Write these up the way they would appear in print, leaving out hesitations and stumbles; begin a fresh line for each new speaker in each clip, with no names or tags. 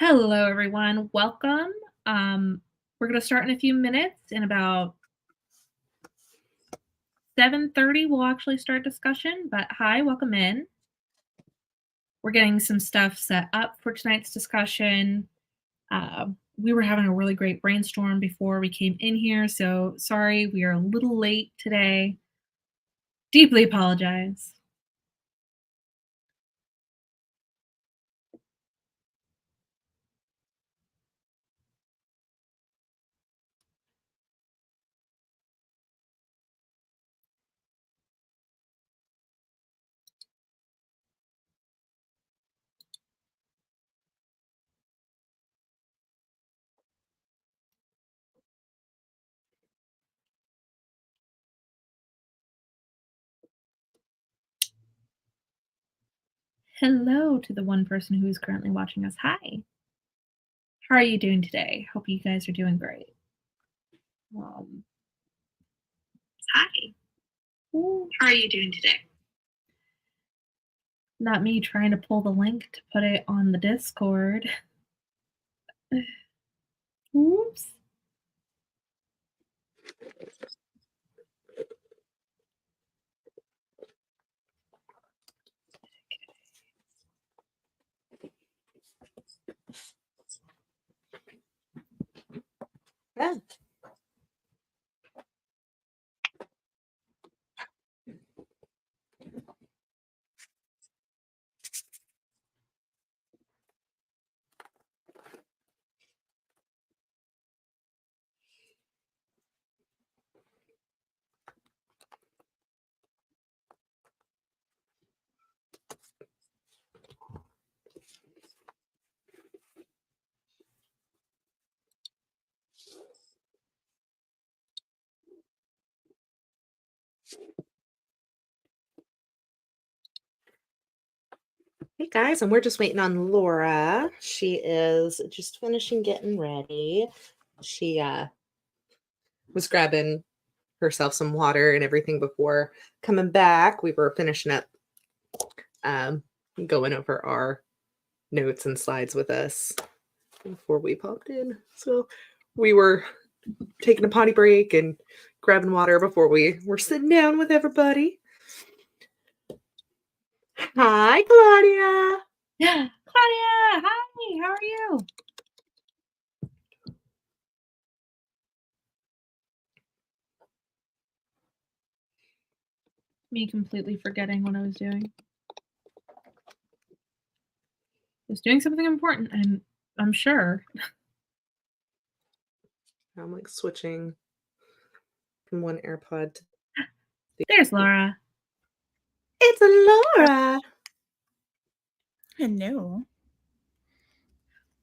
Hello, everyone. Welcome. We're going to start in a few minutes. In about 7:30, we'll actually start discussion. But hi, welcome in. We're getting some stuff set up for tonight's discussion. We were having a really great brainstorm before we came in here, so sorry we are a little late today. Deeply apologize. Hello to the one person who is currently watching us. Hi. How are you doing today? Hope you guys are doing great. Um, Hi. How are you doing today? Not me trying to pull the link to put it on the Discord. Oops.
Yeah. Hey guys, and we're just waiting on Laura. She is just finishing getting ready. She was grabbing herself some water and everything before coming back. We were finishing up going over our notes and slides with us before we popped in. So we were taking a potty break and grabbing water before we were sitting down with everybody. Hi, Claudia.
Yeah, Claudia, hi, how are you? Me completely forgetting what I was doing. I was doing something important, and I'm sure.
I'm like switching from one AirPod to
There's Laura.
It's Laura.
Hello.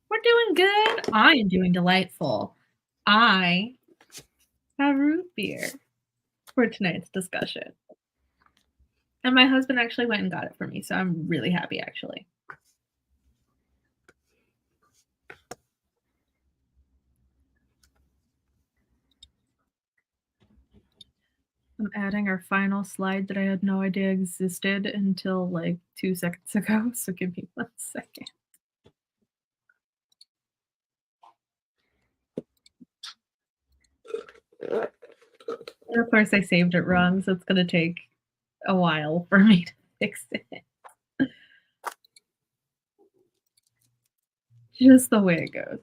We're doing good. I am doing delightful. I have root beer for tonight's discussion. And my husband actually went and got it for me, so I'm really happy, actually. I'm adding our final slide that I had no idea existed until like 2 seconds ago, so give me 1 second. And of course, I saved it wrong, so it's going to take a while for me to fix it. Just the way it goes.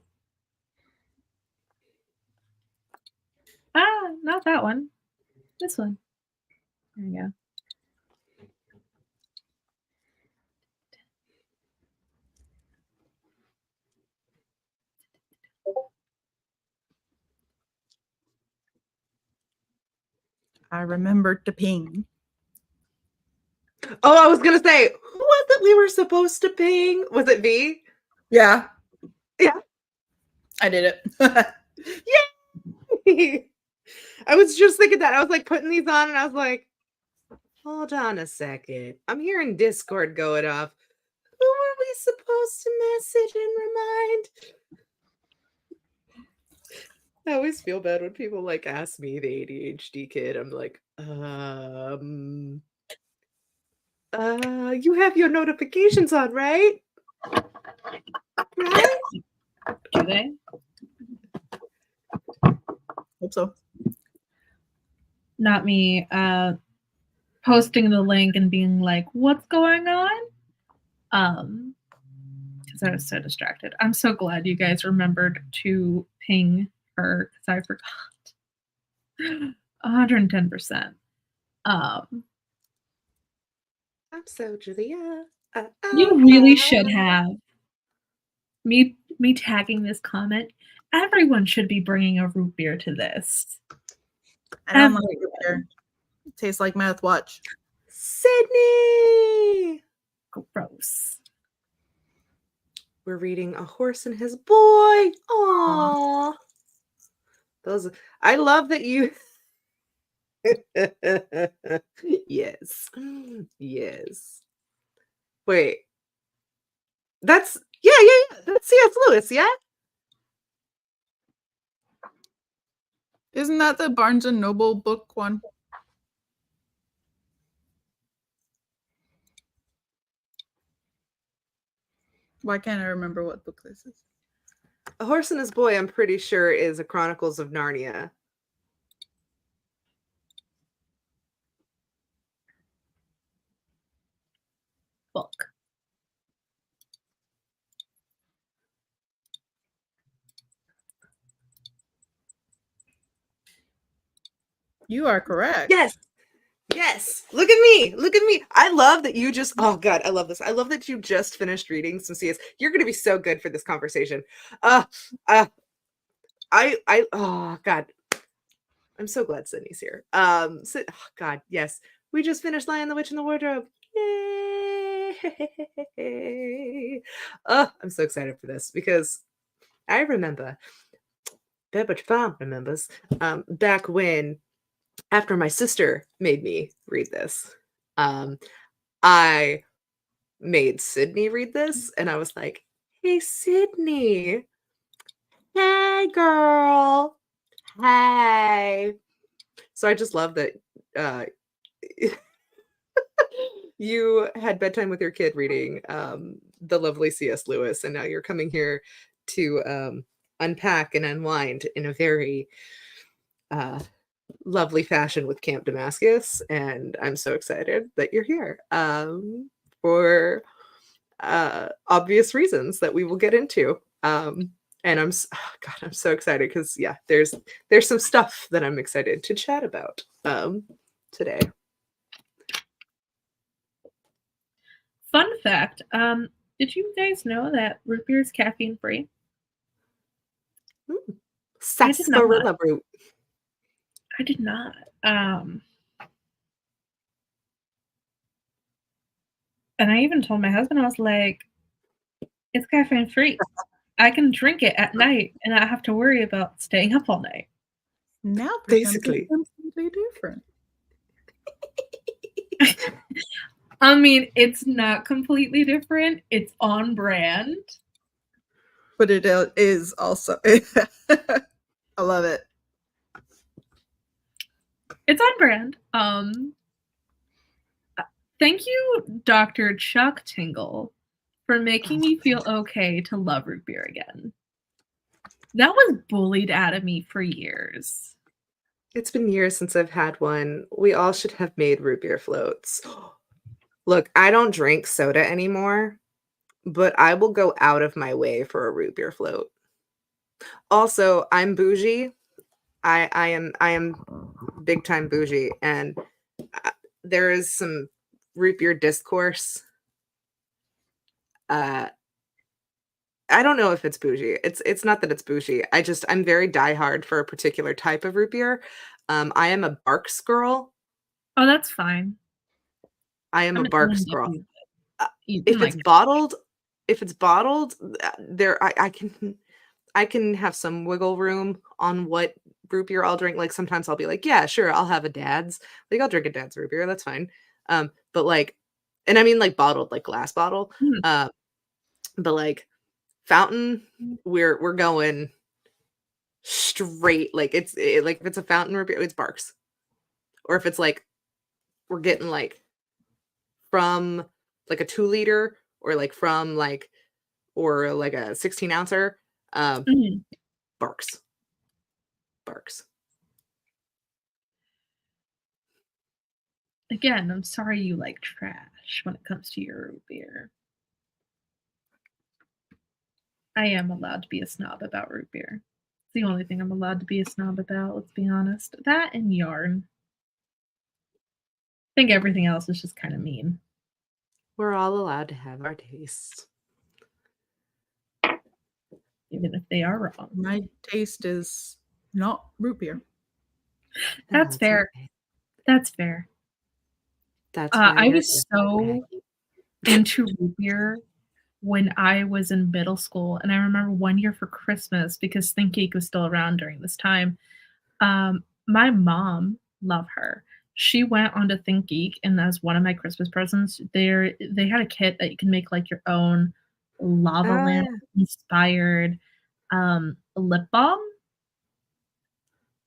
Ah, not that one. This one. There you go.
I remembered to ping.
Oh, I was gonna say, who was it we were supposed to ping? Was it V?
Yeah.
Yeah.
I did it.
Yay! I was just thinking that. I was like putting these on and I was like, hold on a second. I'm hearing Discord going off. Who are we supposed to message and remind? I always feel bad when people like ask me, the ADHD kid. I'm like, you have your notifications on, right? Right?
Do they?
Hope so.
Not me posting the link and being like, what's going on? Because I was so distracted. I'm so glad you guys remembered to ping her because I forgot. 110%.
I'm so Julia.
You really should have. Me tagging this comment. Everyone should be bringing a root beer to this.
I don't like
Everyone.
root beer. It tastes like mouth. Watch.
Sydney.
Gross.
We're reading A Horse and His Boy. Aww. Those. I love that you. Yes. Yes. Wait. That's yeah. That's C.S. Lewis, yeah?
Isn't that the Barnes and Noble book one? Why can't I remember what book this is?
A Horse and His Boy, I'm pretty sure, is a Chronicles of Narnia.
Book.
You are correct.
Yes. Yes. Look at me. Look at me. I love that you just, oh God, I love this. I love that you just finished reading some CS. You're going to be so good for this conversation. Oh God. I'm so glad Sydney's here. Oh God, yes. We just finished Lion, the Witch, and the Wardrobe. Yay. Oh, I'm so excited for this because I remember, Pepperidge Farm remembers, back when, after my sister made me read this, I made Sydney read this, and I was like, hey, Sydney. Hey, girl. Hey. So I just love that you had bedtime with your kid reading the lovely C.S. Lewis, and now you're coming here to unpack and unwind in a very lovely fashion with Camp Damascus, and I'm so excited that you're here for obvious reasons that we will get into. And I'm God, I'm so excited because yeah, there's some stuff that I'm excited to chat about today.
Fun fact, did you guys know that root beer is caffeine free? I did not.
Sarsaparilla root.
I did not. And I even told my husband, I was like, it's caffeine free. I can drink it at night and not have to worry about staying up all night.
Now, for
Basically.
something different.
I mean, it's not completely different. It's on brand.
But it is also. I love it.
It's on brand. Thank you, Dr. Chuck Tingle, for making me feel okay to love root beer again. That was bullied out of me for years.
It's been years since I've had one. We all should have made root beer floats. Look, I don't drink soda anymore, but I will go out of my way for a root beer float. Also, I'm bougie. I am big time bougie, and there is some root beer discourse. I don't know if it's bougie. It's not that it's bougie. I'm very diehard for a particular type of root beer. I am a Barks girl.
Oh, that's fine.
I am a Barks girl.
If
it's bottled, there I can have some wiggle room on what root beer I'll drink. Like sometimes I'll be like, yeah, sure, I'll have a Dad's. Like I'll drink a Dad's root beer, that's fine. But like, and I mean like bottled, like glass bottle. But like fountain, we're going straight. Like like if it's a fountain root beer, it's Barks. Or if it's like we're getting like from like a 2 liter or like from like or like a 16 ouncer,
Mhm.
Barks.
Again, I'm sorry you like trash when it comes to your root beer. I am allowed to be a snob about root beer. It's the only thing I'm allowed to be a snob about, let's be honest. That and yarn. I think everything else is just kind of mean.
We're all allowed to have our tastes.
Even if they are wrong.
My taste is not root beer.
That's fair.
Okay.
That's fair.
That's why
I
we're
was
different,
so
Maggie.
into root beer when I was in middle school, and I remember one year for Christmas, because ThinkGeek was still around during this time, my mom, love her, she went onto ThinkGeek, and as one of my Christmas presents, they had a kit that you can make, like, your own lava
Oh,
lamp inspired, lip balm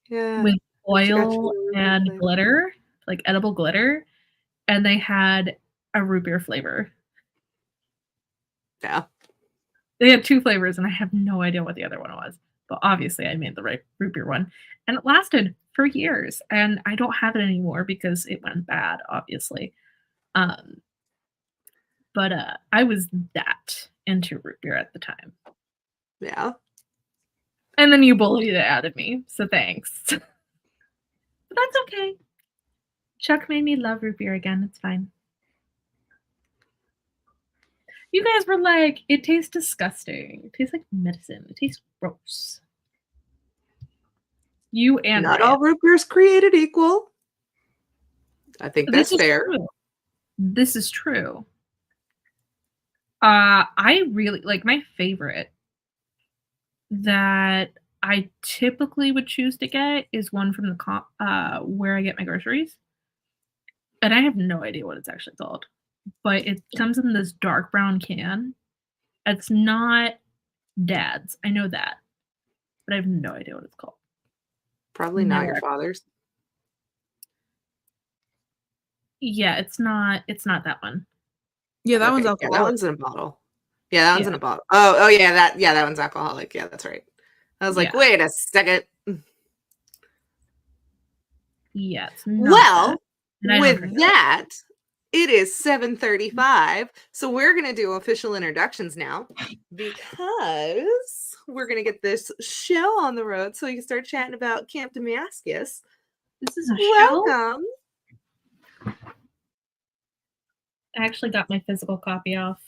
yeah.
with
She got
oil
you a
and
flavor.
glitter, like edible glitter, and they had a root beer flavor.
Yeah.
They had 2 flavors, and I have no idea what the other one was, but obviously I made the right root beer one, and it lasted for years, and I don't have it anymore because it went bad, obviously. Um, but, I was that into root beer at the time.
Yeah.
And then you bullied it out of me, so thanks. But that's okay. Chuck made me love root beer again, it's fine. You guys were like, "It tastes disgusting. It tastes like medicine. It tastes gross." You and
Not
Ryan.
all root beers created equal. I think
This
that's
is
fair.
true. This is true. I really like my favorite that I typically would choose to get is one from the where I get my groceries, and I have no idea what it's actually called, but it comes in this dark brown can. It's not Dad's, I know that, but I have no idea what it's called.
Probably not
No
your
idea.
father's.
Yeah, it's not that one.
Yeah, that one's
Okay. Yeah, that
alcoholic.
one's in a bottle. Yeah, that one's in
Yeah,
a bottle. Oh yeah, that one's alcoholic. Yeah, that's right. I was like,
yeah,
wait a second.
yeah, it's not that,
Well,
and I don't drink
with
it.
that, it is 7:35. So we're gonna do official introductions now because we're gonna get this show on the road so you can start chatting about Camp Damascus.
This is a show?
Welcome.
I actually got my physical copy off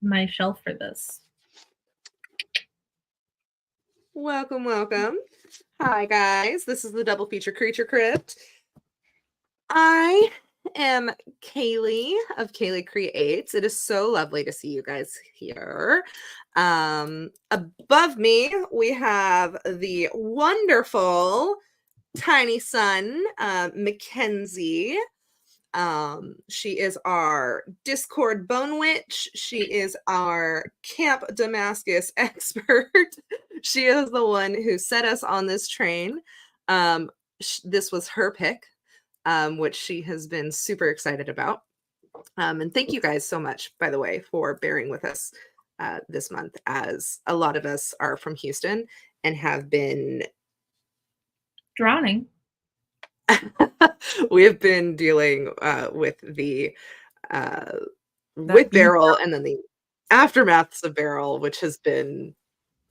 my shelf for this.
Welcome. Hi, guys. This is the double feature Creature Crypt. I am Kaylee of Kaylee Creates. It is so lovely to see you guys here. Above me, we have the wonderful tiny son, Mackenzie. She is our Discord bone witch. She is our Camp Damascus expert. She is the one who set us on this train. This was her pick, which she has been super excited about. And thank you guys so much, by the way, for bearing with us this month, as a lot of us are from Houston and have been
Drowning.
we have been dealing with the with
being
Beryl and then the aftermaths of Beryl, which has been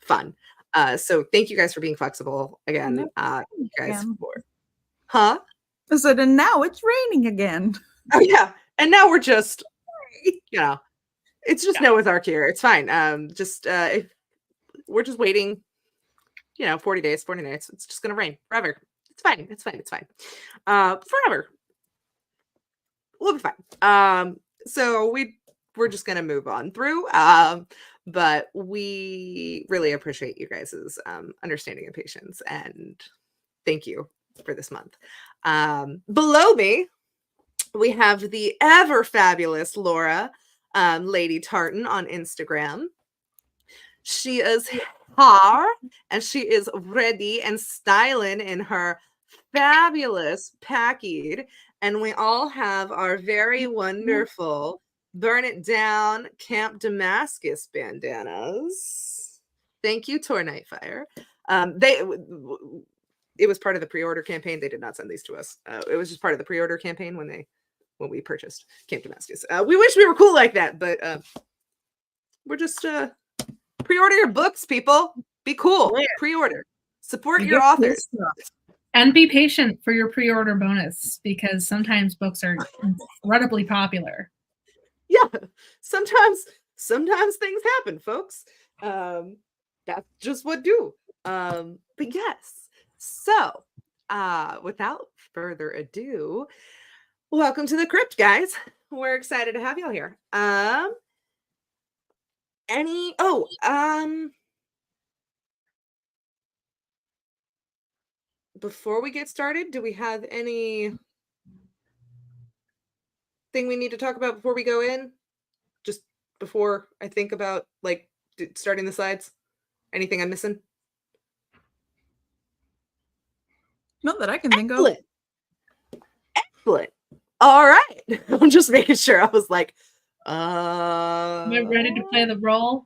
fun. So thank you guys for being flexible again. You guys for huh?
I said, and now it's raining again.
Oh yeah, and now we're just it's just
Yeah.
Noah's Ark here. It's fine. Just if we're just waiting, 40 days, 40 nights. It's just gonna rain forever. It's fine. Forever. We'll be fine. So we're just gonna move on through. But we really appreciate you guys' understanding and patience, and thank you for this month. Below me, we have the ever fabulous Laura, Lady Tartan on Instagram. She is here and she is ready and styling in her fabulous package. And we all have our very wonderful Burn It Down Camp Damascus bandanas. Thank you, Tor Nightfire. It was part of the pre-order campaign. They did not send these to us. It was just part of the pre-order campaign when we purchased Camp Damascus. We wish we were cool like that, but we're just pre-order your books, people. Be cool.
Yeah.
Pre-order. Support
You
your
get cool
authors.
stuff.
And be patient for your pre-order bonus because sometimes books are incredibly popular.
Yeah, sometimes things happen, folks. That's just what do. But yes, so without further ado, welcome to the Crypt, guys. We're excited to have y'all here. Before we get started, do we have any thing we need to talk about before we go in? Just before I think about like starting the slides? Anything I'm missing?
Not that I can think of.
Excellent. Excellent. All right. I'm just making sure. I was like,
Am I ready to play the role?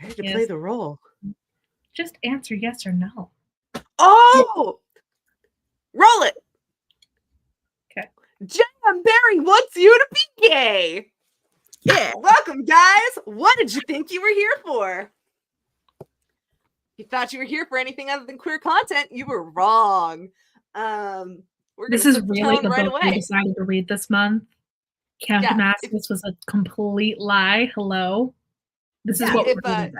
ready to
Yes.
play the role.
Just answer yes or no.
Oh, roll it.
Okay.
J.M. Barry wants you to be gay.
Yeah.
Welcome, guys. What did you think you were here for? You thought you were here for anything other than queer content? You were wrong. We're
This
gonna
is
set the
really
tone
the
right
book we
away.
decided to read this month. Count
Yeah,
Damascus was a complete lie. Hello. This is
Yeah,
what
if,
we're reading.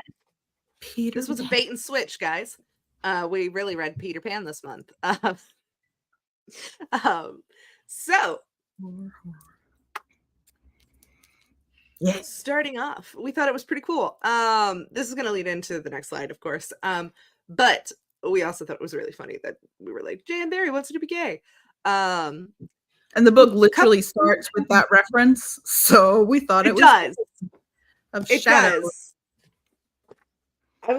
Peter.
This was a bait and switch, guys. We really read Peter Pan this month. So
Yes.
starting off, we thought it was pretty cool. This is going to lead into the next slide, of course. But we also thought it was really funny that we were like, J.M. Barry wants you to be gay.
And the book literally starts with that reference, so we thought it was
does.
of
It
shadow.
does. I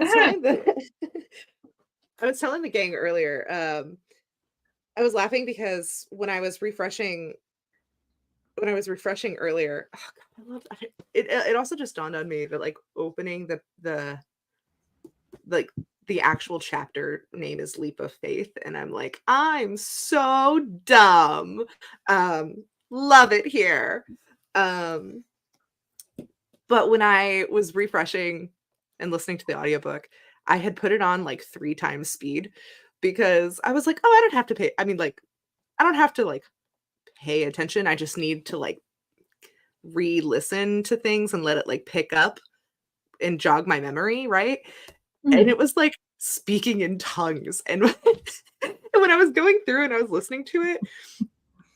was telling the gang earlier. I was laughing because when I was refreshing earlier, oh God, I love that. It also just dawned on me that like opening the actual chapter name is Leap of Faith, and I'm like, I'm so dumb. Love it here. But when I was refreshing and listening to the audiobook, I had put it on like 3 times speed because I was like, oh, I don't have to pay. I mean, like, I don't have to like pay attention. I just need to like re-listen to things and let it like pick up and jog my memory, right? And it was like speaking in tongues. And when I was going through and I was listening to it,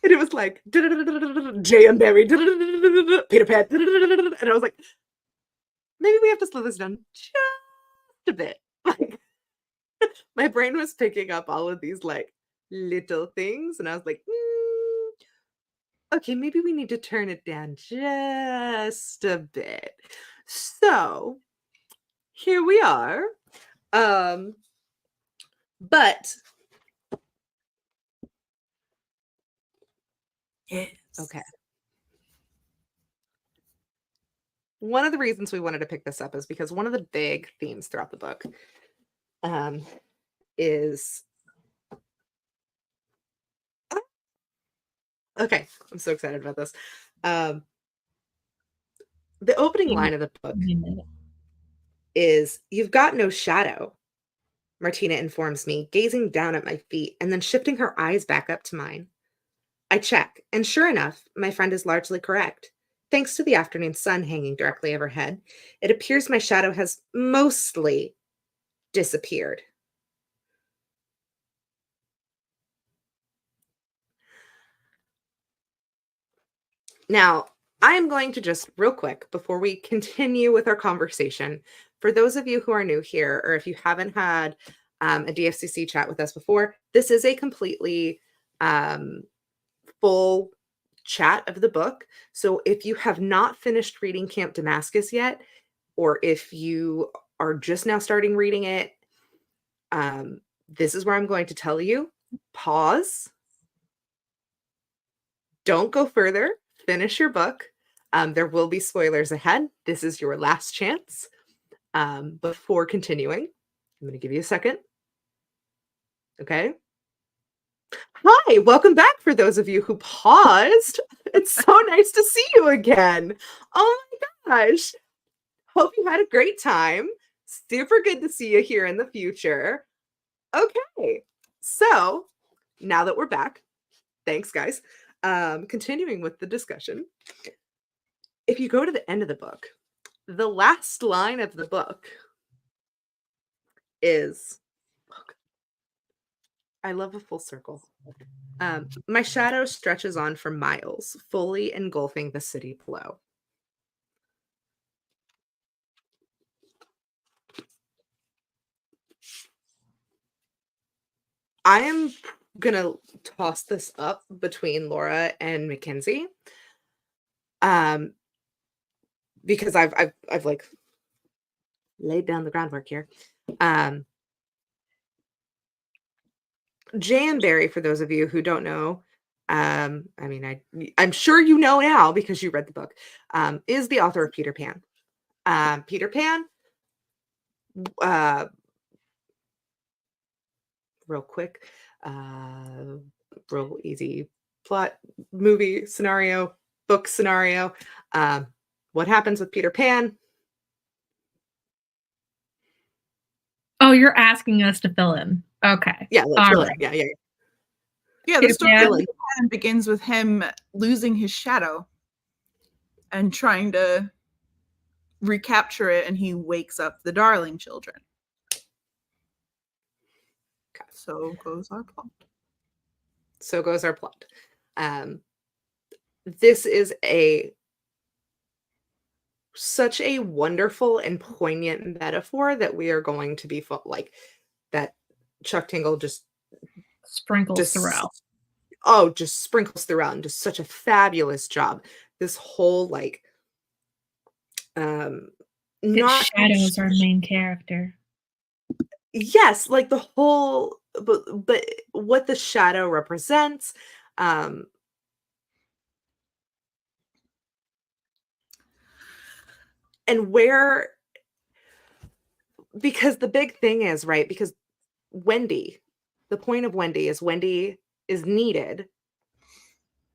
and it was like J.M. Barry, Peter Pan, and I was like, maybe we have to slow this down just a bit. Like, my brain was picking up all of these like little things, and I was like, okay, maybe we need to turn it down just a bit. So here we are. But
Yes.
okay. One of the reasons we wanted to pick this up is because one of the big themes throughout the book is okay. I'm so excited about this. The opening line of the book is, "You've got no shadow," Martina informs me, gazing down at my feet and then shifting her eyes back up to mine. I check, and sure enough, my friend is largely correct. Thanks to the afternoon sun hanging directly overhead, it appears my shadow has mostly disappeared. Now, I am going to just real quick, before we continue with our conversation, for those of you who are new here, or if you haven't had a DFCC chat with us before, this is a completely full chat of the book. So if you have not finished reading Camp Damascus yet, or if you are just now starting reading it, this is where I'm going to tell you, pause, don't go further, finish your book, There will be spoilers ahead. This is your last chance. Before continuing, I'm going to give you a second. Okay. Hi, welcome back for those of you who paused. It's so nice to see you again. Oh my gosh. Hope you had a great time. Super good to see you here in the future. Okay. So now that we're back, thanks guys. Continuing with the discussion. If you go to the end of the book, the last line of the book is, I love a full circle. My shadow stretches on for miles, fully engulfing the city below. I am gonna toss this up between Laura and Mackenzie. Because I've like laid down the groundwork here. Jan Barry, for those of you who don't know, I mean, I'm sure you know now because you read the book, is the author of Peter Pan. Peter Pan, real quick, real easy plot, movie scenario, book scenario. What happens with Peter Pan?
Oh, you're asking us to fill in. Okay.
Yeah, let's
All
fill
right.
it. Yeah.
Yeah, the
Peter
story
Pan.
of Peter Pan begins with him losing his shadow and trying to recapture it, and he wakes up the darling children.
Okay.
So goes our plot.
So goes our plot. This is such a wonderful and poignant metaphor that we are going to be like that Chuck Tingle just
throughout.
Just sprinkles throughout and does such a fabulous job. This whole like
His shadow is our main character.
Yes, like the whole but what the shadow represents, and where, because the big thing is, right, because the point of Wendy is needed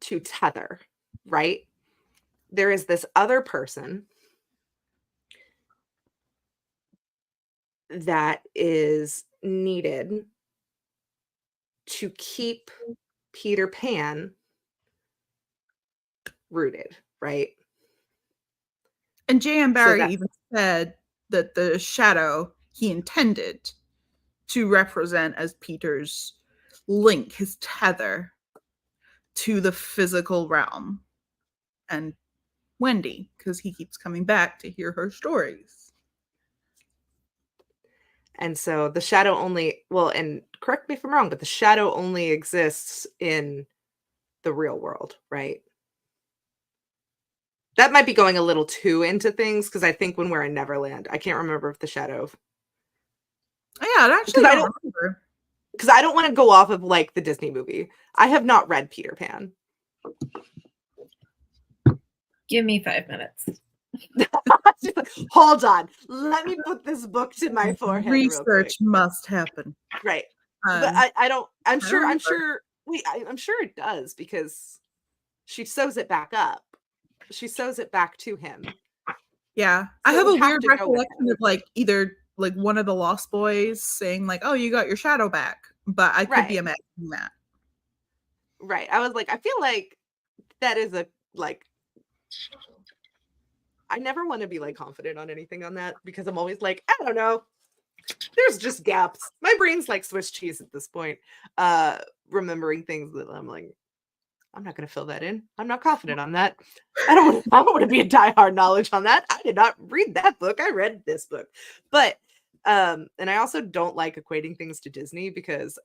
to tether, right? There is this other person that is needed to keep Peter Pan rooted, right?
And J.M. Barrie
that-
even said that the shadow he intended to represent as Peter's link, his tether to the physical realm, and Wendy, because he keeps coming back to hear her stories.
And so the shadow only, well, and correct me if I'm wrong, but the shadow only exists in the real world, right? That might be going a little too into things, because I think when we're in Neverland, I can't remember if the shadow.
Yeah, I actually don't remember.
Because I don't want to go off of like the Disney movie. I have not read Peter Pan.
Give me 5 minutes.
Hold on. Let me put this book to my forehead.
Research must happen.
Right. But I don't, I'm sure it does, because she sews it back up. She sews it back to him.
Yeah.
So
I have a
we have
weird
to go with
recollection of like either like one of the Lost Boys saying like, "Oh, you got your shadow back," but I could be imagining that.
Right. I was like, I feel like that is a like, I never want to be like confident on anything on that, because I'm always like, I don't know. There's just gaps. My brain's like Swiss cheese at this point. Remembering things that I'm like, I'm not going to fill that in. I'm not confident on that. I don't want to be a diehard knowledge on that. I did not read that book. I read this book. But and I also don't like equating things to Disney, because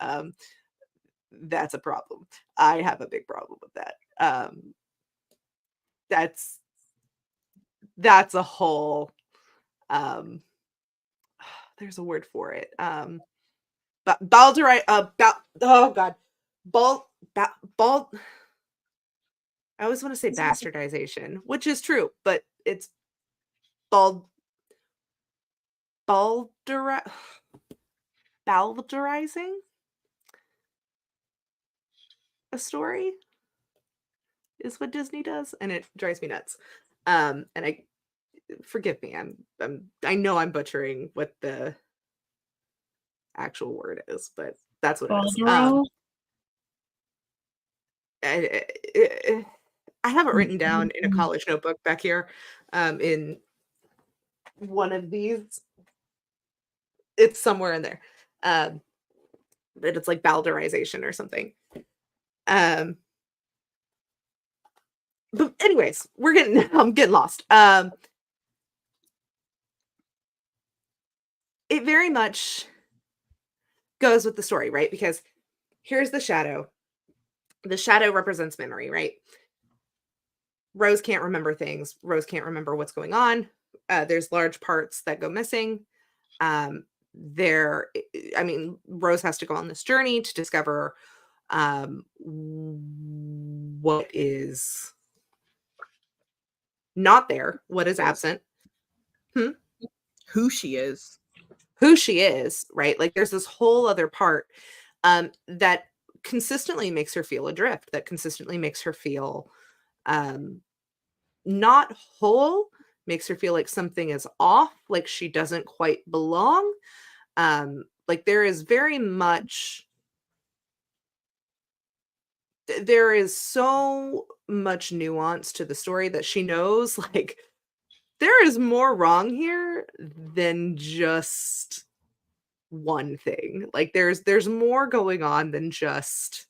that's a problem. I have a big problem with that. That's a whole there's a word for it. But Baldurite oh god. Bald I always want to say bastardization, which is true, but it's bald balderi balderizing a story is what Disney does, and it drives me nuts. And I forgive me, I know I'm butchering what the actual word is, but that's what it is.
Baldero?
I, I I have it written down in a college notebook back here, in one of these. It's somewhere in there. But it's like balderization or something. Um, but anyways, I'm getting lost. It very much goes with the story, right? Because here's the shadow. The shadow represents memory, right? Rose can't remember things. Rose can't remember what's going on. There's large parts that go missing. I mean, Rose has to go on this journey to discover what is not there, what is absent,
Who she is.
who she is, right? Like there's this whole other part that consistently makes her feel adrift, that consistently makes her feel not whole, makes her feel like something is off, like she doesn't quite belong. Like there is very much, there is so much nuance to the story that she knows, like, there is more wrong here than just one thing. Like there's more going on than just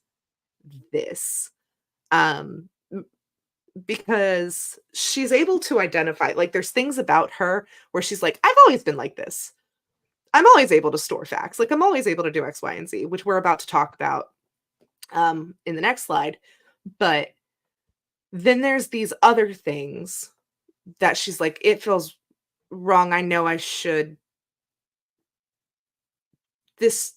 this. Because she's able to identify, like there's things about her where she's like, I've always been like this. I'm always able to store facts. Like I'm always able to do X, Y, and Z, which we're about to talk about in the next slide. But then there's these other things that she's like, it feels wrong. I know I should. The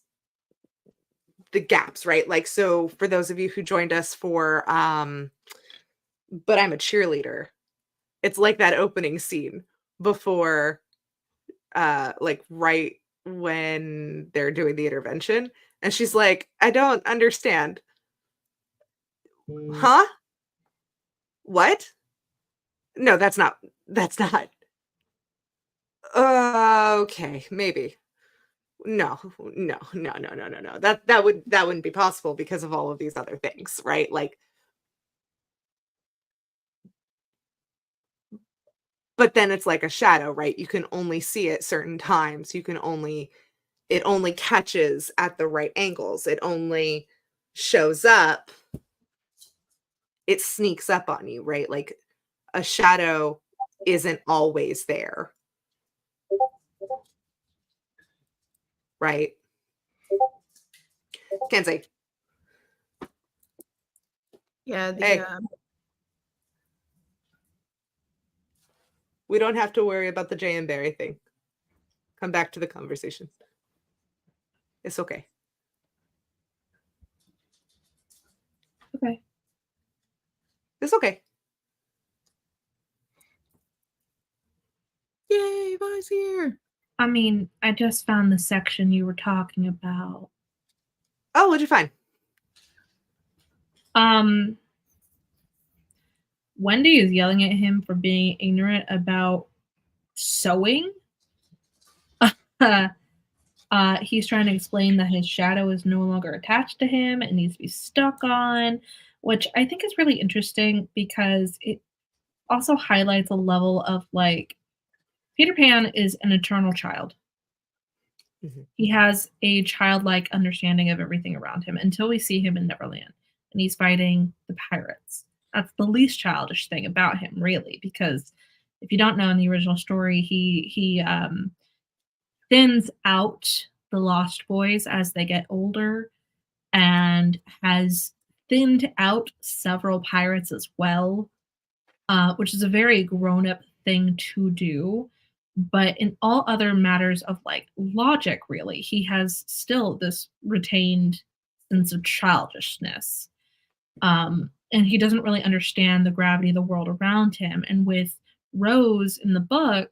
gaps, right? Like, so for those of you who joined us for But I'm a Cheerleader, it's like that opening scene before like right when they're doing the intervention, and she's like, I don't understand. Huh? What? No, that's not okay, maybe. No, no, no, no, no, no, no. That wouldn't be possible because of all of these other things, right? Like, but then it's like a shadow, right? You can only see it certain times. It only catches at the right angles. It only shows up. It sneaks up on you, right? Like a shadow isn't always there. Right? Kenzie.
Yeah,
Hey. We don't have to worry about the Jay and Barry thing. Come back to the conversation. It's okay.
Okay.
It's okay.
Yay, Vi's here.
I mean, I just found the section you were talking about.
Oh, what'd you find?
Wendy is yelling at him for being ignorant about sewing. He's trying to explain that his shadow is no longer attached to him and needs to be stuck on, which I think is really interesting because it also highlights a level of like Peter Pan is an eternal child.
Mm-hmm.
He has a childlike understanding of everything around him until we see him in Neverland and he's fighting the pirates. That's the least childish thing about him, really, because if you don't know, in the original story, he thins out the Lost Boys as they get older and has thinned out several pirates as well, which is a very grown-up thing to do. But in all other matters of like logic, really, he has still this retained sense of childishness. And he doesn't really understand the gravity of the world around him. And with Rose in the book,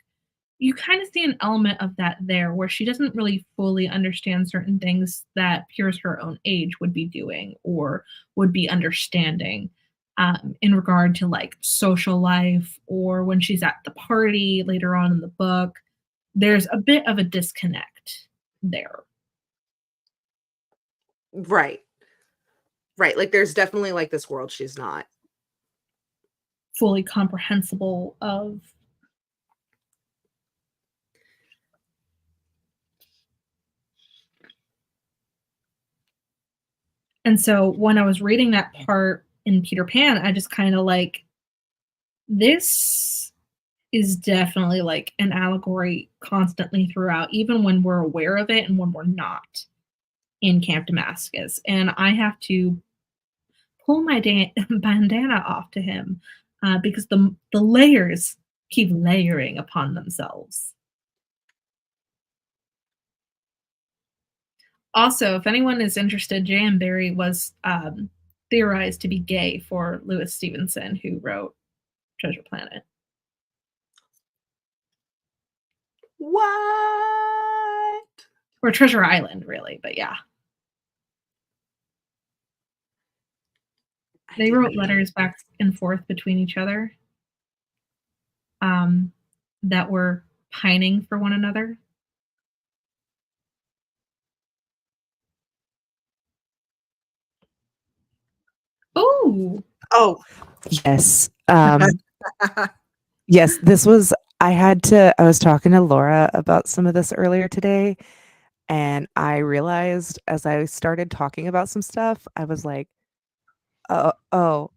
you kind of see an element of that there where she doesn't really fully understand certain things that peers her own age would be doing or would be understanding, in regard to like social life or when she's at the party later on in the book. There's a bit of a disconnect there.
Right. Right. Like there's definitely like this world she's not.
Fully comprehensible of. And so when I was reading that part in Peter Pan, I just kind of like, this is definitely like an allegory constantly throughout, even when we're aware of it and when we're not in Camp Damascus. And I have to pull my bandana off to him, because the layers keep layering upon themselves. Also, if anyone is interested, J.M. Barrie was theorized to be gay for Louis Stevenson, who wrote Treasure Planet.
What?
Or Treasure Island, really, but yeah. They wrote letters back and forth between each other, that were pining for one another. Oh,
Oh, yes. Yes, this was I was talking to Laura about some of this earlier today, and I realized as I started talking about some stuff, I was like, oh,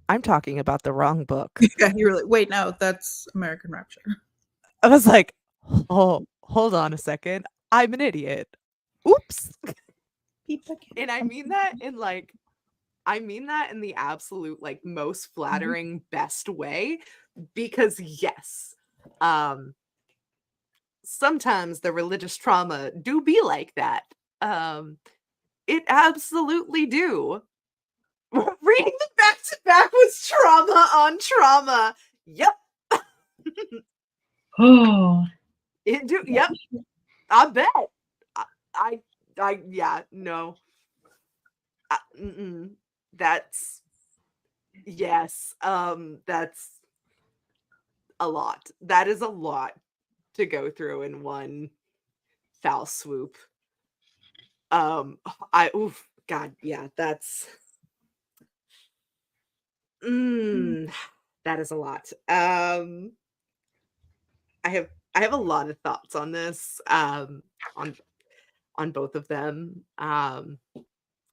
I'm talking about the wrong book.
Yeah, you were like, wait, no, that's American Rapture.
I was like, oh, hold on a second. I'm an idiot. Oops. And I mean that in the absolute like most flattering best way, because yes, sometimes the religious trauma do be like that. It absolutely do. Reading them back to back was trauma on trauma. Yep.
oh,
It do. Yep. I bet. Yeah. No. That's yes. That's a lot. That is a lot to go through in one foul swoop. God, yeah, that's that is a lot. I have a lot of thoughts on this, on both of them.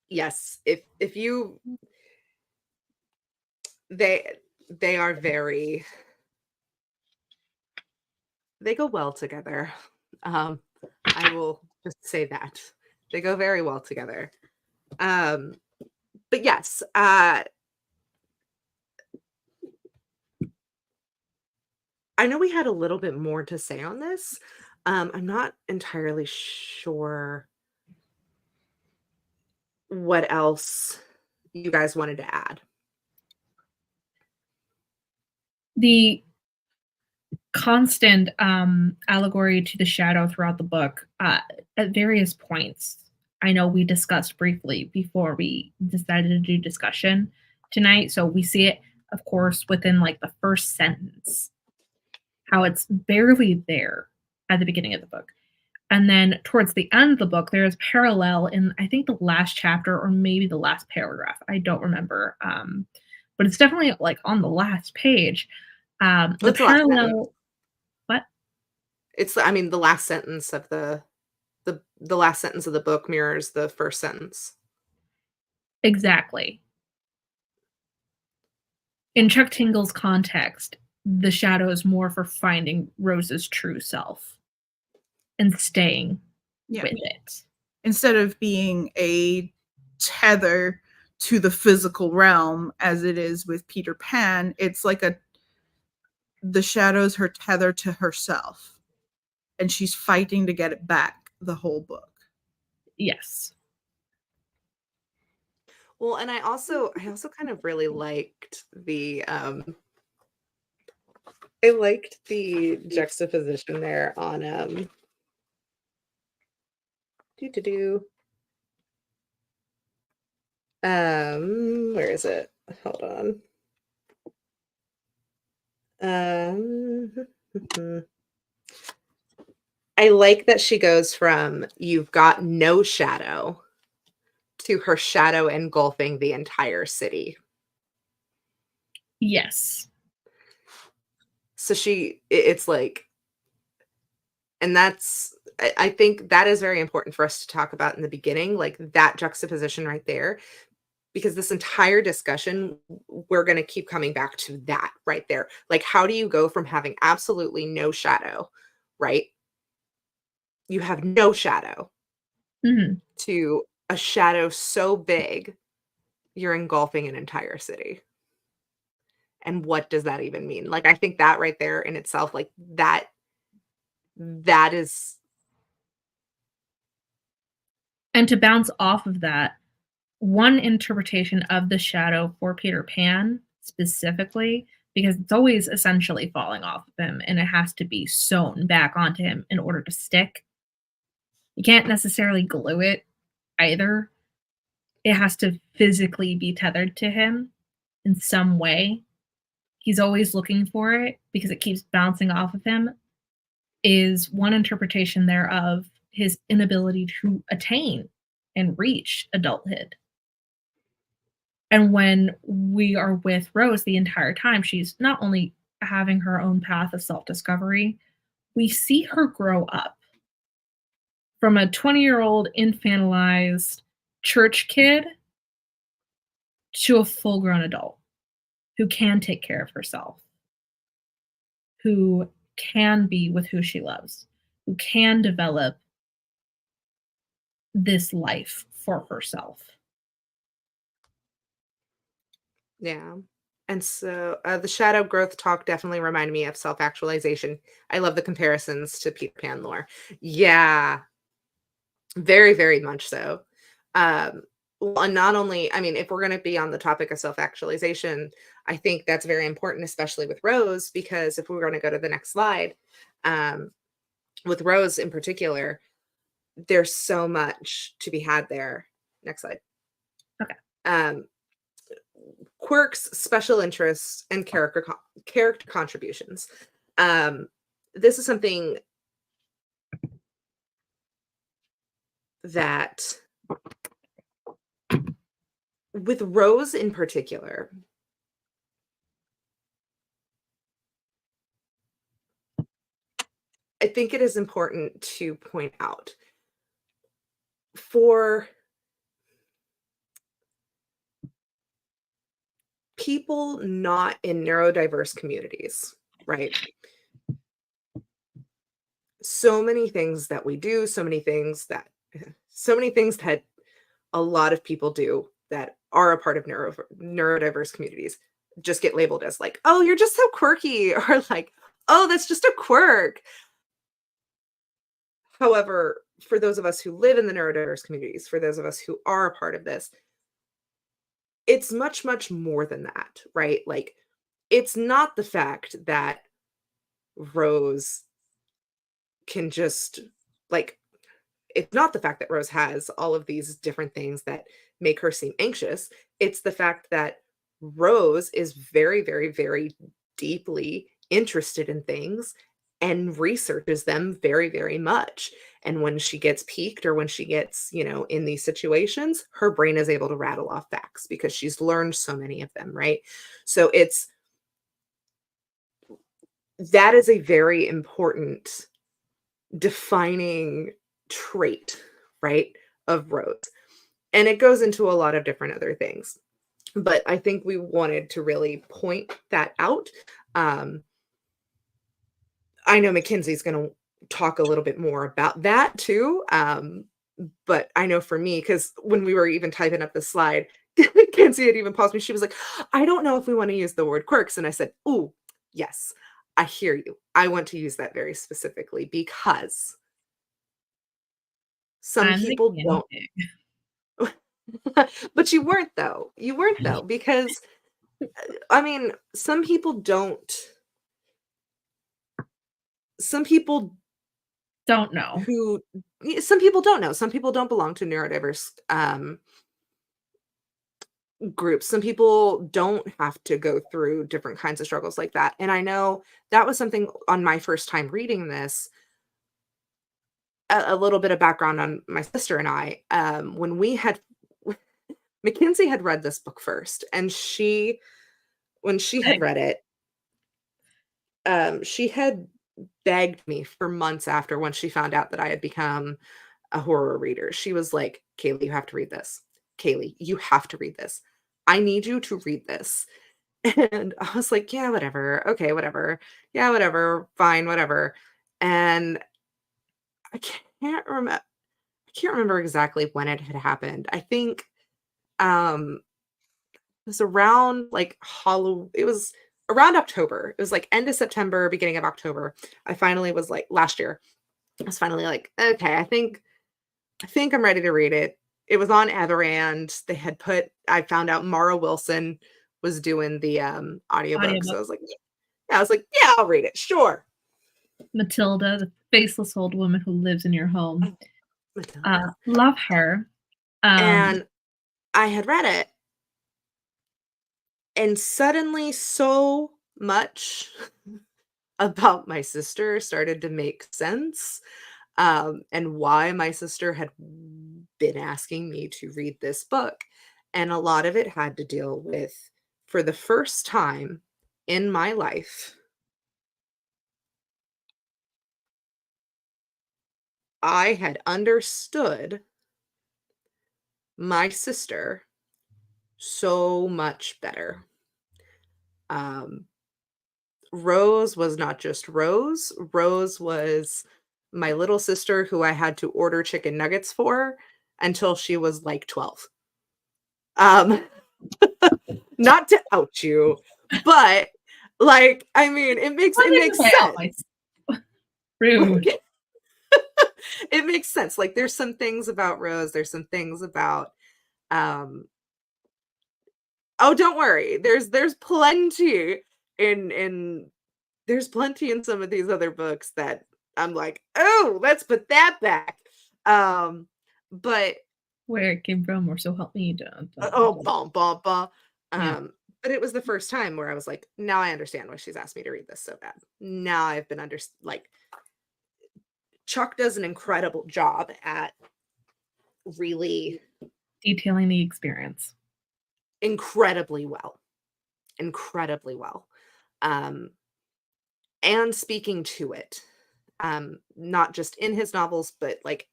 Yes, if you they are very they go well together. I will just say that. They go very well together. But yes, I know we had a little bit more to say on this. I'm not entirely sure what else you guys wanted to add.
the constant allegory to the shadow throughout the book, at various points. I know we discussed briefly before we decided to do discussion tonight. So we see it, of course, within like the first sentence, how it's barely there at the beginning of the book. And then towards the end of the book, there's parallel in, I think, the last chapter or maybe the last paragraph. I don't remember. But it's definitely like on the last page. The
What's the last sentence?
parallel. What?
It's I mean the last sentence of the last sentence of the book mirrors the first sentence.
Exactly. In Chuck Tingle's context, the shadow is more for finding Rose's true self and staying with it.
Instead of being a tether to the physical realm as it is with Peter Pan, it's like the shadow's her tether to herself. And she's fighting to get it back the whole book.
Yes.
Well, and I also kind of really liked the I liked the juxtaposition there on do where is it? Hold on. I like that she goes from you've got no shadow to her shadow engulfing the entire city.
Yes.
So it's like, and I think that is very important for us to talk about in the beginning, like that juxtaposition right there, because this entire discussion, we're going to keep coming back to that right there. Like, how do you go from having absolutely no shadow, right? You have no shadow
Hmm.
to a shadow so big, you're engulfing an entire city. And what does that even mean? Like, I think that right there in itself, like that is
And to bounce off of that, one interpretation of the shadow for Peter Pan specifically, because it's always essentially falling off of him and it has to be sewn back onto him in order to stick. You can't necessarily glue it either. It has to physically be tethered to him in some way. He's always looking for it because it keeps bouncing off of him, is one interpretation thereof his inability to attain and reach adulthood. And when we are with Rose the entire time, she's not only having her own path of self discovery, we see her grow up from a 20-year-old infantilized church kid to a full grown adult who can take care of herself, who can be with who she loves, who can develop this life for herself.
yeah. And so the shadow growth talk definitely reminded me of self-actualization. I love the comparisons to Peter Pan lore. Yeah, very, very much so. Well, and not only, I mean, if we're going to be on the topic of self-actualization, I think that's very important, especially with Rose, because if we're going to go to the next slide, with Rose in particular, there's so much to be had there. Next slide.
Okay.
Quirks, special interests, and character contributions. This is something that with Rose in particular, I think it is important to point out for people not in neurodiverse communities, right? So many things that we do, so many things that a lot of people do that are a part of neurodiverse communities just get labeled as like, oh, you're just so quirky, or like, oh, that's just a quirk. However, for those of us who live in the neurodiverse communities, for those of us who are a part of this, it's much, much more than that, right? Like, it's not the fact that Rose can just, like, it's not the fact that Rose has all of these different things that make her seem anxious. It's the fact that Rose is very, very, very deeply interested in things and researches them very, very much. And when she gets piqued or when she gets, in these situations, her brain is able to rattle off facts because she's learned so many of them, right? So that is a very important defining trait, right, of Rose. And it goes into a lot of different other things. But I think we wanted to really point that out. I know Mackenzie's going to talk a little bit more about that too. But I know for me, because when we were even typing up the slide, Mackenzie had even paused me. She was like, I don't know if we want to use the word quirks. And I said, oh, yes, I hear you. I want to use that very specifically because some
I'm the
people
guinea
don't.
pig.
But you weren't though. You weren't though, because I mean, some people don't. Some people
Don't know.
some people don't know. Some people don't belong to neurodiverse groups. Some people don't have to go through different kinds of struggles like that. And I know that was something on my first time reading this. A little bit of background on my sister and I. When we had Mackenzie had read this book first, and when she had read it, she had begged me for months after, once she found out that I had become a horror reader. She was like, "Kaylee, you have to read this. Kaylee, you have to read this. I need you to read this." And I was like, "Yeah, whatever. Okay, whatever. Yeah, whatever. Fine, whatever." And I can't remember exactly when it had happened. I think it was around like it was around October. It was like end of September, beginning of October. I finally was like, last year, I was finally like, okay, I think I'm ready to read it. It was on Everand. I found out Mara Wilson was doing the audiobook. So I was like, yeah, I'll read it. Sure.
Matilda, the faceless old woman who lives in your home.
Matilda.
Love her.
And I had read it, and suddenly so much about my sister started to make sense, and why my sister had been asking me to read this book. And a lot of it had to deal with, for the first time in my life, I had understood my sister so much better. Rose was not just Rose. Rose was my little sister who I had to order chicken nuggets for until she was like 12. Not to out you, but like, I mean, it makes sense.
Rude.
It makes sense. Like, there's some things about Rose, there's some things about oh, don't worry. There's plenty in there's plenty in some of these other books that I'm like, "Oh, let's put that back." But
Where it came from, or so help me.
oh, bum, bum, bum.
Yeah.
But it was the first time where I was like, now I understand why she's asked me to read this so bad. Now I've been like, Chuck does an incredible job at really
Detailing the experience.
incredibly well. And speaking to it, not just in his novels, but like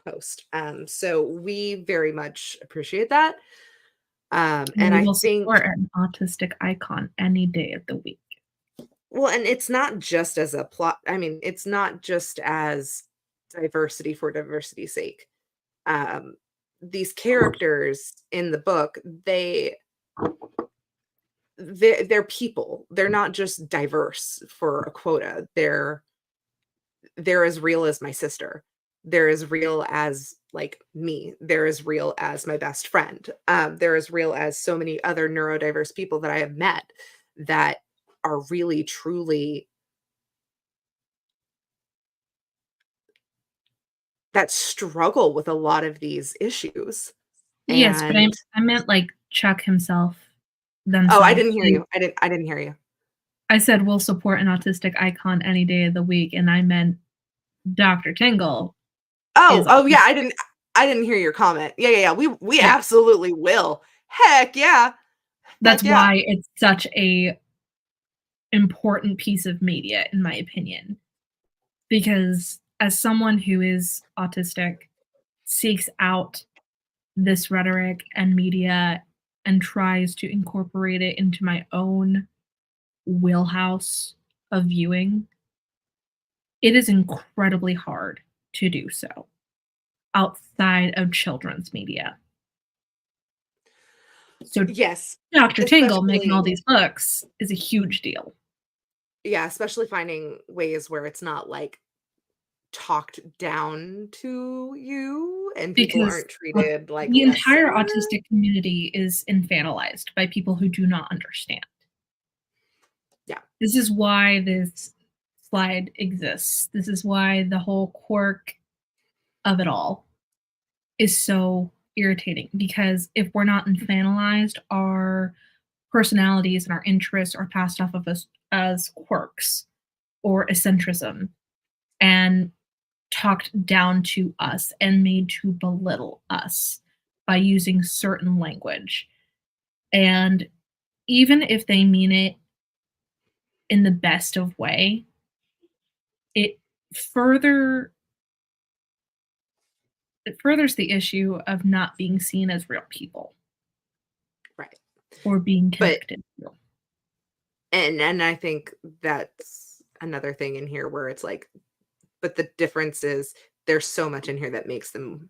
post. So we very much appreciate that. And
we
I
will
think,
support an autistic icon any day of the week.
well, and it's not just as a plot. I mean, it's not just as diversity for diversity's sake. These characters in the book, they're people. They're not just diverse for a quota. They're as real as my sister. They're as real as like me. They're as real as my best friend. They're as real as so many other neurodiverse people that I have met that are really truly, that struggle with a lot of these issues.
Yes, but
And
I meant like Chuck himself.
oh, I didn't hear you. I didn't hear you.
I said we'll support an autistic icon any day of the week, and I meant Dr. Tingle.
Oh yeah, I didn't hear your comment. Yeah. We
Yeah.
absolutely will. Heck yeah.
That's
Heck yeah.
why it's such a important piece of media, in my opinion. Because as someone who is autistic, seeks out this rhetoric and media and tries to incorporate it into my own wheelhouse of viewing, it is incredibly hard to do so outside of children's media. So
Yes.
Dr. Tingle making all
Especially,
these books is a huge deal.
yeah, especially finding ways where it's not like talked down to you and people
Because
aren't treated like
the entire
lesser.
autistic community is infantilized by people who do not understand.
Yeah.
This is why this slide exists. This is why the whole quirk of it all is so irritating, because if we're not infantilized, our personalities and our interests are passed off of us as quirks or eccentricism and talked down to us and made to belittle us by using certain language. And even if they mean it in the best of way, it further it furthers the issue of not being seen as real people
Right.
or being
But
connected to.
and I think that's another thing in here where it's like, but the difference is there's so much in here that makes them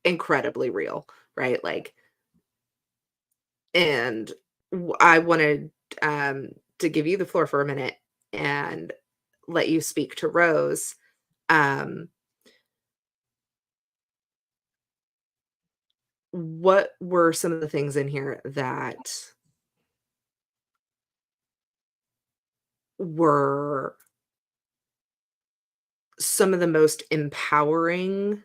incredibly real, right? Like, and I wanted to give you the floor for a minute and let you speak to Rose. What were some of the things in here that were some of the most empowering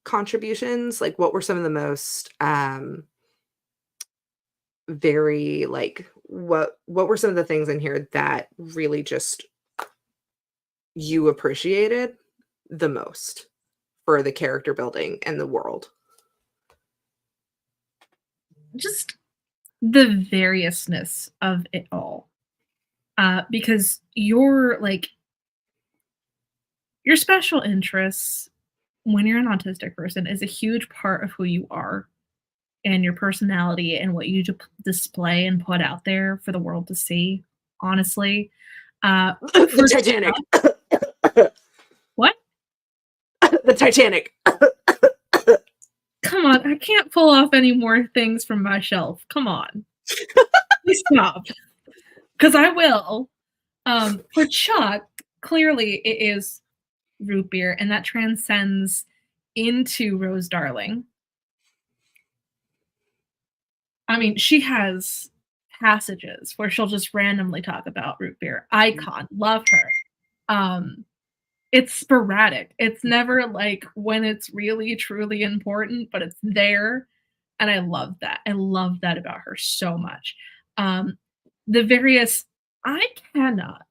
contributions? Like, what were some of the most very like what were some of the things in here that really just you appreciated the most for the character building and the world?
Just the variousness of it all. Because your special interests when you're an autistic person is a huge part of who you are and your personality and what you display and put out there for the world to see, honestly.
The
For
Titanic.
what?
The Titanic.
Come on, I can't pull off any more things from my shelf. Come on. Please stop. Because I will. For Chuck, clearly it is root beer, and that transcends into Rose Darling. I mean, she has passages where she'll just randomly talk about root beer. Icon, love her. It's sporadic. It's never like when it's really truly important, but it's there, and I love that. I love that about her so much. The various I cannot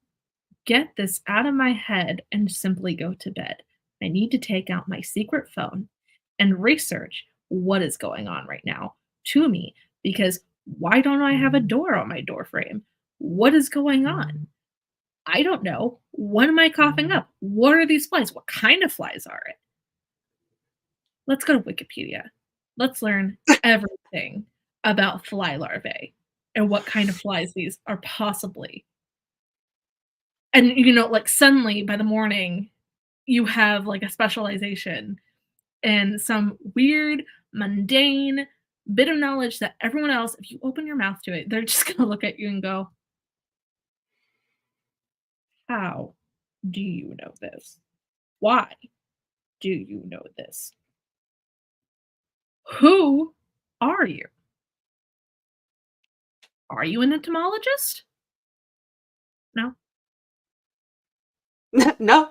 get this out of my head and simply go to bed. I need to take out my secret phone and research what is going on right now to me, because why don't I have a door on my door frame? What is going on? I don't know. What am I coughing up? What are these flies? What kind of flies are it? Let's go to Wikipedia. Let's learn everything about fly larvae and what kind of flies these are possibly. And like suddenly by the morning, you have like a specialization in some weird, mundane bit of knowledge that everyone else, if you open your mouth to it, they're just gonna look at you and go, how do you know this? Why do you know this? Who are you? Are you an entomologist? No.
No.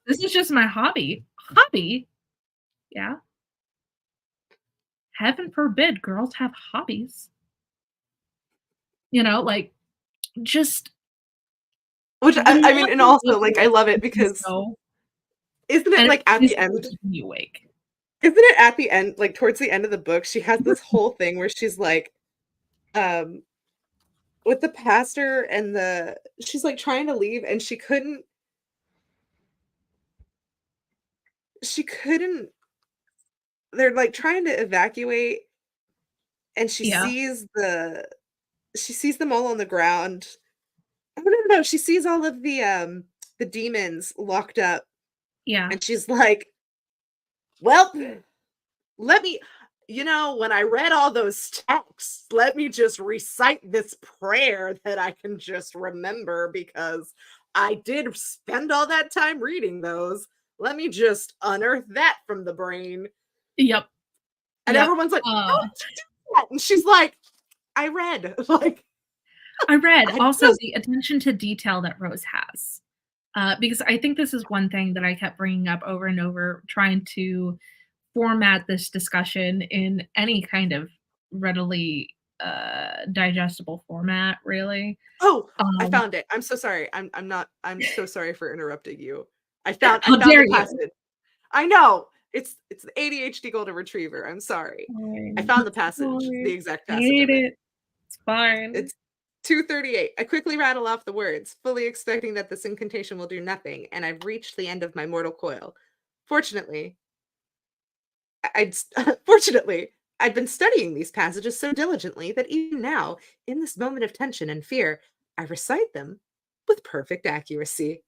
This is just my hobby. Hobby? Yeah. Heaven forbid girls have hobbies. Like just
Which
the
I mean, and
knowledge
also
of
like I
what
love it
you
because
know,
isn't it
and
like at
it's
the end?
keeping you awake.
Isn't it at the end, like towards the end of the book, she has this whole thing where she's like, with the pastor and she's like trying to leave and she couldn't, they're like trying to evacuate and
Yeah,
she sees them all on the ground. Oh, no, she sees all of the demons locked up
yeah,
and she's like, well, let me, when I read all those texts, let me just recite this prayer that I can just remember because I did spend all that time reading those. Let me just unearth that from the brain.
Yep.
And
Yep.
everyone's like, how did you do that? And she's like, I read. Like,
I read
I
also
just-
the attention to detail that Rose has. Because I think this is one thing that I kept bringing up over and over, trying to format this discussion in any kind of readily digestible format, really.
Oh, I
Um,
found it. I'm so sorry. I'm so sorry for interrupting you. I
How
found
dare
the
you?
passage. I know. It's the ADHD golden retriever. I'm sorry. I found the passage, the exact
I
passage
hate
of it.
it. It's fine.
It's 238. I quickly rattle off the words, fully expecting that this incantation will do nothing, and I've reached the end of my mortal coil. Fortunately, fortunately, I'd been studying these passages so diligently that even now, in this moment of tension and fear, I recite them with perfect accuracy.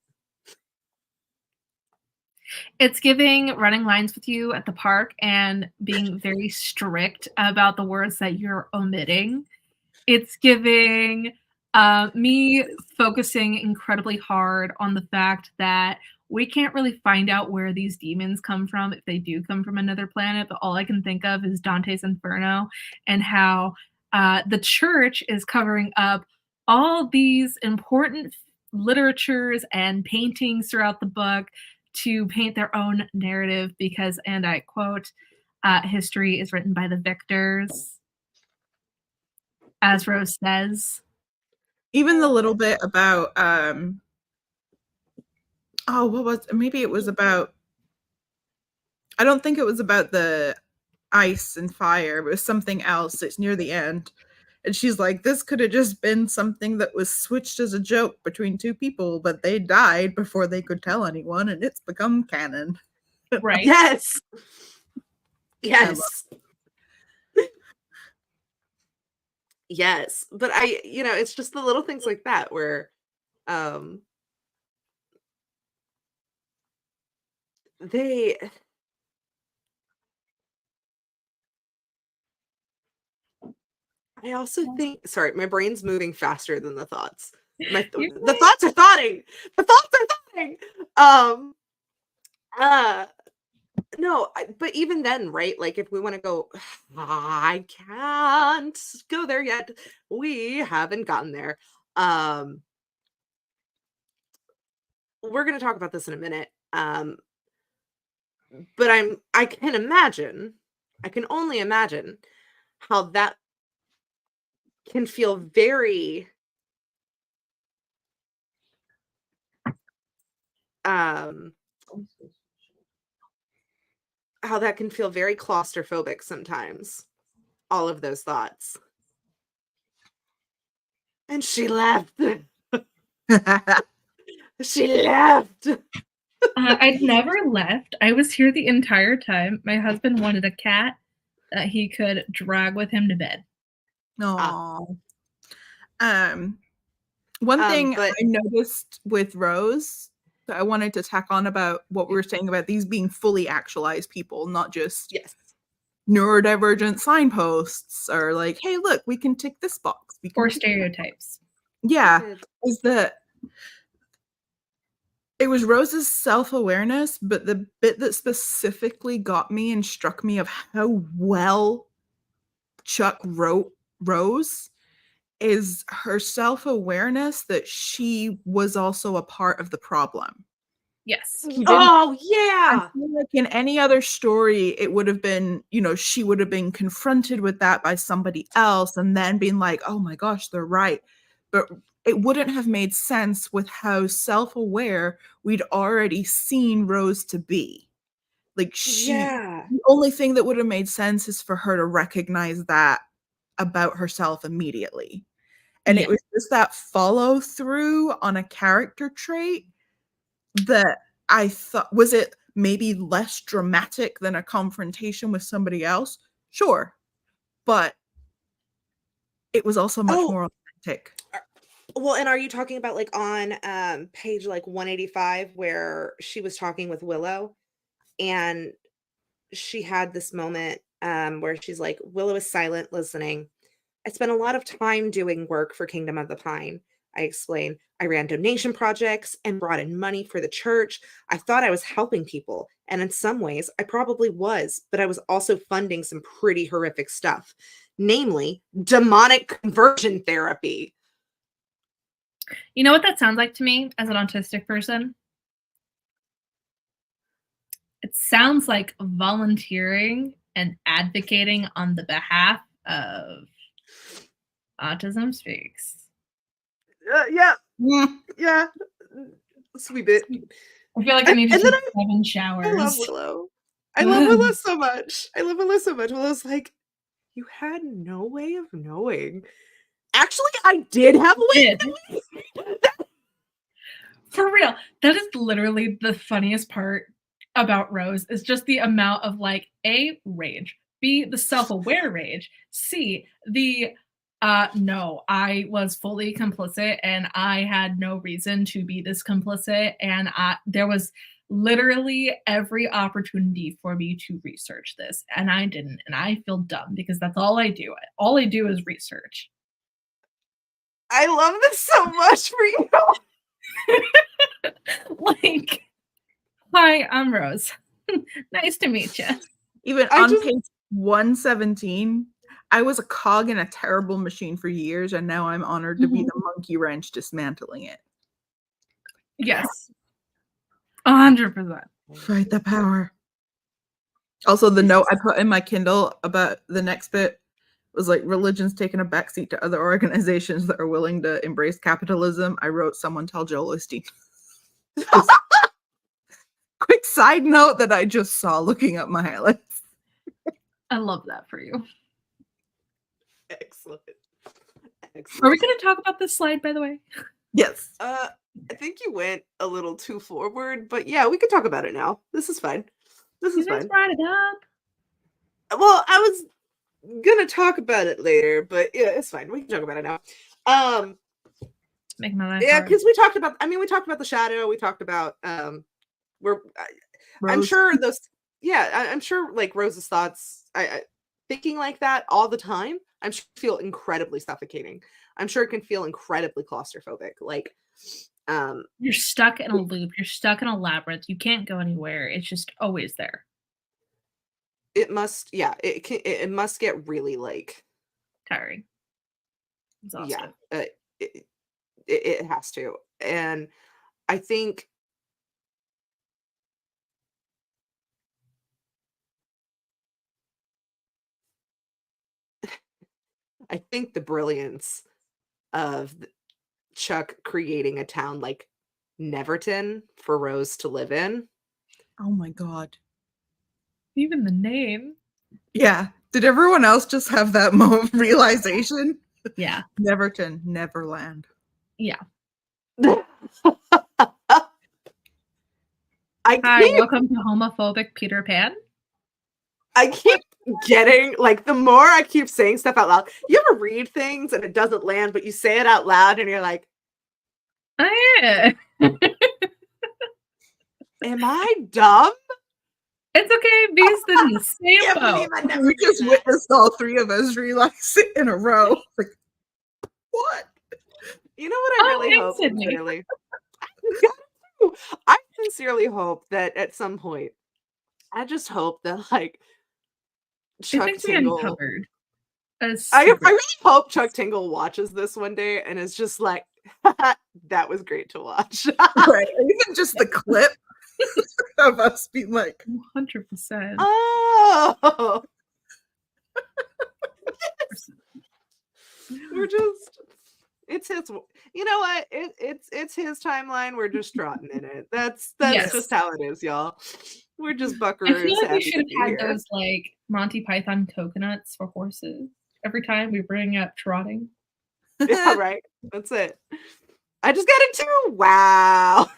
It's giving running lines with you at the park and being very strict about the words that you're omitting. It's giving me focusing incredibly hard on the fact that we can't really find out where these demons come from if they do come from another planet, but all I can think of is Dante's Inferno and how the church is covering up all these important literatures and paintings throughout the book to paint their own narrative because, and I quote, history is written by the victors, as Rose says.
Even the little bit about maybe it was about, I don't think it was about the ice and fire, but it was something else. It's near the end. And she's like, this could have just been something that was switched as a joke between two people, but they died before they could tell anyone, and it's become canon.
Right.
Yes. Yes. Yes. But it's just the little things like that where they I also think, sorry, my brain's moving faster than the thoughts. The thoughts are thoughting. The thoughts are thoughting. No, but even then, right? Like if we want to go, I can't go there yet. We haven't gotten there. We're going to talk about this in a minute. But I can only imagine how that can feel very how that can feel very claustrophobic sometimes, all of those thoughts. And she left. She left.
I'd never left. I was here the entire time. My husband wanted a cat that he could drag with him to bed.
No. One thing
but
I noticed with Rose that I wanted to tack on about what we were saying about these being fully actualized people, not just
yes,
neurodivergent signposts or like, hey, look, we can tick this box. We can
Or
tick
stereotypes.
Yeah, is that it was Rose's self-awareness, but the bit that specifically got me and struck me of how well Chuck wrote Rose is her self-awareness that she was also a part of the problem.
Yes.
Oh
I
yeah.
feel like in any other story, it would have been, she would have been confronted with that by somebody else and then being like, oh my gosh, they're right. But it wouldn't have made sense with how self-aware we'd already seen Rose to be. Like
Yeah.
the only thing that would have made sense is for her to recognize that about herself immediately. And
Yeah.
it was just that follow through on a character trait that I thought, was it maybe less dramatic than a confrontation with somebody else? Sure. But it was also much more authentic.
Well, and are you talking about like on page like 185 where she was talking with Willow and she had this moment where she's like, Willow is silent listening. I spent a lot of time doing work for Kingdom of the Pine. I explain, I ran donation projects and brought in money for the church. I thought I was helping people. And in some ways, I probably was, but I was also funding some pretty horrific stuff, namely demonic conversion therapy.
You know what that sounds like to me as an autistic person? It sounds like volunteering and advocating on the behalf of Autism Speaks.
Yeah,
Mm.
yeah. Sweet bit.
I feel like I need to
And then
take 7 showers.
I love Willow. I love Willow so much. I love Willow so much. Willow's like, you had no way of knowing. Actually, I did have a way of
Did.
knowing.
For real. That is literally the funniest part about Rose is just the amount of like A, rage, B, the self-aware rage, C, the no, I was fully complicit and I had no reason to be this complicit. And there was literally every opportunity for me to research this. And I didn't. And I feel dumb because that's all I do. All I do is research.
I love this so much for you.
Like, hi, I'm Rose. Nice to meet you.
Even
I
on
just-
page 117, I was a cog in a terrible machine for years, and now I'm honored to be the monkey wrench dismantling it.
Yes. 100%.
Fight the power. Also, the note I put in my Kindle about the next bit was like, religion's taken a backseat to other organizations that are willing to embrace capitalism. I wrote, someone tell Joel Osteen. Quick side note that I just saw looking up my highlights.
I love that for you.
Excellent.
Are we going to talk about this slide, by the way?
Yes.
I think you went a little too forward, but yeah, we could talk about it now. This is fine. This
You
is
guys
fine.
brought it up.
Well, I was gonna talk about it later, but yeah, it's fine. We can talk about it now.
Make my life
Yeah,
hard.
because we talked about the shadow. We talked about I'm
Rose.
sure those. Yeah, I'm sure like Rose's thoughts. I thinking like that all the time. I'm sure feel incredibly suffocating. I'm sure it can feel incredibly claustrophobic. Like,
You're stuck in a loop. You're stuck in a labyrinth. You can't go anywhere. It's just always there.
it must. Yeah, it must get really like.
Tiring. Exhausting.
Yeah, it has to, and I think the brilliance of Chuck creating a town like Neverton for Rose to live in.
Oh my god.
Even the name.
Yeah. Did everyone else just have that moment realization?
Yeah.
Neverton, Neverland.
Yeah.
I
Hi,
keep
welcome to homophobic Peter Pan.
getting like the more I keep saying stuff out loud. You ever read things and it doesn't land, but you say it out loud and you're like,
Oh, yeah.
am I dumb?
It's okay. Beast in the same
Can't
boat.
believe I never
We
did
just
that.
witnessed all three of us realize it in a row. Like, what?
You know what I
Oh,
really
thanks,
hope,
Sydney.
sincerely? I sincerely hope that at some point, I just hope that like
I
Chuck
think we
Tingle.
uncovered.
I really hope Chuck Tingle watches this one day and is just like, that was great to watch.
Right. Even just the clip of us being like,
100%.
Oh, we're just. It's his. You know what? It's his timeline. We're just trotting in it. That's
Yes.
just how it is, y'all. We're just
I
buckaroos.
feel like we
happy
should
to
have
be
had
here.
those like Monty Python coconuts for horses every time we bring up trotting.
Yeah, right. That's it. I just got it too. Wow.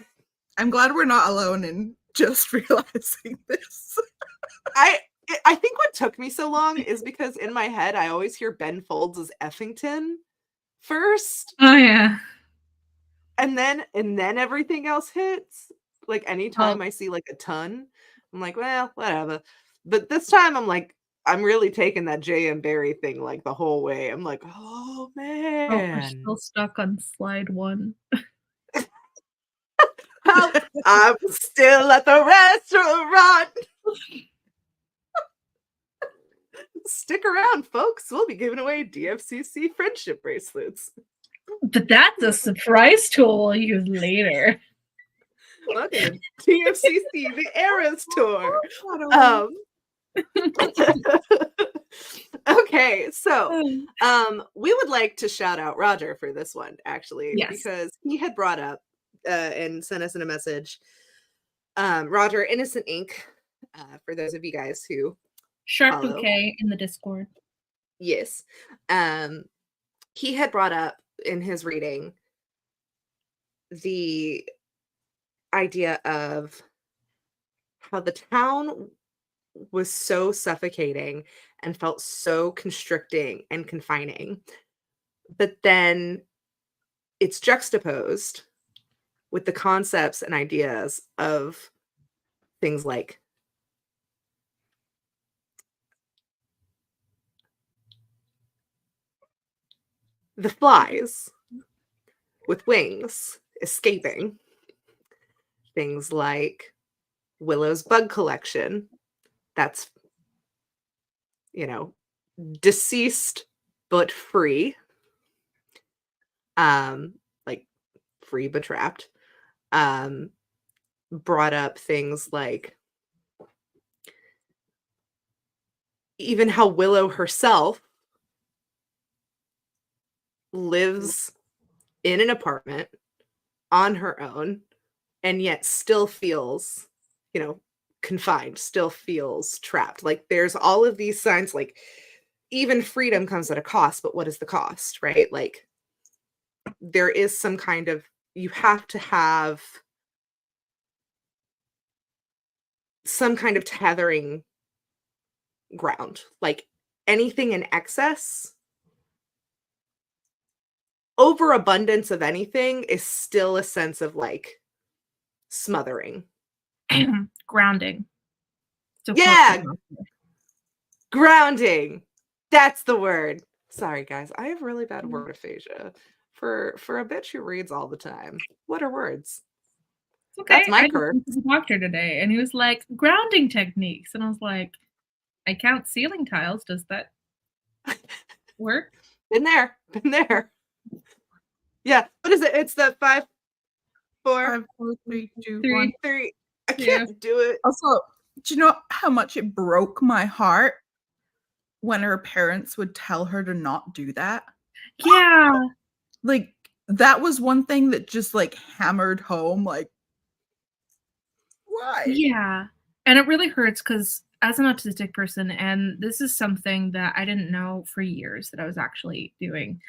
I'm glad we're not alone in just realizing this.
I think what took me so long is because in my head I always hear Ben Folds as Effington first,
Oh yeah.
and then everything else hits. Like anytime I see like a ton, I'm like, well, whatever. But this time I'm like, I'm really taking that J.M. Barrie thing like the whole way. I'm like, oh
Oh, we're
man,
still stuck on slide 1.
help! I'm still at the restaurant. Stick around, folks. We'll be giving away DFCC friendship bracelets.
But that's a surprise tool we'll use later.
Welcome to TFCC, the Eras tour. Okay, so we would like to shout out Roger for this one, actually,
Yes.
because he had brought up and sent us in a message. Roger, Innocent Ink, for those of you guys who
Sharp
follow.
Bouquet in the Discord.
Yes. He had brought up in his reading the idea of how the town was so suffocating and felt so constricting and confining, but then it's juxtaposed with the concepts and ideas of things like the flies with wings escaping, things like Willow's bug collection that's, deceased but free, like free but trapped. Brought up things like even how Willow herself lives in an apartment on her own and yet still feels, confined, still feels trapped. Like there's all of these signs, like even freedom comes at a cost, but what is the cost, right? Like there is some kind of, you have to have some kind of tethering ground. Like anything in excess, overabundance of anything is still a sense of like smothering.
Grounding. So
Yeah. Grounding. That's the word. Sorry, guys. I have really bad word aphasia. For a bitch who reads all the time. What are words?
It's okay.
That's my
I
curse.
went to the doctor today and he was like, grounding techniques. And I was like, I count ceiling tiles. Does that work?
Been there. Yeah. What is it? It's the 5, 4,
5, 4, 3, 2,
3.
1.
3. I can't do it.
Also, do you know how much it broke my heart when her parents would tell her to not do that?
Yeah.
Like, that was one thing that just, like, hammered home, like, why?
Yeah. And it really hurts because as an autistic person, and this is something that I didn't know for years that I was actually doing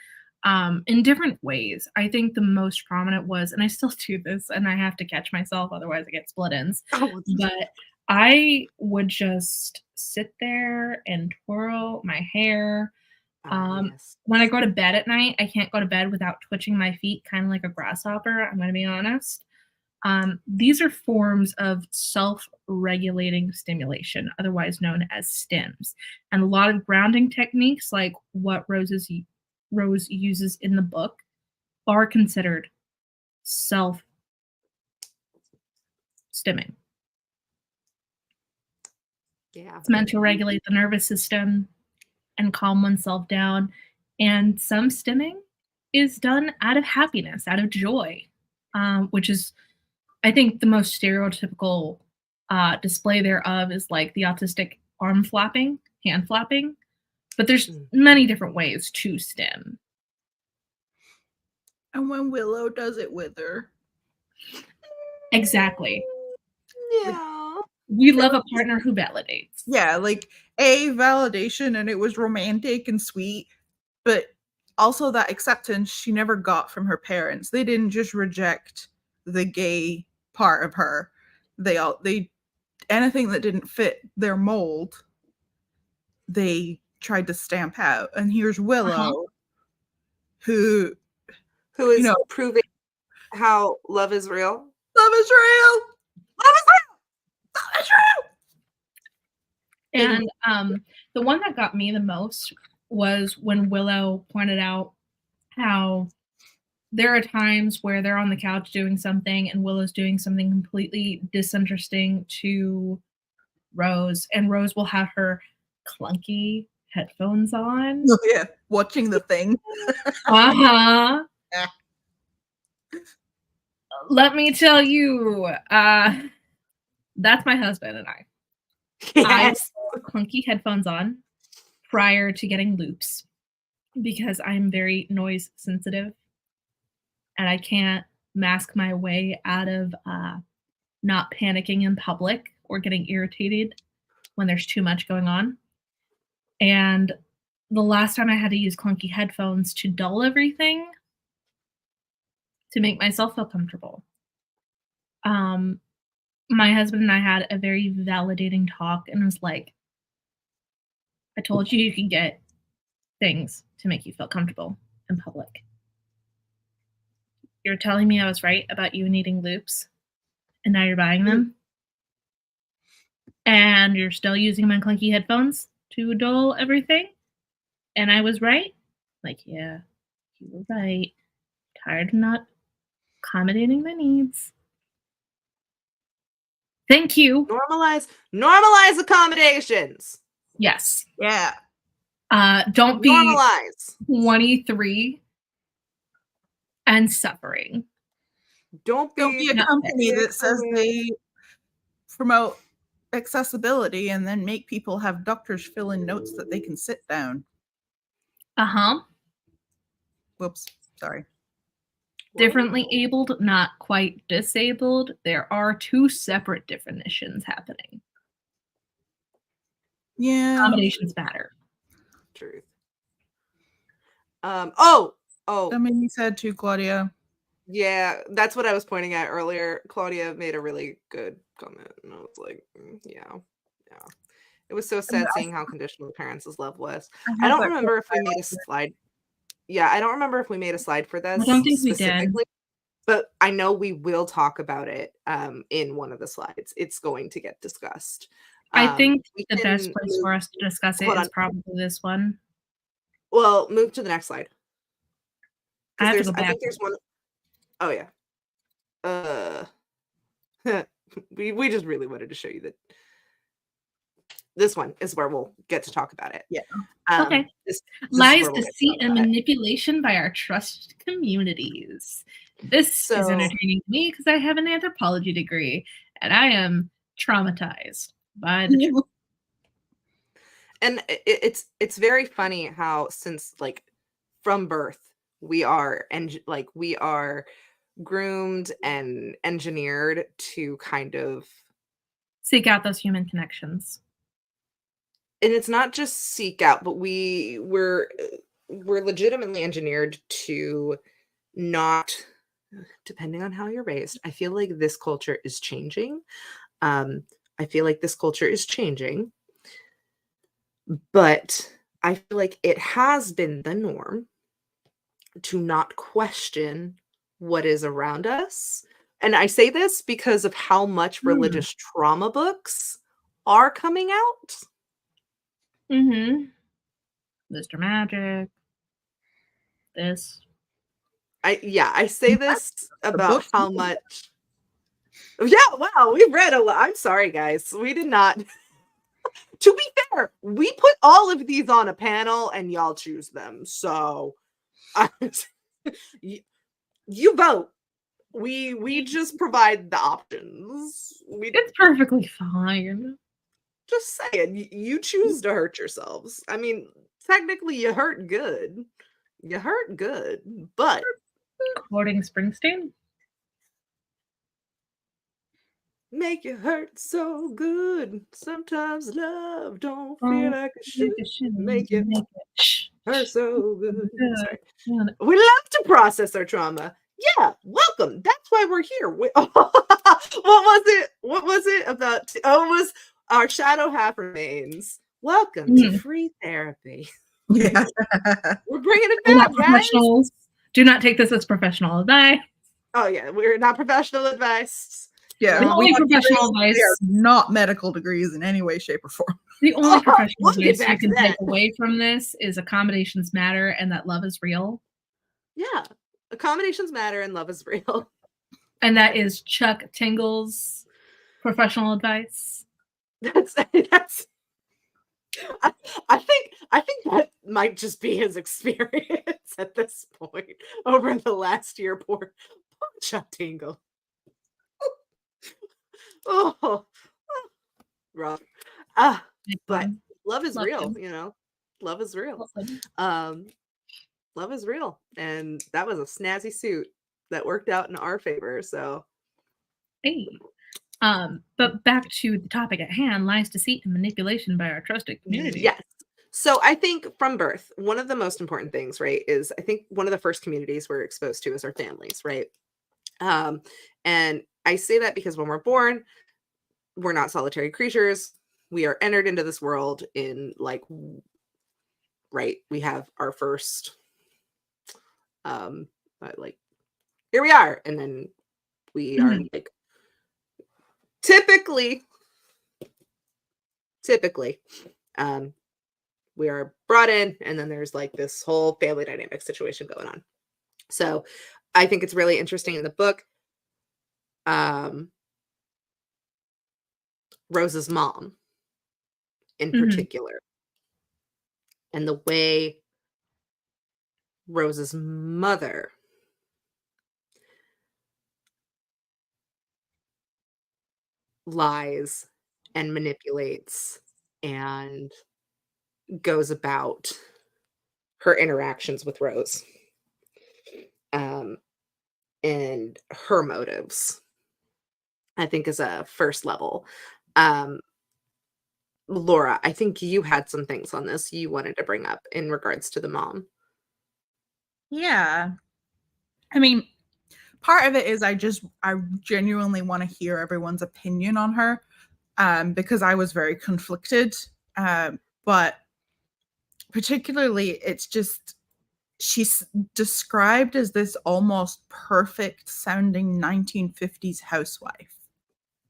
in different ways. I think the most prominent was, and I still do this, and I have to catch myself, otherwise I get split ends. But I would just sit there and twirl my hair.
Yes.
When I go to bed at night, I can't go to bed without twitching my feet, kind of like a grasshopper. I'm going to be honest. These are forms of self-regulating stimulation, otherwise known as stims. And a lot of grounding techniques, like what Rose uses in the book, are considered self-stimming.
Yeah.
It's meant to regulate the nervous system and calm oneself down. And some stimming is done out of happiness, out of joy, which is, I think, the most stereotypical display thereof is like the autistic arm flapping, hand flapping. But there's many different ways to stim.
And when Willow does it with her.
Exactly.
Yeah.
We love a partner who validates.
Yeah, like validation, and it was romantic and sweet, but also that acceptance she never got from her parents. They didn't just reject the gay part of her. They anything that didn't fit their mold, they tried to stamp out. And here's Willow, who
is proving how love is real.
Love is real. Love is real. Love is real.
And the one that got me the most was when Willow pointed out how there are times where they're on the couch doing something and Willow's doing something completely disinteresting to Rose, and Rose will have her clunky headphones on.
Oh, yeah, watching the thing.
Uh-huh. Let me tell you, that's my husband and I. I
Yes.
have clunky headphones on prior to getting loops because I'm very noise sensitive and I can't mask my way out of not panicking in public or getting irritated when there's too much going on. And the last time I had to use clunky headphones to dull everything to make myself feel comfortable. My husband and I had a very validating talk and was like, I told you you can get things to make you feel comfortable in public. You're telling me I was right about you needing loops, and now you're buying them? And you're still using my clunky headphones to dull everything? And I was right? Like, yeah, you were right. Tired of not accommodating my needs. Thank you.
Normalize accommodations.
Yes.
Yeah.
Don't be
Normalize.
23 and suffering.
Don't
Don't be a
No.
company that says they promote accessibility and then make people have doctors fill in notes that they can sit down.
Uh-huh.
Whoops. Sorry.
Differently abled, not quite disabled. There are two separate definitions happening.
Yeah.
Accommodations matter.
Truth. Oh,
That made me sad too, Claudia.
yeah, that's what I was pointing at earlier. Claudia made a really good comment, and I was like, yeah. It was so sad seeing how conditional parents' love was. I don't remember if we made a slide. Yeah, I don't remember if we made a slide for this.
I don't think we did.
specifically, but I know we will talk about it in one of the slides. It's going to get discussed.
I think
we
the best
can
place
move-
for us to discuss it
hold
is
on.
probably this one.
Well, move to the next slide.
I have to go
I
back.
think there's one. Oh yeah. We just really wanted to show you that this one is where we'll get to talk about it.
Yeah.
Okay.
This is
Lies,
where we'll get to
deceit,
talk
and
about it.
manipulation by our trusted communities. This is
So-
entertaining to me because I have an anthropology degree and I am traumatized by the truth.
And it's very funny how since like from birth we are groomed and engineered to kind of,
Seek out those human connections.
and it's not just seek out, but we're legitimately engineered to not, depending on how you're raised. I feel like this culture is changing. But I feel like it has been the norm to not question what is around us. And I say this because of how much religious trauma books are coming out.
Mm-hmm. Mr. Magic. This.
I say this about
book
how much. Yeah, wow, we read a lot. I'm sorry, guys. We did not. To be fair, we put all of these on a panel and y'all choose them. So you vote. We just provide the options.
It's perfectly fine.
Just saying, you choose to hurt yourselves. I mean, technically you hurt good. But
Quoting Springsteen.
make it hurt so good. Sometimes love don't feel like it should. Make it hurt so good. Sorry. We love to process our trauma. Yeah, welcome. That's why we're here. What was it about? It was our shadow half remains. Welcome to free therapy.
Yeah.
We're bringing it
We're
back,
not
guys.
professionals. Do not take this as professional advice.
Oh yeah, we're not professional advice.
Yeah.
The only professional advice.
They are not medical degrees in any way, shape, or form.
The only professional
we'll get
advice you
back to
can take
that.
away from this is accommodations matter and that love is real.
Yeah. Accommodations matter and love is real.
And that is Chuck Tingle's professional advice.
That's I think that might just be his experience at this point over the last year. Poor Chuck Tingle. Oh, rough.
Big
But
one.
love is
Love
real,
him.
you know. Love is real.
Love him.
Love is real, and that was a snazzy suit that worked out in our favor. So
Hey. But back to the topic at hand, lies, deceit, and manipulation by our trusted community.
yes. So I think from birth, one of the most important things, right, is I think one of the first communities we're exposed to is our families, right? And I say that because when we're born, we're not solitary creatures. We are entered into this world in like, right, we have our first, like, here we are. And then we are like, typically, we are brought in, and then there's like this whole family dynamic situation going on. So I think it's really interesting in the book. Rose's mom in particular, and the way Rose's mother lies and manipulates and goes about her interactions with Rose, and her motives, I think, is a first level. Laura, I think you had some things on this you wanted to bring up in regards to the mom.
Yeah. I mean, part of it is I genuinely want to hear everyone's opinion on her, because I was very conflicted. But particularly, it's just she's described as this almost perfect sounding 1950s housewife.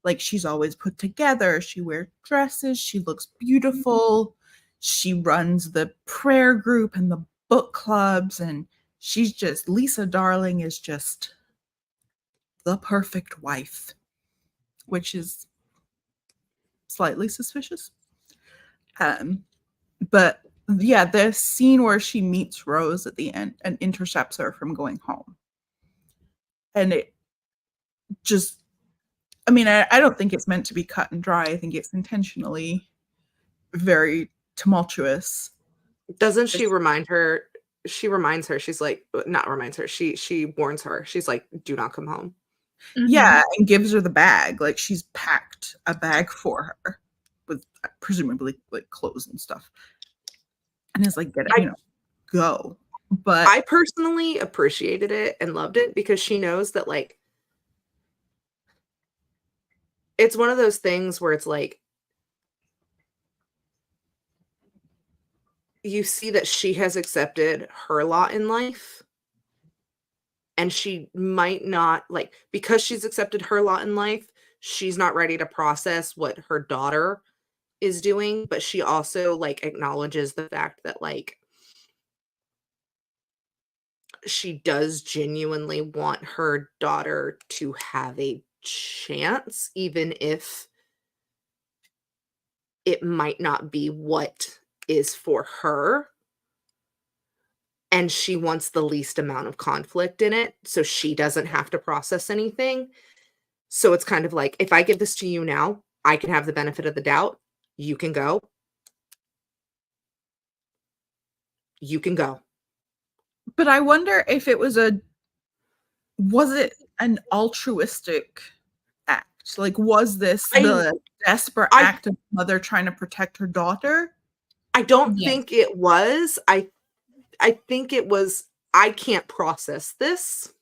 Like, she's always put together. She wears dresses. She looks beautiful. She runs the prayer group and the book clubs. And she's just, Lisa Darling is just the perfect wife, which is slightly suspicious. But yeah, the scene where she meets Rose at the end and intercepts her from going home. And it just, I mean, I don't think it's meant to be cut and dry. I think it's intentionally very tumultuous.
Doesn't she remind her? She reminds her. She's like, not reminds her. She warns her. She's like, "Do not come home."
Yeah, and gives her the bag. Like, she's packed a bag for her with presumably like clothes and stuff. And it's like, get it, go. But
I personally appreciated it and loved it because she knows that, like, it's one of those things where it's like, you see that she has accepted her lot in life, and she might not, like, because she's accepted her lot in life, she's not ready to process what her daughter is doing, but she also, like, acknowledges the fact that, like, she does genuinely want her daughter to have a chance, even if it might not be what is for her. And she wants the least amount of conflict in it, so she doesn't have to process anything. So it's kind of like, if I give this to you now, I can have the benefit of the doubt. You can go. You can go.
But I wonder if it was it an altruistic act? Like, was this the desperate act of mother trying to protect her daughter?
I don't think it was. I think it was, I can't process this.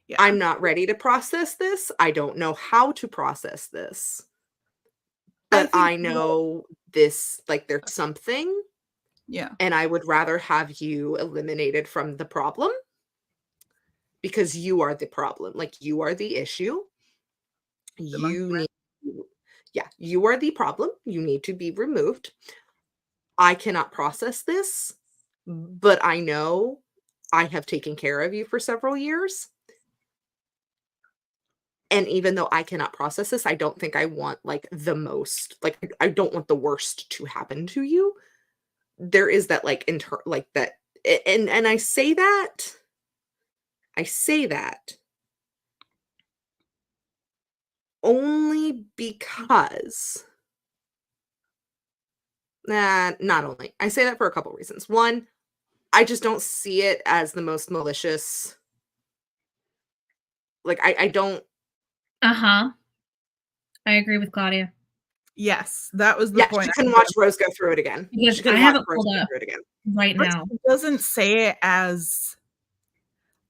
Yeah. I'm not ready to process this. I don't know how to process this. But I know this, like, there's something.
Yeah.
And I would rather have you eliminated from the problem, because you are the problem. Like, you are the issue. You yeah, you are the problem. You need to be removed. I cannot process this, but I know I have taken care of you for several years. And even though I cannot process this, I don't think I want like the most, like I don't want the worst to happen to you. There is that like like that, and I say that only because not only. I say that for a couple reasons. One, I just don't see it as the most malicious. Like I don't.
Uh-huh. I agree with Claudia.
Yes, that was the
Yeah,
point.
she couldn't watch Rose go through it again.
Because
She couldn't
I have
watch
it
Rose
pulled
go
up
through it again.
right now.
It doesn't say it as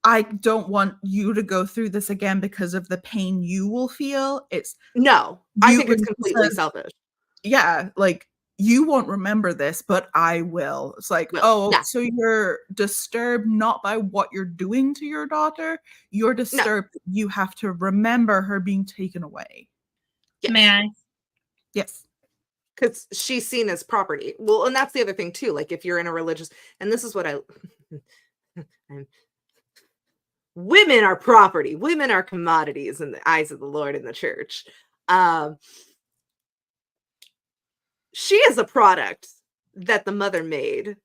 I don't want you to go through this again because of the pain you will feel. It's
No, I think it's
it
completely
says,
selfish.
yeah, like you won't remember this, but I will. It's like,
Will.
oh,
Yeah.
so you're disturbed not by what you're doing to your daughter. You're disturbed. You have to remember her being taken away.
Yes.
May I?
Yes.
Because she's seen as property. Well, and that's the other thing too. Like if you're in a religious, and this is what women are property. Women are commodities in the eyes of the Lord and the church. She is a product that the mother made.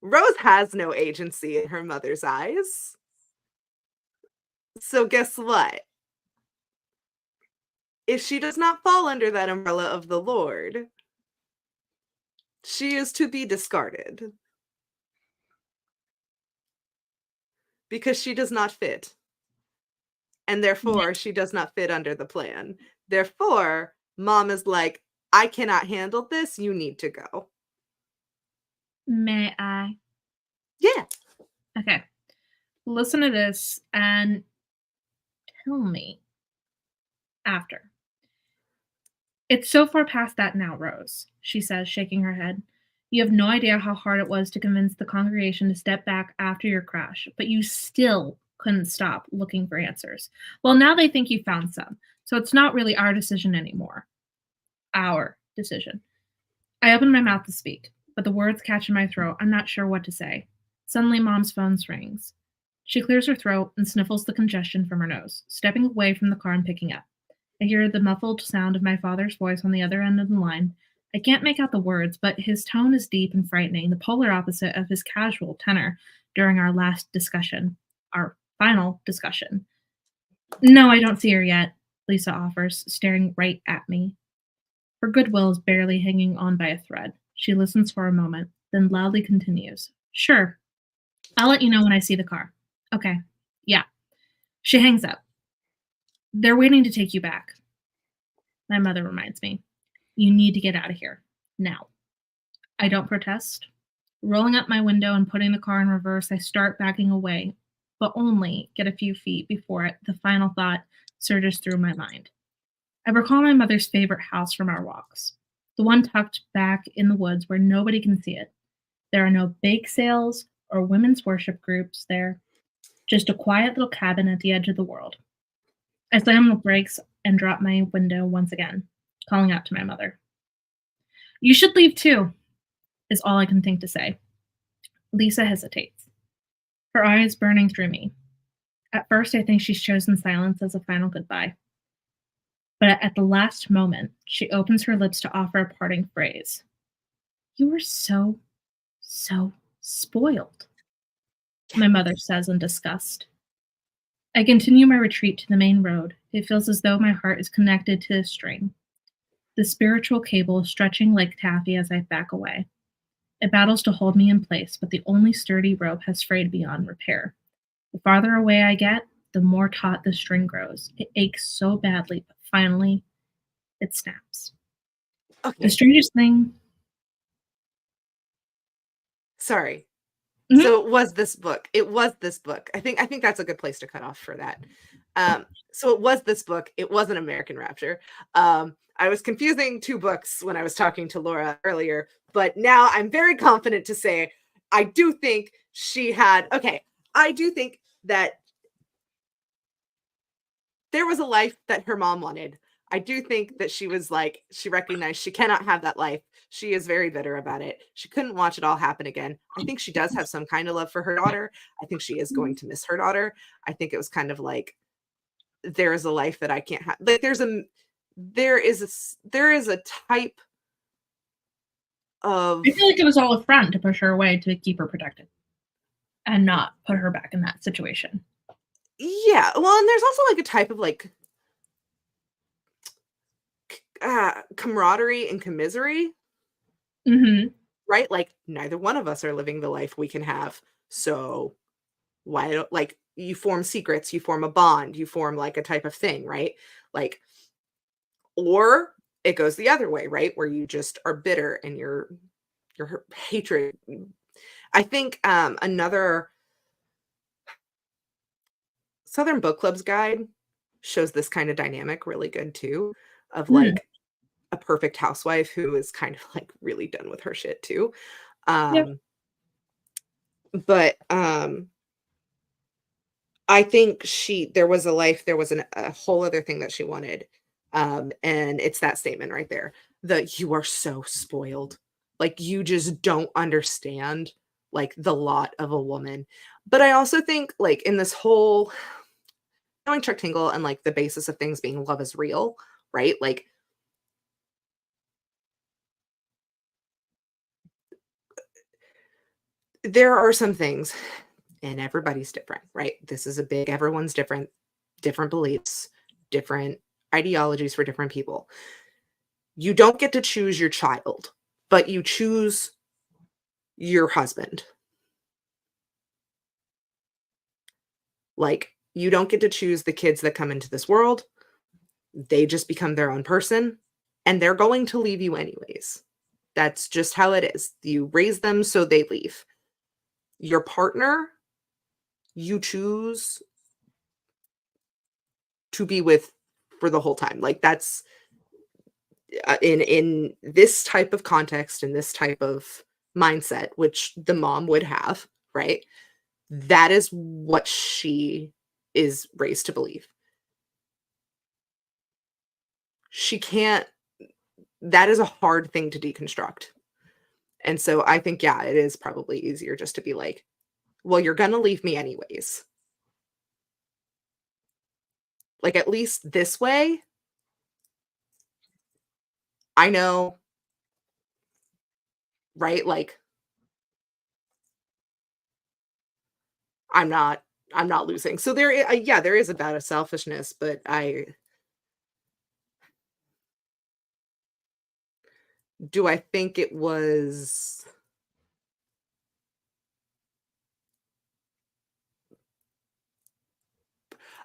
Rose has no agency in her mother's eyes. So guess what? If she does not fall under that umbrella of the Lord, she is to be discarded. Because she does not fit. And therefore, she does not fit under the plan. Therefore, mom is like, I cannot handle this. You need to go.
May I?
Yeah.
Okay. Listen to this and tell me after. It's so far past that now, Rose, she says, shaking her head. You have no idea how hard it was to convince the congregation to step back after your crash, but you still couldn't stop looking for answers. Well, now they think you found some, so it's not really our decision anymore. Our decision. I open my mouth to speak, but the words catch in my throat. I'm not sure what to say. Suddenly, Mom's phone rings. She clears her throat and sniffles the congestion from her nose, stepping away from the car and picking up. I hear the muffled sound of my father's voice on the other end of the line. I can't make out the words, but his tone is deep and frightening, the polar opposite of his casual tenor during our last discussion, our final discussion. No, I don't see her yet, Lisa offers, staring right at me. Her goodwill is barely hanging on by a thread. She listens for a moment, then loudly continues. Sure. I'll let you know when I see the car. Okay. Yeah. She hangs up. They're waiting to take you back. My mother reminds me. You need to get out of here. Now. I don't protest. Rolling up my window and putting the car in reverse, I start backing away, but only get a few feet before the final thought surges through my mind. I recall my mother's favorite house from our walks, the one tucked back in the woods where nobody can see it. There are no bake sales or women's worship groups there, just a quiet little cabin at the edge of the world. I slam the brakes and drop my window once again, calling out to my mother. You should leave too, is all I can think to say. Lisa hesitates, her eyes burning through me. At first, I think she's chosen silence as a final goodbye. But at the last moment, she opens her lips to offer a parting phrase. You were so spoiled, my mother says in disgust. I continue my retreat to the main road. It feels as though my heart is connected to a string, the spiritual cable stretching like taffy as I back away. It battles to hold me in place, but the only sturdy rope has frayed beyond repair. The farther away I get, the more taut the string grows. It aches so badly, but finally, it snaps.
Okay.
The strangest thing.
Sorry.
Mhm.
So it was this book. It was this book. I think that's a good place to cut off for that. So it was this book. It wasn't American Rapture. I was confusing two books when I was talking to Laura earlier, but now I'm very confident to say I do think she had. Okay, I do think that there was a life that her mom wanted. I do think that she was like, she recognized she cannot have that life. She is very bitter about it. She couldn't watch it all happen again. I think she does have some kind of love for her daughter. I think she is going to miss her daughter. I think it was kind of like, there is a life that I can't have. Like there is a type of,
I feel like it was all a front to push her away to keep her protected and not put her back in that situation.
yeah. Well, and there's also like a type of like camaraderie and commisery,
Mm-hmm.
right? Like neither one of us are living the life we can have. So why don't, like, you form secrets, you form a bond, you form like a type of thing, right? Like, or it goes the other way, right? Where you just are bitter and your hatred. I think another Southern Book Club's guide shows this kind of dynamic really good too, of like a perfect housewife who is kind of like really done with her shit too.
Yep.
But I think there was a life, there was a whole other thing that she wanted. And it's that statement right there, that you are so spoiled. Like you just don't understand like the lot of a woman. But I also think like in this whole knowing Chuck Tingle and like the basis of things being love is real, right? Like there are some things, and everybody's different, right? This is a big, everyone's different, different beliefs, different ideologies for different people. You don't get to choose your child, but you choose your husband. Like, you don't get to choose the kids that come into this world. They just become their own person, and they're going to leave you anyways. That's just how it is. You raise them, so they leave. Your partner, you choose to be with for the whole time. Like that's in this type of context, in this type of mindset, which the mom would have, right? That is what she is raised to believe. She can't, that is a hard thing to deconstruct. And so I think, yeah, it is probably easier just to be like, well, you're going to leave me anyways. Like, at least this way, I know, right? Like, I'm not losing. So yeah, there is about a selfishness, but I think it was,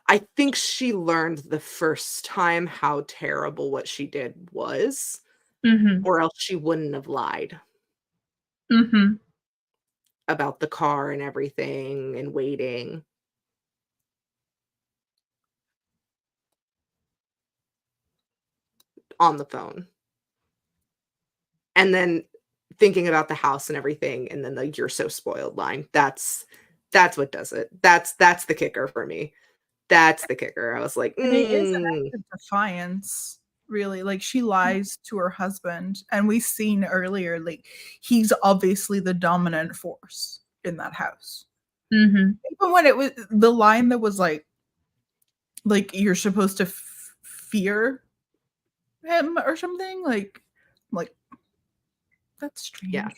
I think she learned the first time how terrible what she did was,
Mm-hmm.
or else she wouldn't have lied
Mm-hmm.
about the car and everything and waiting. On the phone. And then thinking about the house and everything, and then the "you're so spoiled" line. That's what does it. That's the kicker for me. That's the kicker. I was like,
And it is an act of defiance, really. Like she lies to her husband, and we've seen earlier, like he's obviously the dominant force in that house.
Mm-hmm.
Even when it was the line that was like you're supposed to fear him or something. Like that's strange.
Yeah.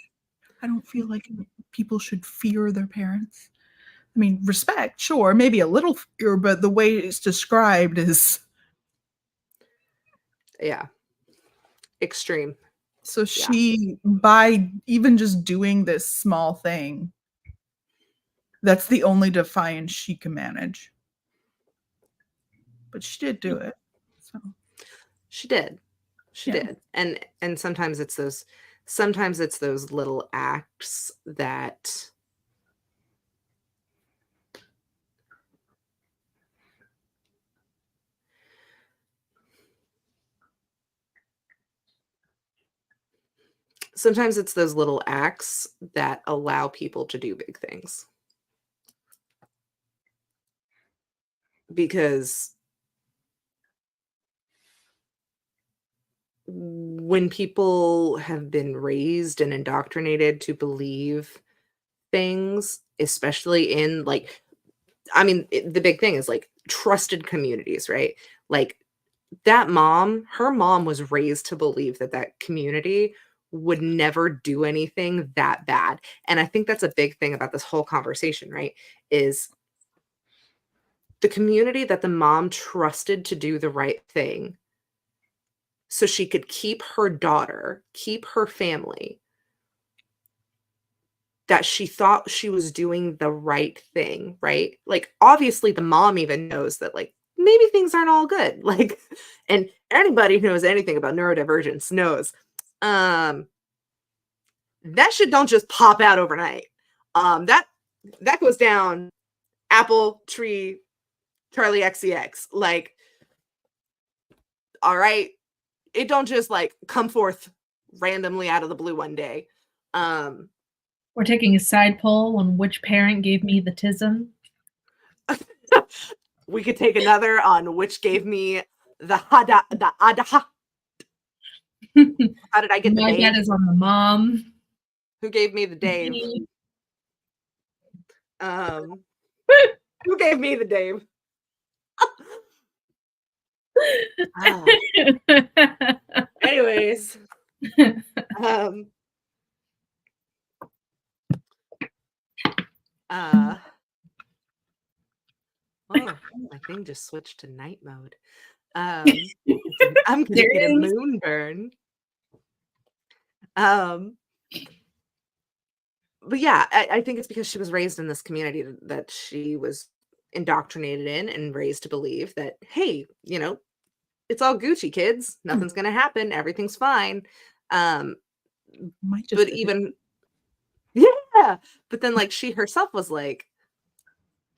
I don't feel like people should fear their parents. I mean, respect, sure, maybe a little fear, but the way it's described is
Yeah. Extreme.
so she, by even just doing this small thing, that's the only defiance she can manage. But she did do it. So
She did. She
Yeah.
did. And sometimes it's those little acts that allow people to do big things. Because when people have been raised and indoctrinated to believe things, especially in like, I mean, the big thing is like trusted communities, right? Like that mom, her mom was raised to believe that that community would never do anything that bad. And I think that's a big thing about this whole conversation, right? Is the community that the mom trusted to do the right thing so she could keep her daughter, keep her family, that she thought she was doing the right thing, right? Like, obviously, the mom even knows that, like, maybe things aren't all good. Like, and anybody who knows anything about neurodivergence knows that shit don't just pop out overnight. That goes down apple tree Charlie XCX. Like, all right, it don't just like come forth randomly out of the blue one day.
We're taking a side poll on which parent gave me the tism.
We could take another on which gave me the adaha. How did I get the
My
Dave?
bet is on the mom.
Who gave me the Dave? Who gave me the Dave? Anyways, oh, my thing just switched to night mode. I'm gonna get a moon burn. But yeah, I think it's because she was raised in this community that she was indoctrinated in and raised to believe that, hey, you know, it's all Gucci, kids. Nothing's gonna happen. Everything's fine.
Might just
But
be-
even yeah, but then like she herself was like,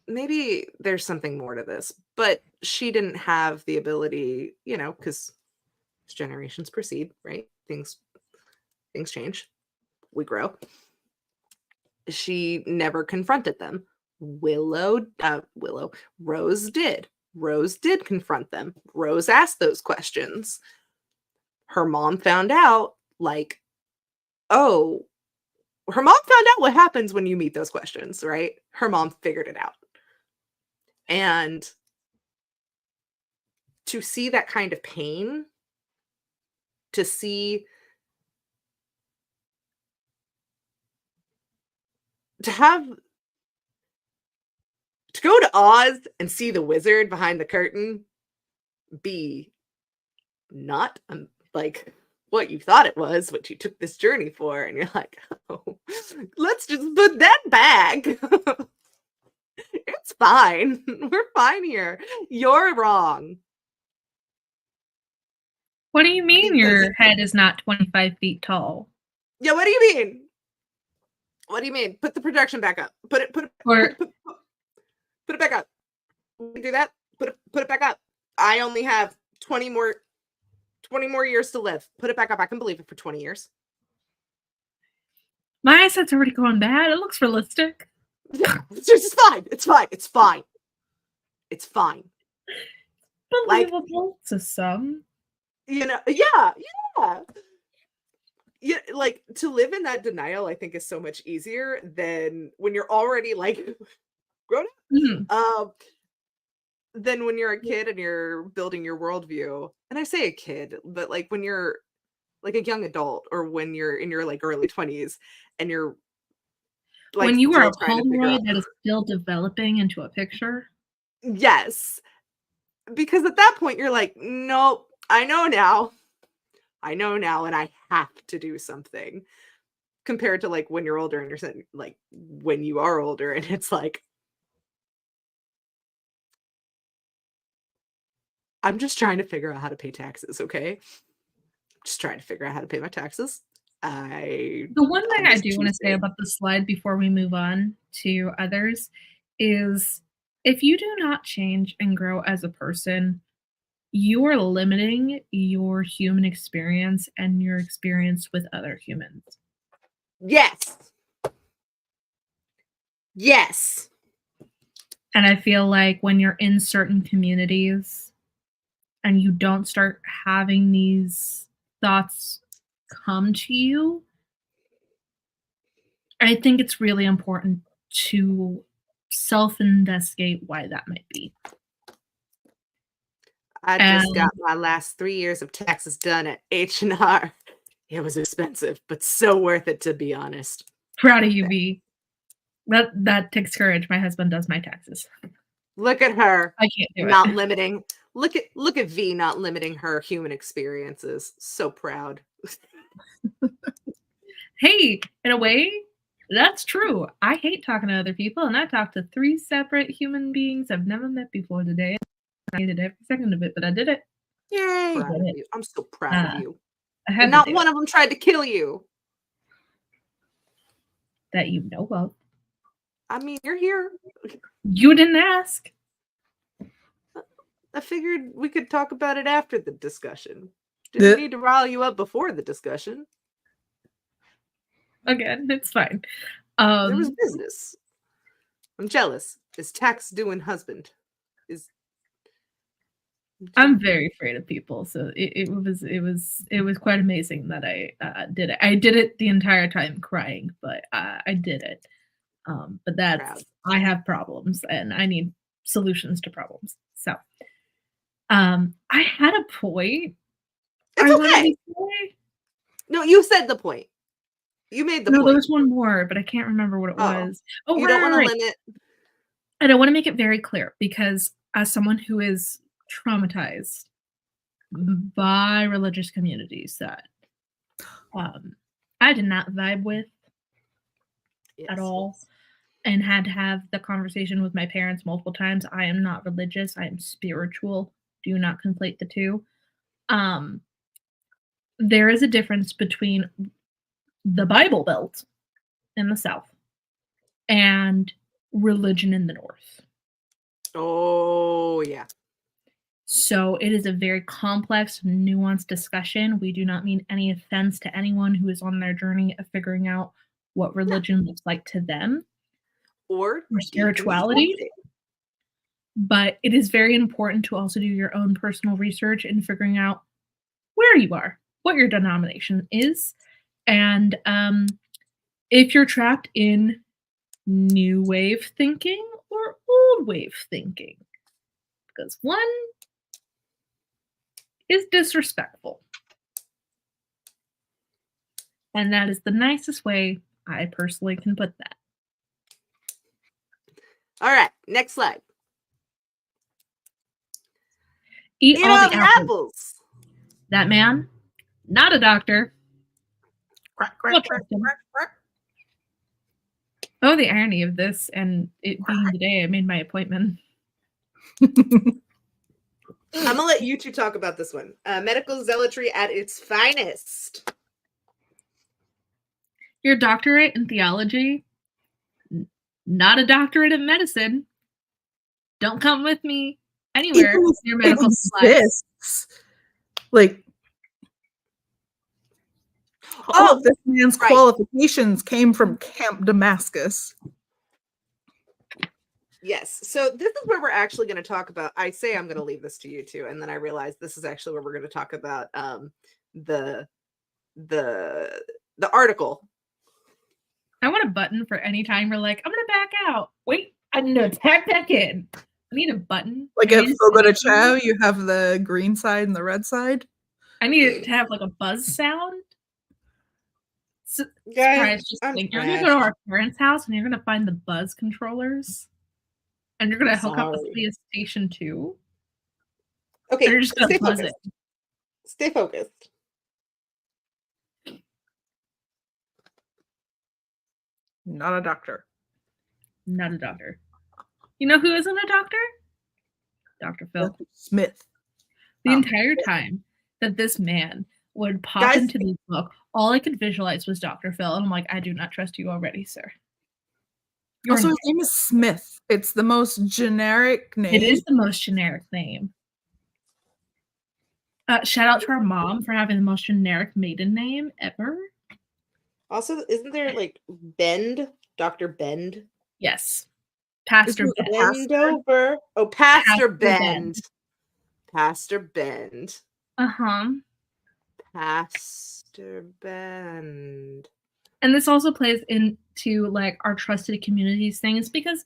maybe there's something more to this. But she didn't have the ability, you know, because generations proceed, right? Things change. We grow. She never confronted them. Rose did. Rose did confront them. Rose asked those questions. Her mom found out, like, oh, her mom found out what happens when you meet those questions, right? Her mom figured it out. And to see that kind of pain, to see, to have, to go to Oz and see the wizard behind the curtain be not like what you thought it was, what you took this journey for, and you're like, oh, let's just put that back. It's fine. We're fine here. You're wrong.
What do you mean
Because
your head is not 25 feet tall?
Yeah, what do you mean? What do you mean? Put the projection back up. Put it back up. We do that. Put it back up. I only have 20 more years to live. Put it back up. I can believe it for 20 years.
My eyesight's already going bad. It looks realistic.
Yeah, it's fine. It's fine. It's fine. It's fine.
Believable to some.
You know, yeah. Yeah, like to live in that denial, I think is so much easier than when you're already like grown up. Than when you're a kid and you're building your worldview. And I say a kid, but like when you're like a young adult or when you're in your like early 20s and you're like
when you are a
still trying to figure out.
Polaroid that is still developing into a picture.
Yes. Because at that point you're like, nope, I know now and I have to do something. Compared to like when you're older and you're saying like when you are older and it's like, I'm just trying to figure out how to pay taxes, okay? Just trying to figure out how to pay my taxes.
The one thing I do want to say about the slide before we move on to others is if you do not change and grow as a person, you are limiting your human experience and your experience with other humans.
Yes. Yes.
And I feel like when you're in certain communities and you don't start having these thoughts come to you, I think it's really important to self-investigate why that might be.
I just got my last 3 years of taxes done at H&R. It was expensive, but so worth it, to be honest.
Proud of you, V. That takes courage. My husband does my taxes.
Look at her
I can't do
not
it.
limiting. Look at V not limiting her human experiences. So proud.
Hey, in a way, that's true. I hate talking to other people, and I talked to 3 separate human beings I've never met before today. I hated every second of it, but I did it.
Yay!
Proud of you. I'm so proud of you.
I had
And
to
not
do
one
it,
of them tried to kill you.
that you know of.
I mean, you're here.
You didn't ask.
I figured we could talk about it after the discussion. Didn't need to rile you up before the discussion.
Again, it's fine.
There was business. I'm jealous. Is tax doing husband?
I'm very afraid of people, so it was quite amazing that I did it. I did it the entire time crying, but I did it. But that's I have problems and I need solutions to problems. So, I had a point.
It's
I wanted
okay.
to say.
No, you said the point. You made the
No,
point.
there was one more, but I can't remember what it was. Oh,
you don't want to
right.
limit.
And I want to make it very clear because as someone who is traumatized by religious communities that I did not vibe with at all and had to have the conversation with my parents multiple times. I am not religious. I am spiritual. Do not conflate the two. There is a difference between the Bible Belt in the South and religion in the North.
Oh, yeah.
So it is a very complex, nuanced discussion. We do not mean any offense to anyone who is on their journey of figuring out what religion looks like to them
or
spirituality. But it is very important to also do your own personal research in figuring out where you are, what your denomination is, and if you're trapped in new wave thinking or old wave thinking. Because one is disrespectful. And that is the nicest way I personally can put that.
All right, next slide.
Eat all the apples.
apples.
That man, not a doctor.
Crack, crack, crack, crack, crack.
Oh, the irony of this and it being the day I made my appointment.
I'm gonna let you two talk about this one. Medical zealotry at its finest.
Your doctorate in theology, not a doctorate in medicine. Don't come with me anywhere with your medical supplies.
Like, all of this man's qualifications came from Camp Damascus.
Yes. So this is where we're actually going to talk about. I say I'm going to leave this to you two, and then I realize this is actually where we're going to talk about the article.
I want a button for any time we're like, I'm going to back out. Wait, I need to tag back in. I need a button.
Like at Fogo de Chao, you have the green side and the red side.
I need it to have like a buzz sound.
Guys,
you're going to go to our parents' house and you're going to find the buzz controllers. And you're going to hook up the station too.
Okay,
you're just going to buzz it.
Stay focused.
Not a doctor.
Not a doctor. You know who isn't a doctor? Dr. Phil
Smith.
The entire time that this man would pop into the book, all I could visualize was Dr. Phil. And I'm like, I do not trust you already, sir.
Also, his name is Smith. It's the most generic name.
It is the most generic name. Shout out to our mom for having the most generic maiden name ever.
Also, isn't there like Bend? Dr. Bend?
Yes. Pastor Bend.
Bend over. Oh, Pastor Bend. Pastor Bend.
Uh-huh.
Pastor Bend.
And this also plays into like our trusted communities things because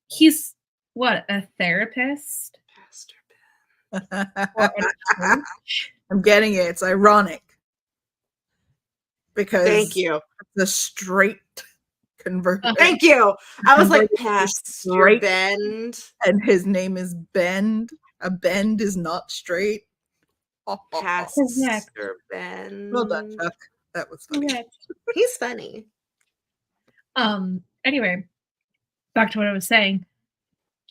he's what, a therapist
Pastor
or a coach?
I'm getting it. It's ironic
Bend.
because
Thank you.
the straight converted,
Thank you. I was like,
Converted to
Pastor
straight.
Bend.
and his name is Bend. A bend is not straight.
Pastor Bend.
Well done, Chuck. That was funny.
Correct.
He's funny.
Anyway, back to what I was saying.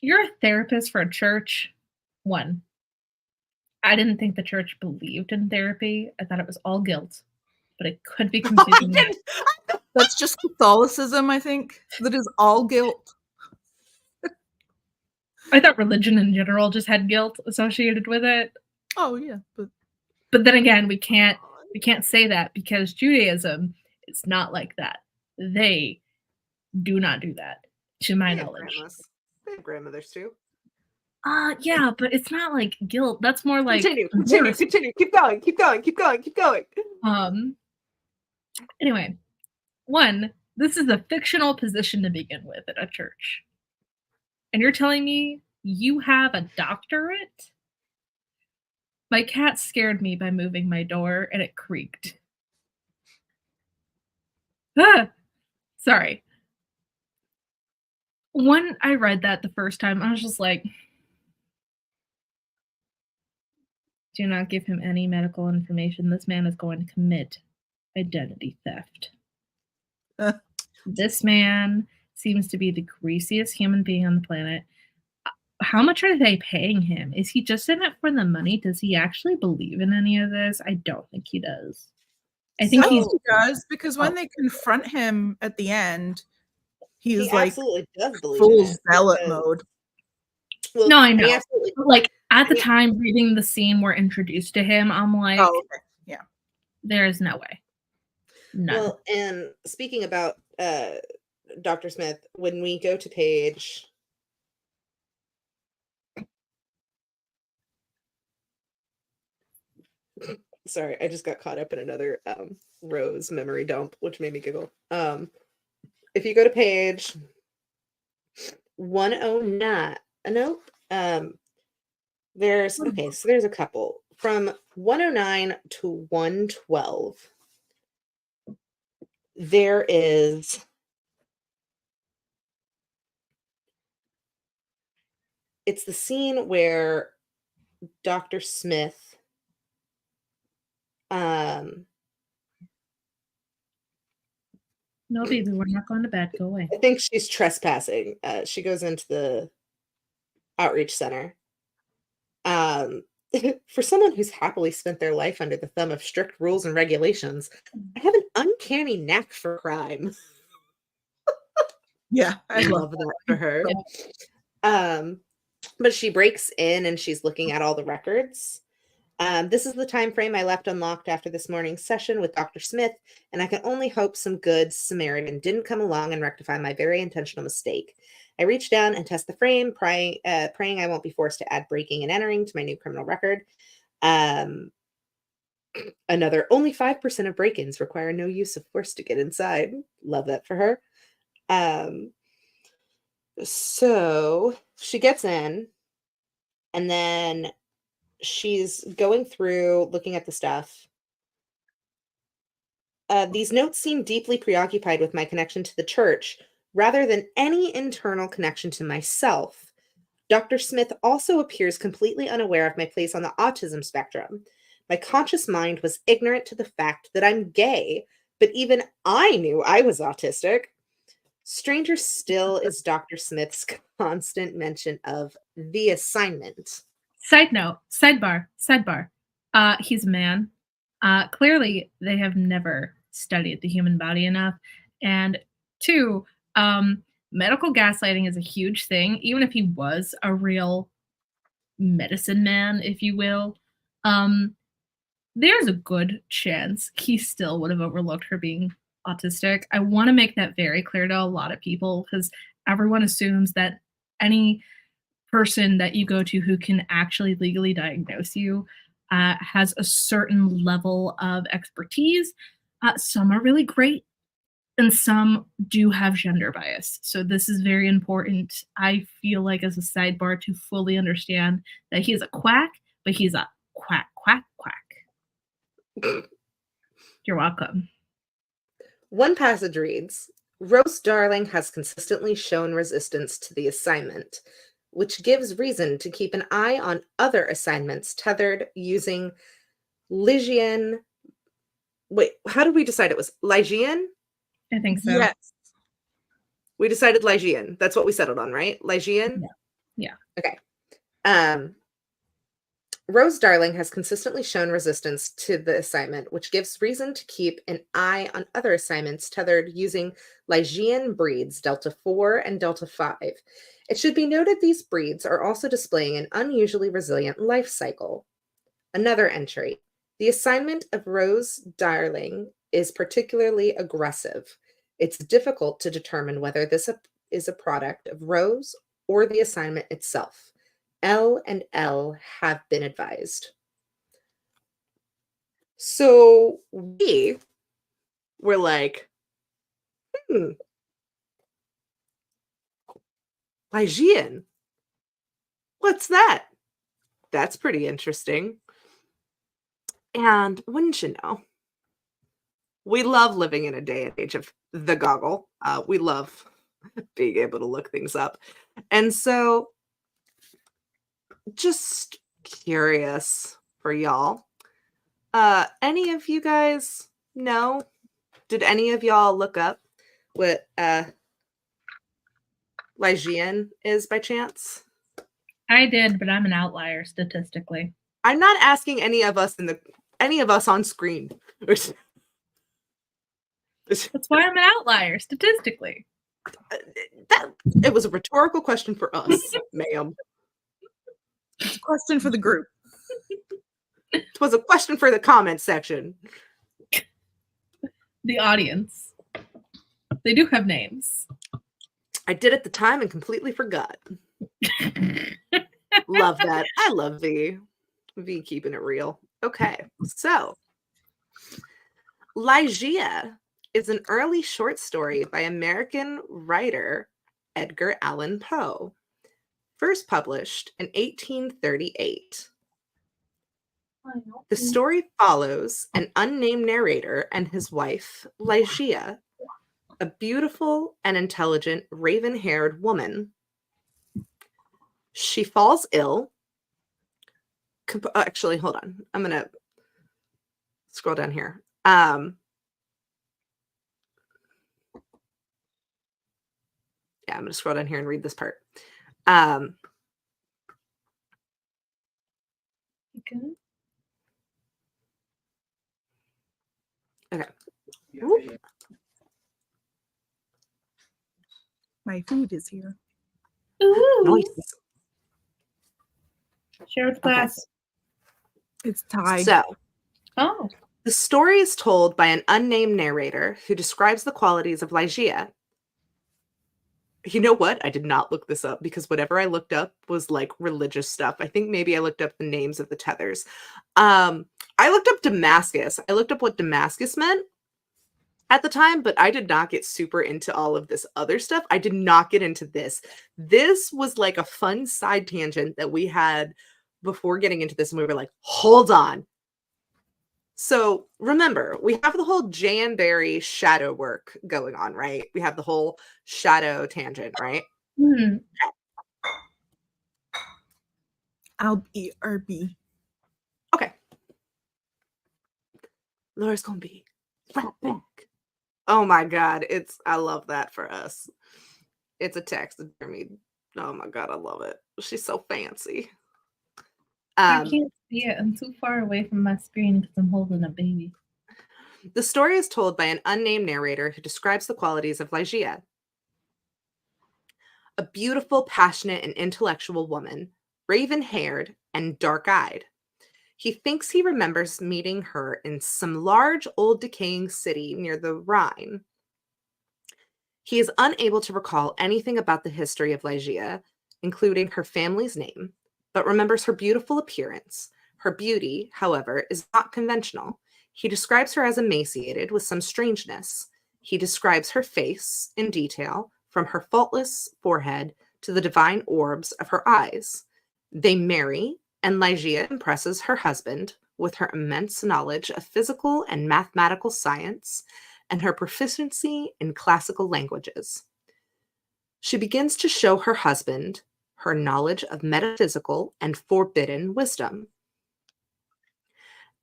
You're a therapist for a church. One, I didn't think the church believed in therapy. I thought it was all guilt, but it could be completely wrong.
That's just Catholicism, I think. That is all guilt.
I thought religion in general just had guilt associated with it.
Oh yeah,
But then again, we can't say that because Judaism is not like that. They do not do that, to my
They have
knowledge.
grandmas. They have grandmothers too.
Yeah, but it's not like guilt. That's more like
Continue.
worse.
Keep going.
Anyway, one, this is a fictional position to begin with at a church. And you're telling me you have a doctorate? My cat scared me by moving my door and it creaked. Ah, sorry. When I read that the first time, I was just like, do not give him any medical information. This man is going to commit identity theft. This man seems to be the greasiest human being on the planet. How much are they paying him? Is he just in it for the money? Does he actually believe in any of this? I don't think he does. I think
he
he's
does, because when they confront him at the end, he's
He
like
absolutely does believe
full
in it.
zealot
because-
mode.
Well,
No, I
he
know.
absolutely-
But, like, at the
Yeah.
time reading the scene we're introduced to him, I'm like,
Oh, okay. Yeah.
there is no way. None.
Well, and speaking about Dr. Smith, when we go to page sorry, I just got caught up in another Rose memory dump, which made me giggle. If you go to page 109, nope. There's okay, so there's a couple from 109 to 112. There is it's the scene where Dr. Smith
No, baby, we're not going to bed. Go away.
I think she's trespassing. She goes into the outreach center. For someone who's happily spent their life under the thumb of strict rules and regulations, I have an uncanny knack for crime.
Yeah.
I love that for her. But she breaks in and she's looking at all the records. This is the time frame I left unlocked after this morning's session with Dr. Smith, and I can only hope some good Samaritan didn't come along and rectify my very intentional mistake. I reach down and test the frame, praying I won't be forced to add breaking and entering to my new criminal record. Another, only 5% of break-ins require no use of force to get inside. Love that for her. So she gets in, and then she's going through looking at the stuff. These notes seem deeply preoccupied with my connection to the church rather than any internal connection to myself. Dr. Smith also appears completely unaware of my place on the autism spectrum. My conscious mind was ignorant to the fact that I'm gay, but even I knew I was autistic. Stranger still is Dr. Smith's constant mention of the assignment.
Side note, sidebar. He's a man. Clearly, they have never studied the human body enough. And two, medical gaslighting is a huge thing. Even if he was a real medicine man, if you will, there's a good chance he still would have overlooked her being autistic. I want to make that very clear to a lot of people because everyone assumes that any person that you go to who can actually legally diagnose you has a certain level of expertise. Some are really great, and some do have gender bias. So this is very important, I feel like, as a sidebar, to fully understand that he is a quack, but he's a quack, quack, quack. You're welcome.
One passage reads, Rose Darling has consistently shown resistance to the assignment, which gives reason to keep an eye on other assignments tethered using Lygian. Wait, how did we decide it was Lygian?
I think so.
Yes.
We decided Lygian. That's what we settled on, right? Lygian?
Yeah.
Okay. Rose Darling has consistently shown resistance to the assignment, which gives reason to keep an eye on other assignments tethered using Lygian breeds Delta 4 and Delta 5. It should be noted these breeds are also displaying an unusually resilient life cycle. Another entry. The assignment of Rose Darling is particularly aggressive. It's difficult to determine whether this is a product of Rose or the assignment itself. L and L have been advised. So we were like, Lygian? What's that? That's pretty interesting. And wouldn't you know, we love living in a day and age of the goggle. We love being able to look things up. And so, just curious for y'all. Any of you guys know? Did any of y'all look up what Lygian is by chance?
I did, but I'm an outlier statistically.
I'm not asking any of us on screen.
That's why I'm an outlier statistically.
It was a rhetorical question for us, ma'am.
It's a question for the group.
It was a question for the comment section.
The audience. They do have names.
I did at the time and completely forgot. Love that. I love V. V keeping it real. Okay, so Ligeia is an early short story by American writer Edgar Allan Poe, first published in 1838. The story follows an unnamed narrator and his wife, Ligeia, a beautiful and intelligent raven-haired woman. She falls ill. Actually, hold on. I'm going to scroll down here. Yeah, I'm going to scroll down here and read this part.
Okay.
Okay.
My food is here.
Ooh.
Nice.
Share with class.
It's Thai.
So,
Oh.
the story is told by an unnamed narrator who describes the qualities of Ligeia. You know what? I did not look this up because whatever I looked up was like religious stuff. I think maybe I looked up the names of the tethers. I looked up Damascus. I looked up what Damascus meant at the time, but I did not get super into all of this other stuff. I did not get into this. This was like a fun side tangent that we had before getting into this, and we were like, hold on. So remember, we have the whole Jan Barry shadow work going on, right? We have the whole shadow tangent, right?
Hmm.
I'll eat RB.
Okay. Laura's gonna be right back. Oh my God. I love that for us. It's a text to Jeremy. Oh my God, I love it. She's so fancy.
I can't see it. I'm too far away from my screen because I'm holding a baby.
The story is told by an unnamed narrator who describes the qualities of Ligeia. A beautiful, passionate, and intellectual woman, raven-haired and dark-eyed. He thinks he remembers meeting her in some large, old, decaying city near the Rhine. He is unable to recall anything about the history of Ligeia, including her family's name, but remembers her beautiful appearance, Her beauty, however, is not conventional. He describes her as emaciated with some strangeness. He describes her face in detail, from her faultless forehead to the divine orbs of her eyes. They marry, and Ligeia impresses her husband with her immense knowledge of physical and mathematical science and her proficiency in classical languages. She begins to show her husband her knowledge of metaphysical and forbidden wisdom.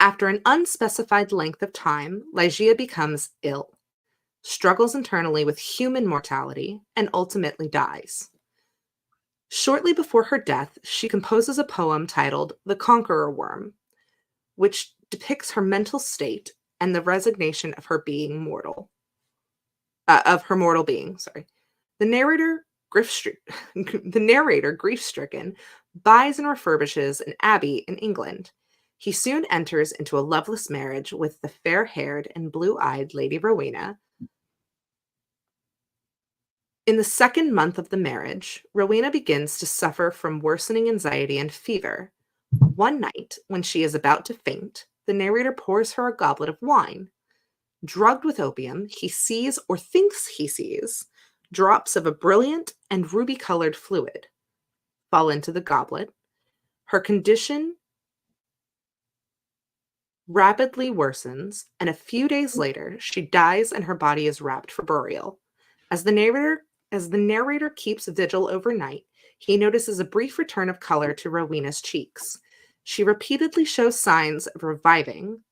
After an unspecified length of time, Ligeia becomes ill, struggles internally with human mortality, and ultimately dies. Shortly before her death, she composes a poem titled The Conqueror Worm, which depicts her mental state and the resignation of her being mortal. Of her mortal being, sorry. The narrator, grief-stricken, buys and refurbishes an abbey in England. He soon enters into a loveless marriage with the fair-haired and blue-eyed Lady Rowena. In the second month of the marriage, Rowena begins to suffer from worsening anxiety and fever. One night, when she is about to faint, the narrator pours her a goblet of wine. Drugged with opium, he sees, or thinks he sees, drops of a brilliant and ruby-colored fluid fall into the goblet. Her condition rapidly worsens, and a few days later, she dies and her body is wrapped for burial. As the narrator keeps vigil overnight, he notices a brief return of color to Rowena's cheeks. She repeatedly shows signs of reviving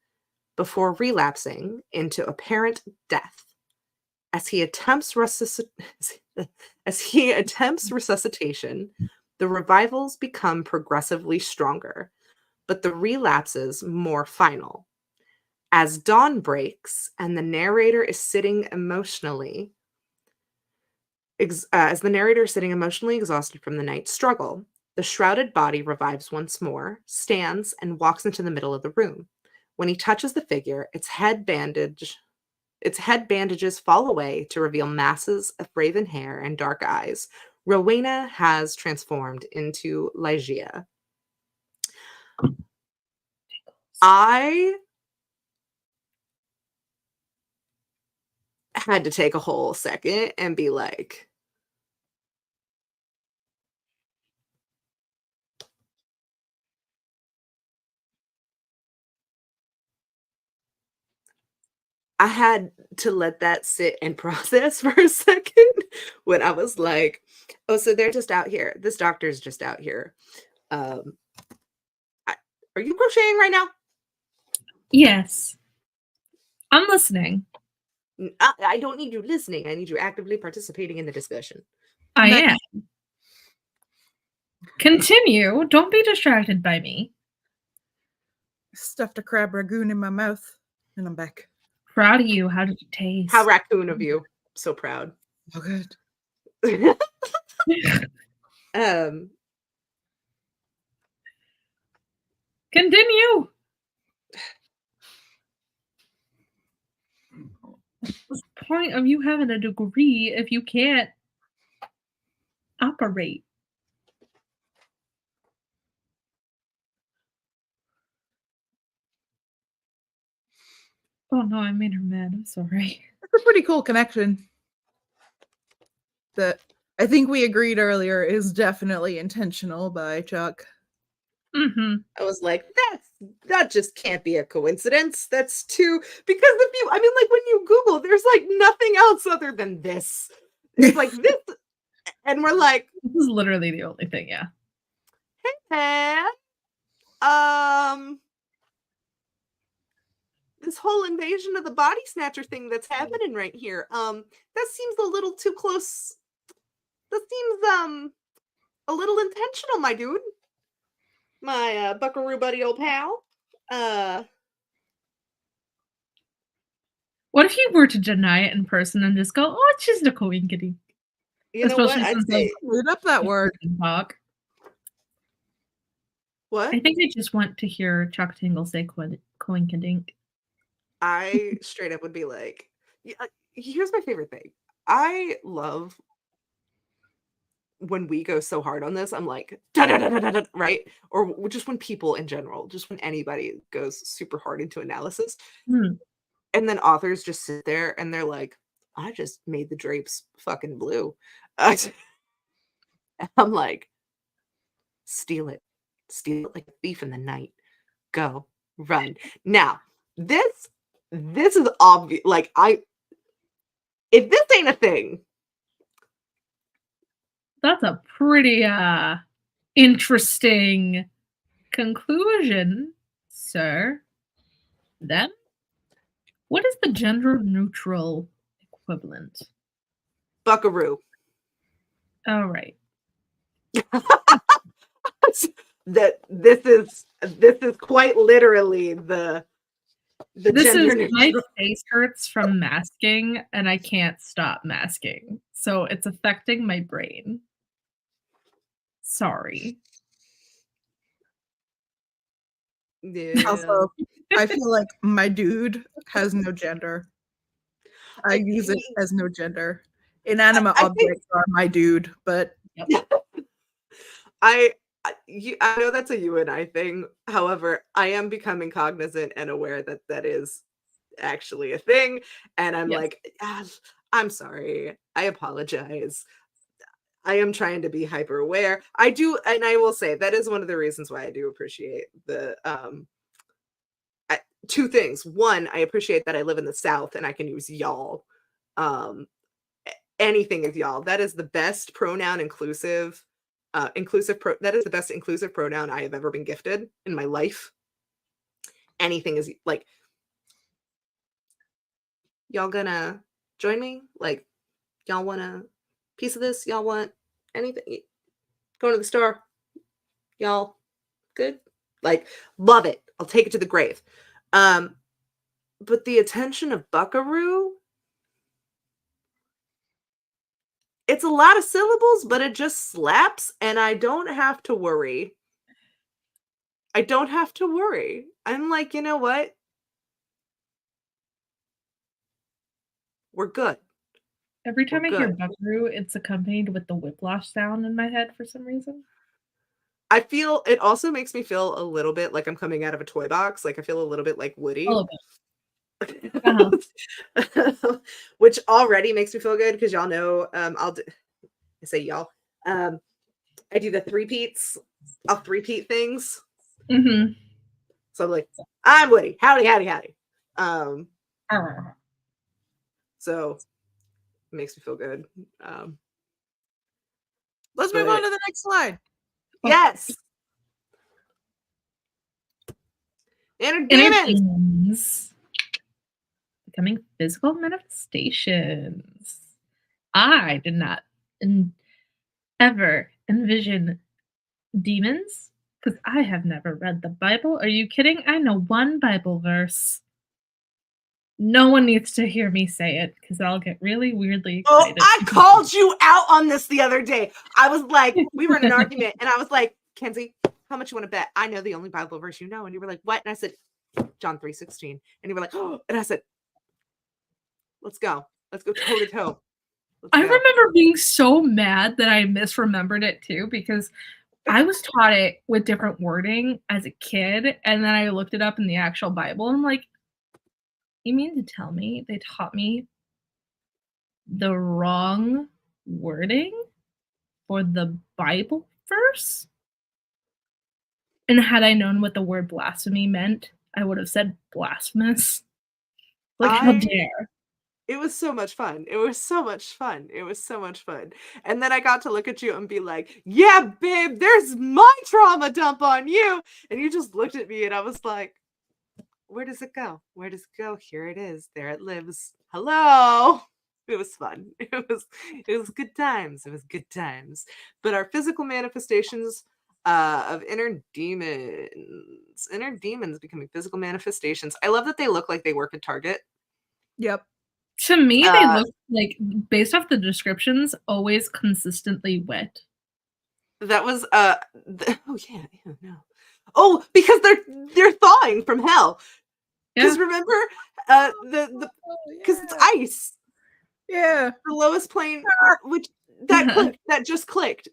before relapsing into apparent death. As he attempts resuscitation, the revivals become progressively stronger, but the relapses more final. As dawn breaks and the narrator is sitting emotionally exhausted from the night's struggle, the shrouded body revives once more, stands, and walks into the middle of the room. When he touches the figure, its head bandages fall away to reveal masses of raven hair and dark eyes. Rowena has transformed into Ligeia. I had to take a whole second and be like, I had to let that sit and process for a second when I was like, oh, so they're just out here. This doctor's just out here. Are you crocheting right now?
Yes. I'm listening.
I don't need you listening. I need you actively participating in the discussion.
I
Next.
am. Continue. Don't be distracted by me.
Stuffed a crab ragoon in my mouth, and I'm back.
Proud of you. How did it taste?
How raccoon of you. So proud.
Oh, good.
Continue. What's the point of you having a degree if you can't operate? Oh no, I made her mad. I'm sorry.
That's a pretty cool connection that I think we agreed earlier is definitely intentional by Chuck.
Mm-hmm.
I was like, that just can't be a coincidence. That's too, because if you, I mean, like when you Google, there's like nothing else other than this. It's like this, and we're like,
This is literally the only thing, yeah.
hey man, this whole invasion of the body snatcher thing that's happening right here, that seems a little too close. That seems a little intentional, my dude. My buckaroo buddy old pal.
What if you were to deny it in person and just go, oh, it's just a coinkity?
You know what?
Especially
I'd
since,
say,
like,
Made up that word.
talk.
what?
I think I just want to hear Chuck Tingle say coinkadink.
I straight up would be like, here's my favorite thing. I love when we go so hard on this, I'm like, da, da, da, da, da, da, right? Or just when people in general, just when anybody goes super hard into analysis,
Hmm.
and then authors just sit there and they're like, I just made the drapes fucking blue. I'm like, steal it like a thief in the night. Go, run. Now, this is obvious. Like, if this ain't a thing,
That's a pretty interesting conclusion, sir. Then, what is the gender neutral equivalent?
buckaroo.
All right.
That this is quite literally the
This
gender
is my
neutral.
face hurts from masking and I can't stop masking. So it's affecting my brain. Sorry.
Yeah.
Also, I feel like my dude has no gender. I use it as no gender. Inanimate
I think-
objects are my dude, but
I know that's a you and I thing. However, I am becoming cognizant and aware that that is actually a thing, and I'm
Yes.
like, I'm sorry. I apologize. I am trying to be hyper aware. I do, and I will say that is one of the reasons why I do appreciate the two things. One, I appreciate that I live in the South and I can use y'all. Anything is y'all. That is the best pronoun inclusive. That is the best inclusive pronoun I have ever been gifted in my life. Anything is like, y'all gonna join me? Like, y'all want a piece of this? Y'all want anything? Going to the store? Y'all good? Like, love it. I'll take it to the grave. But the attention of buckaroo, it's a lot of syllables, but it just slaps, and I don't have to worry. I'm like, you know what? We're good.
Every time
We're
I hear
good.
buckaroo, it's accompanied with the whiplash sound in my head for some reason.
I feel it also makes me feel a little bit like I'm coming out of a toy box. Like I feel a little bit like Woody.
A little bit. Uh-huh.
Which already makes me feel good because y'all know I say y'all. I do the three-peats. I'll three-peat things.
Mm-hmm.
So I'm like, I'm Woody. Howdy, howdy, howdy. So it makes me feel good.
let's move on to the next slide.
Yes. Inner demons.
Demons becoming physical manifestations. I did not ever envision demons because I have never read the Bible. Are you kidding? I know one Bible verse. No one needs to hear me say it because I'll get really weirdly excited.
Oh, I called you out on this the other day. I was like, we were in an argument, and I was like, Kenzie, how much you want to bet? I know the only Bible verse you know. And you were like, what? And I said, John 3:16. And you were like, oh, and I said, let's go. Let's go toe to toe.
I remember being so mad that I misremembered it too because I was taught it with different wording as a kid, and then I looked it up in the actual Bible, and I'm like, you mean to tell me they taught me the wrong wording for the Bible verse? And had I known what the word blasphemy meant, I would have said blasphemous. Like, how dare.
It was so much fun. It was so much fun. And then I got to look at you and be like, yeah, babe, there's my trauma dump on you. And you just looked at me and I was like, where does it go? Where does it go? Here it is. There it lives. Hello. It was fun. It was good times. But our physical manifestations of inner demons becoming physical manifestations. I love that they look like they work at Target.
Yep.
To me, they look like, based off the descriptions, always consistently wet.
That was oh yeah, no. Oh, because they're thawing from hell. Because remember, because it's ice.
Yeah.
The lowest plane, which that just clicked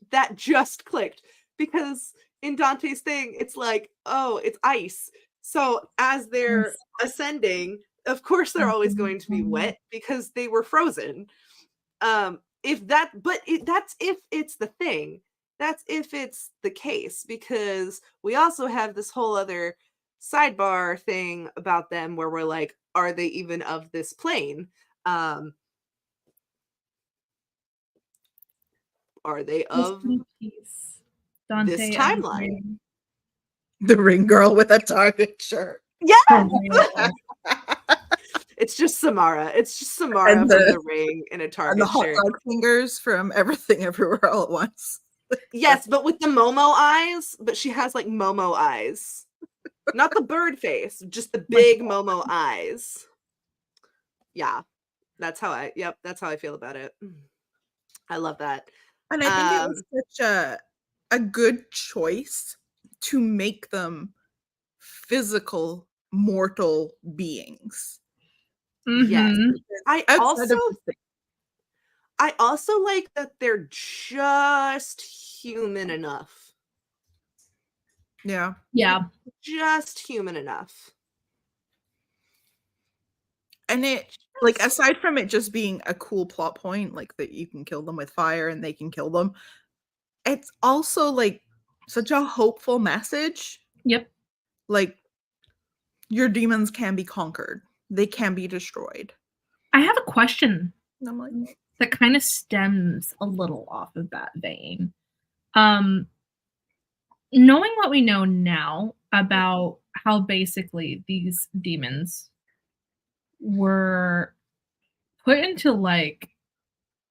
because in Dante's thing it's like, oh, it's ice, so as they're ascending, of course they're always going to be wet because they were frozen. That's if it's the thing, that's if it's the case, because we also have this whole other sidebar thing about them where we're like, are they even of this plane? Are they of
Peace.
this
Dante and
timeline?
The ring girl with a Target shirt.
Yeah,
Ring.
it's just Samara. It's just Samara
And
from
the-
the ring in a
And
Target
the hot
shirt.
dog fingers from Everything Everywhere All at Once.
Yes, but with the Momo eyes. But she has like Momo eyes, not the bird face, just the big Momo eyes. Yeah, that's how I. Yep, that's how I feel about it. I love that.
And I think it was such a good choice to make them physical, mortal beings.
Yes,
Mhm.
I
Outside
also
of the thing.
I also like that they're just human enough.
Yeah.
Yeah.
Just human enough.
And it, like, aside from it just being a cool plot point, like that you can kill them with fire and they can kill them, it's also like such a hopeful message.
Yep.
Like, your demons can be conquered, they can be destroyed.
I have a question
And I'm like,
that kind of stems a little off of that vein. Knowing what we know now about how basically these demons were put into like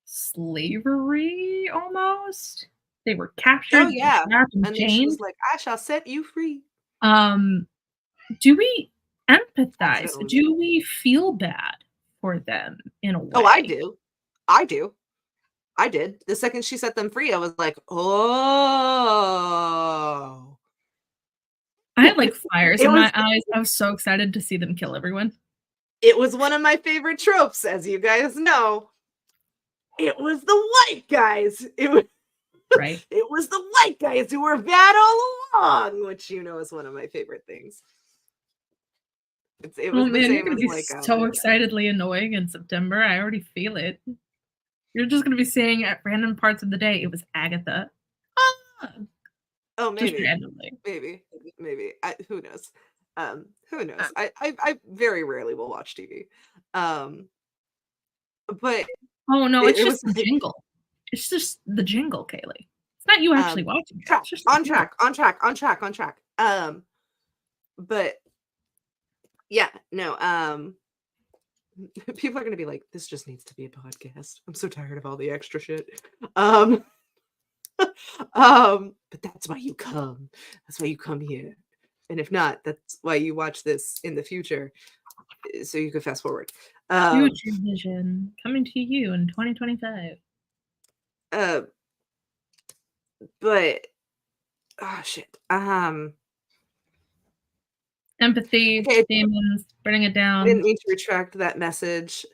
slavery almost. They were captured,
Oh yeah,
wrapped in
and then she
chains.
was like, "I shall set you free."
Do we empathize?
Definitely.
Do we feel bad for them in a way?
Oh, I do. I do. I did. The second she set them free, I was like, "Oh."
I had like fires
It
in
was-
my eyes. I was so excited to see them kill everyone.
It was one of my favorite tropes, as you guys know. It was the white guys. It was
Right.
It was the white guys who were bad all along, which you know is one of my favorite things. It was
Oh
the
man, you're
same
gonna
as
be
like
so excitedly annoying in September. I already feel it. You're just gonna be saying at random parts of the day, it was Agatha. Ah,
oh
just
maybe
randomly.
maybe who knows. Who knows. I very rarely will watch TV. But
Oh no,
It-
it's
it
just
was
the
like-
jingle. It's just the jingle, Kaylee. It's not you actually watching it.
track,
It's just the
on
jingle.
track. But yeah, no, people are gonna be like, this just needs to be a podcast. I'm so tired of all the extra shit. But that's why you come. That's why you come here. And if not, that's why you watch this in the future. So you can fast forward.
Future Vision coming to you in 2025.
But oh shit.
Empathy,
Okay.
demons, burning it
I
down.
didn't mean to retract that message,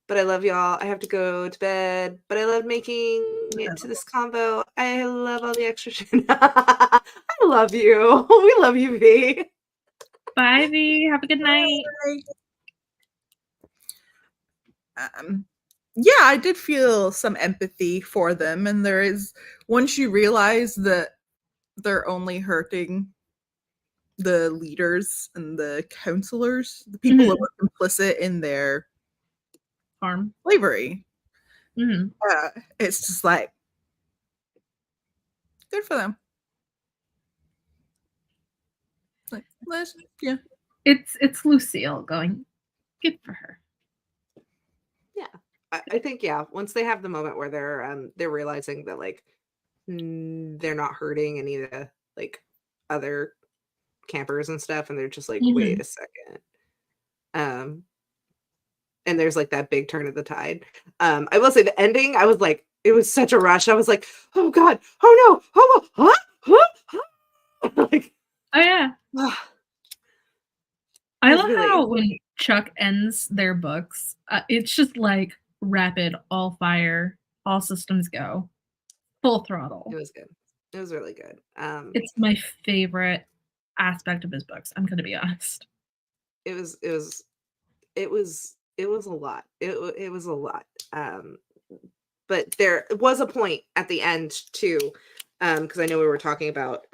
but I love y'all. I have to go to bed, but I love making it to this combo. I love all the extra shit. I love you. We love you, V.
Bye, V. Have a good night.
Yeah, I did feel some empathy for them, and there is, once you realize that they're only hurting the leaders and the counselors, the people that were complicit in their
Harm.
slavery,
Mhm.
it's just like, good for them. Like, yeah.
It's Lucille going, good for her.
I think once they have the moment where they're realizing that like they're not hurting any of the like other campers and stuff, and they're just like, wait a second. And there's like that big turn of the tide. I will say the ending, I was like, it was such a rush. I was like, oh god, oh no, oh no, huh? Like,
Oh yeah. I
was
love
really-
how when Chuck ends their books, it's just like rapid, all fire, all systems go, full throttle.
It was good. It was really good.
It's my favorite aspect of his books. I'm gonna be honest.
It was a lot. It was a lot. But there was a point at the end too, because I know we were talking about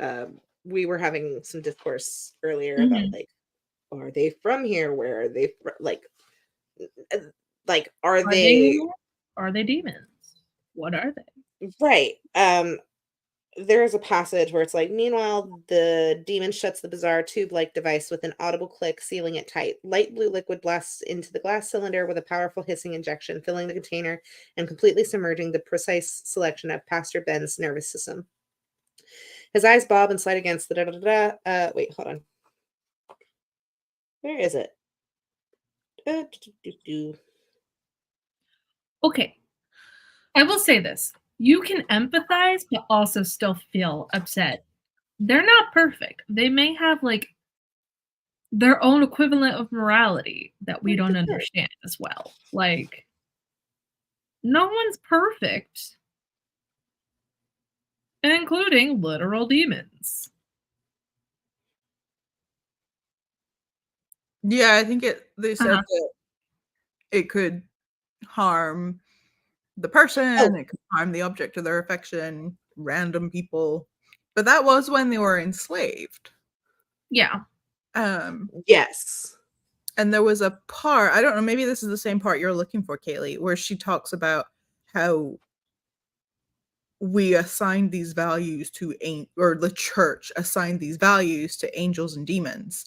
we were having some discourse earlier about
Mhm.
like, are they from here? Where are they like are
Are they
they
human? Are they demons? What are they?
right? There is a passage where it's like, meanwhile, the demon shuts the bizarre tube-like device with an audible click, sealing it tight. Light blue liquid blasts into the glass cylinder with a powerful hissing injection, filling the container and completely submerging the precise selection of Pastor Ben's nervous system. His eyes bob and slide against the da-da-da-da. Wait, hold on. Where is it? Do-do-do-do.
Okay. I will say this. You can empathize, but also still feel upset. They're not perfect. They may have like their own equivalent of morality that we don't understand as well. Like, no one's perfect, including literal demons.
Yeah, I think they said
Uh-huh.
that it could harm the person, it could harm the object of their affection, random people. But that was when they were enslaved.
Yeah.
Yes.
And there was a part, I don't know, maybe this is the same part you're looking for, Kaylee, where she talks about how we assigned these values to or the church assigned these values to angels and demons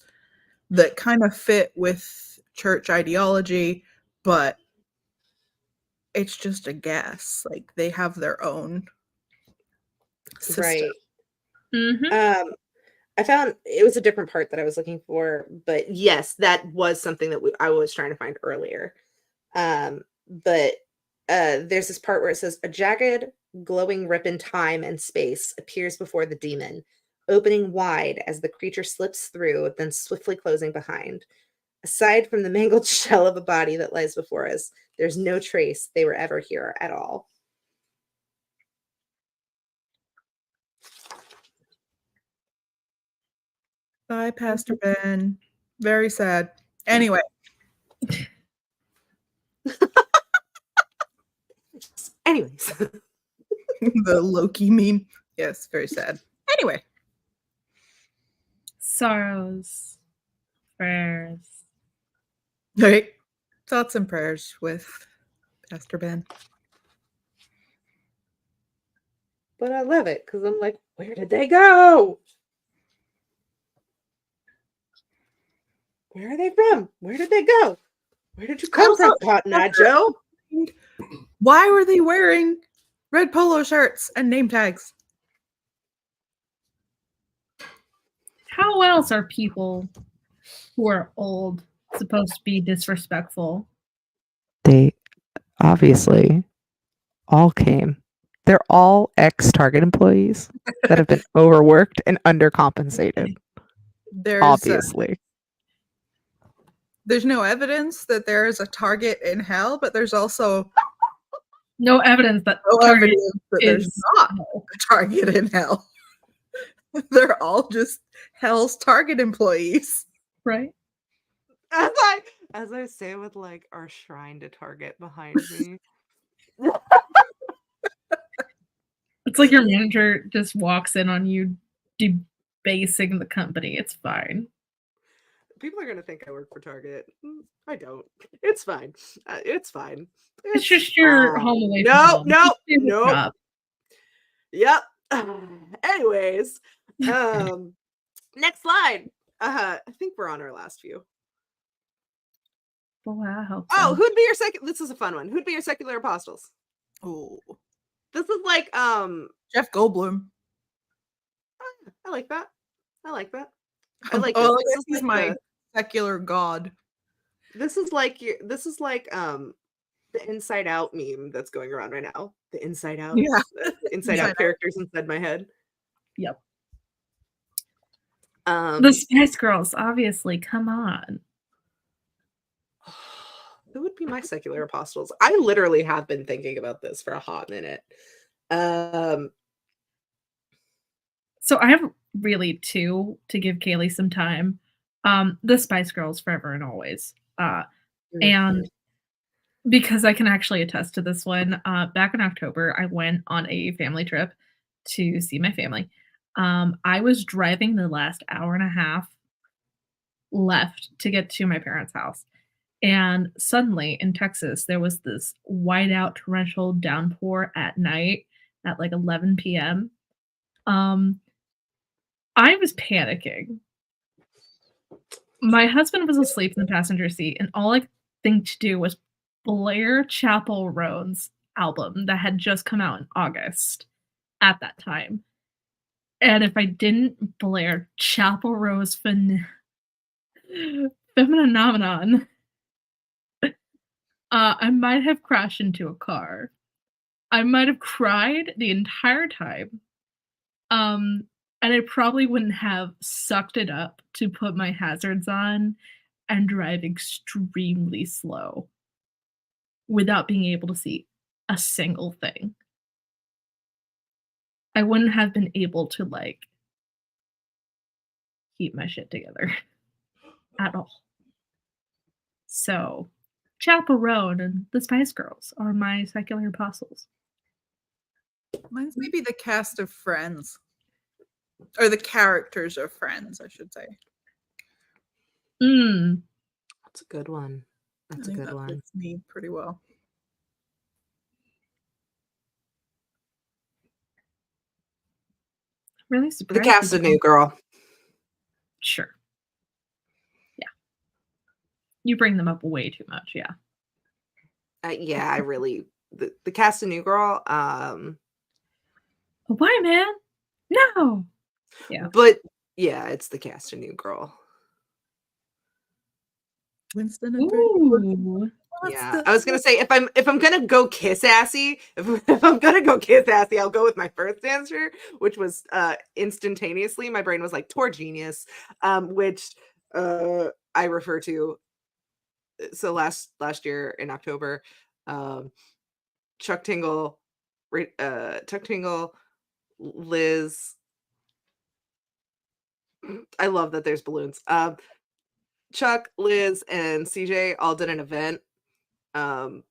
that kind of fit with church ideology, but it's just a guess. Like they have their own system.
Right.
Mm-hmm.
I found it was a different part that I was looking for, but yes, that was something that I was trying to find earlier. But there's this part where it says a jagged, glowing rip in time and space appears before the demon, opening wide as the creature slips through, then swiftly closing behind. Aside from the mangled shell of a body that lies before us, there's no trace they were ever here at all.
Bye, Pastor Ben. Very sad. Anyway.
Anyways.
The Loki meme. Yes, very sad. Anyway.
Sorrows, prayers.
All right. Thoughts and prayers with Pastor Ben.
But I love it because I'm like, where did they go? Where are they from? Where did they go? Where did you come from, Cotton Eye Joe?
Why were they wearing red polo shirts and name tags?
How else are people who are old supposed to be disrespectful?
They obviously all came. They're all ex-Target employees that have been overworked and undercompensated. Obviously.
There's no evidence that there is a Target in hell, but there's also
no evidence that
there's not a Target in hell. They're all just hell's Target employees.
Right?
As I say with like our shrine to Target behind me.
It's like your manager just walks in on you debasing the company. It's fine.
People are gonna think I work for Target. I don't. It's fine. It's fine.
It's just your home away from home.
No. Yep. Anyways, next slide. I think we're on our last few.
Wow.
Oh, who'd be your second? This is a fun one. Who'd be your secular apostles?
Oh,
this is like
Jeff Goldblum.
I like that. I like
he's my secular god.
This is like the Inside Out meme that's going around right now. The Inside Out.
Yeah.
Inside Out characters inside my head.
Yep. The Spice Girls, obviously. Come on.
Who would be my secular apostles? I literally have been thinking about this for a hot minute. Um,
So I have really 2 to give Kaylee some time. The Spice Girls forever and always. And because I can actually attest to this one, back in October, I went on a family trip to see my family. I was driving the last hour and a half left to get to my parents' house. And suddenly in Texas, there was this whiteout torrential downpour at night at like 11 p.m. Um, I was panicking. My husband was asleep in the passenger seat, and all I could think to do was blare Chapel Roan's album that had just come out in August at that time. And if I didn't blare Chapel Roan's Phenomenon, I might have crashed into a car. I might have cried the entire time. Um, and I probably wouldn't have sucked it up to put my hazards on and drive extremely slow without being able to see a single thing. I wouldn't have been able to, like, keep my shit together at all. So, Chapel Roan and the Spice Girls are my secular apostles.
Mine's maybe the cast of Friends. Or the characters of Friends, I should say.
Mm.
That's a good one. That's a
I think
good
that
one.
fits me pretty well.
Really
The
surprised
cast
you
of
didn't.
New Girl.
Sure. Yeah. You bring them up way too much, yeah.
Yeah, I really the cast of New Girl.
Why, man? No. Yeah.
But yeah, it's the cast of New Girl.
Winston and
Ooh.
Yeah, I was gonna say if I'm gonna go kiss assy, if I'm gonna go kiss assy, I'll go with my first answer, which was instantaneously. My brain was like Tour Genius, which I refer to. So last year in October, Chuck Tingle, Liz. I love that there's balloons. Chuck, Liz, and CJ all did an event on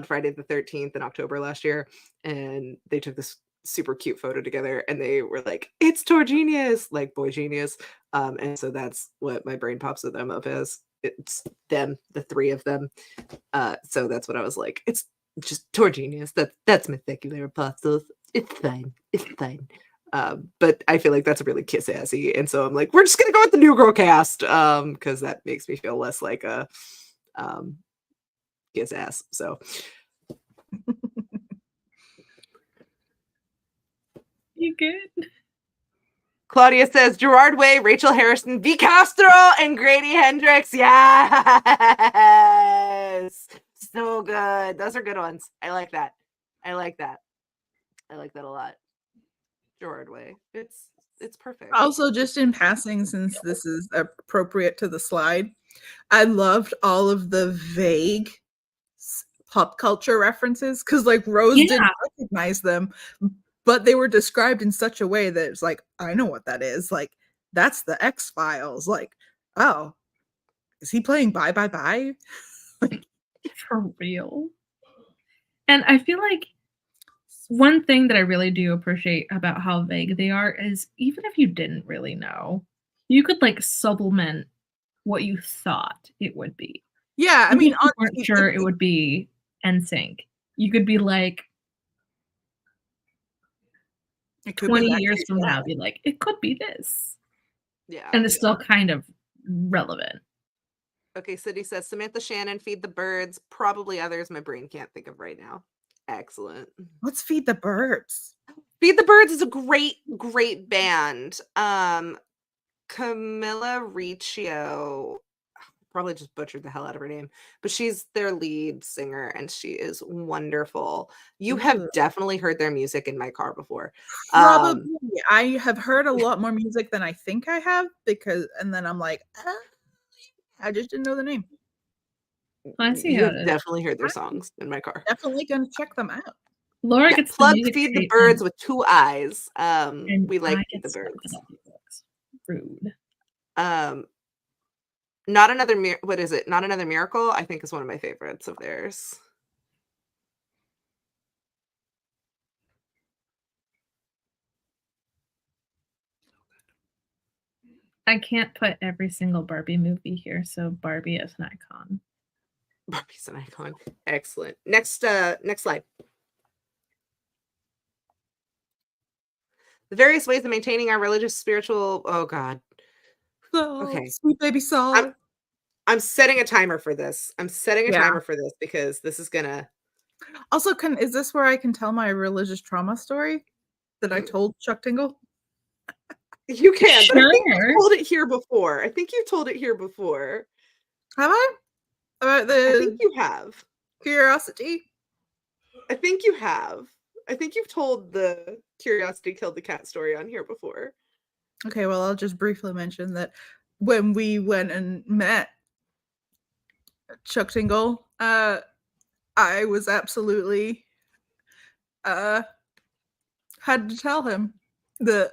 Friday the 13th in October last year, and they took this super cute photo together, and they were like, "It's Tour Genius," like Boy Genius, and so that's what my brain pops with them up as. It's them, the 3 of them. So that's what I was like. It's just Tour Genius. That's my secular apostles. It's fine. It's fine. But I feel like that's a really kiss assy, and so I'm like, we're just gonna go with the New Girl cast, because that makes me feel less like a kiss ass. So
You good?
Claudia says Gerard Way, Rachel Harrison, V. Castro, and Grady Hendrix. Yes, so good. Those are good ones. I like that. I like that. I like that a lot. Gerard Way. It's perfect.
Also, just in passing, since this is appropriate to the slide, I loved all of the vague pop culture references because, like, Rose
Yeah.
didn't recognize them, but they were described in such a way that it's like, I know what that is. Like, that's the X-Files. Like, oh, is he playing Bye Bye Bye?
For real. And I feel like one thing that I really do appreciate about how vague they are is even if you didn't really know, you could like supplement what you thought it would be.
Yeah, I
Even
mean,
if you weren't sure it would be NSYNC. You could be like
it could be
20
that
years
case,
from
yeah.
now, be like, it could be this.
Yeah.
And it's still kind of relevant.
Okay, City says Samantha Shannon, Feed the Birds, probably others my brain can't think of right now. Excellent.
Let's Feed the Birds.
Feed the Birds is a great band. Camilla Riccio, probably just butchered the hell out of her name, but she's their lead singer and she is wonderful. You have
Ooh.
definitely heard their music in my car before.
Probably. I have heard a lot more music than I think I have and then I'm like, I just didn't know the name.
I see
You
how
have
it is.
definitely heard their songs in my car.
Definitely gonna check them out.
Laura
Yeah,
gets the
plug
music
Feed the
treatment,
Birds with 2 eyes.
and
We like
I
Feed
get
the
stuff in
Birds.
audiobooks. Rude.
Not Another what is it? Not Another Miracle, I think is one of my favorites of theirs.
I can't put every single Barbie movie here, so Barbie is an icon.
Barbie's an icon. Excellent. Next slide. The various ways of maintaining our religious, spiritual. Oh God. Okay.
Sweet baby Saul.
I'm setting a timer for this.
Yeah.
Because this is gonna.
Also, is this where I can tell my religious trauma story that I told Chuck Tingle?
You can, but I think
Sure.
you told it here before.
Have I? About
I think
the
you have.
curiosity?
I think you have. I think you've told the curiosity killed the cat story on here before.
Okay, well, I'll just briefly mention that when we went and met Chuck Tingle, I was absolutely had to tell him that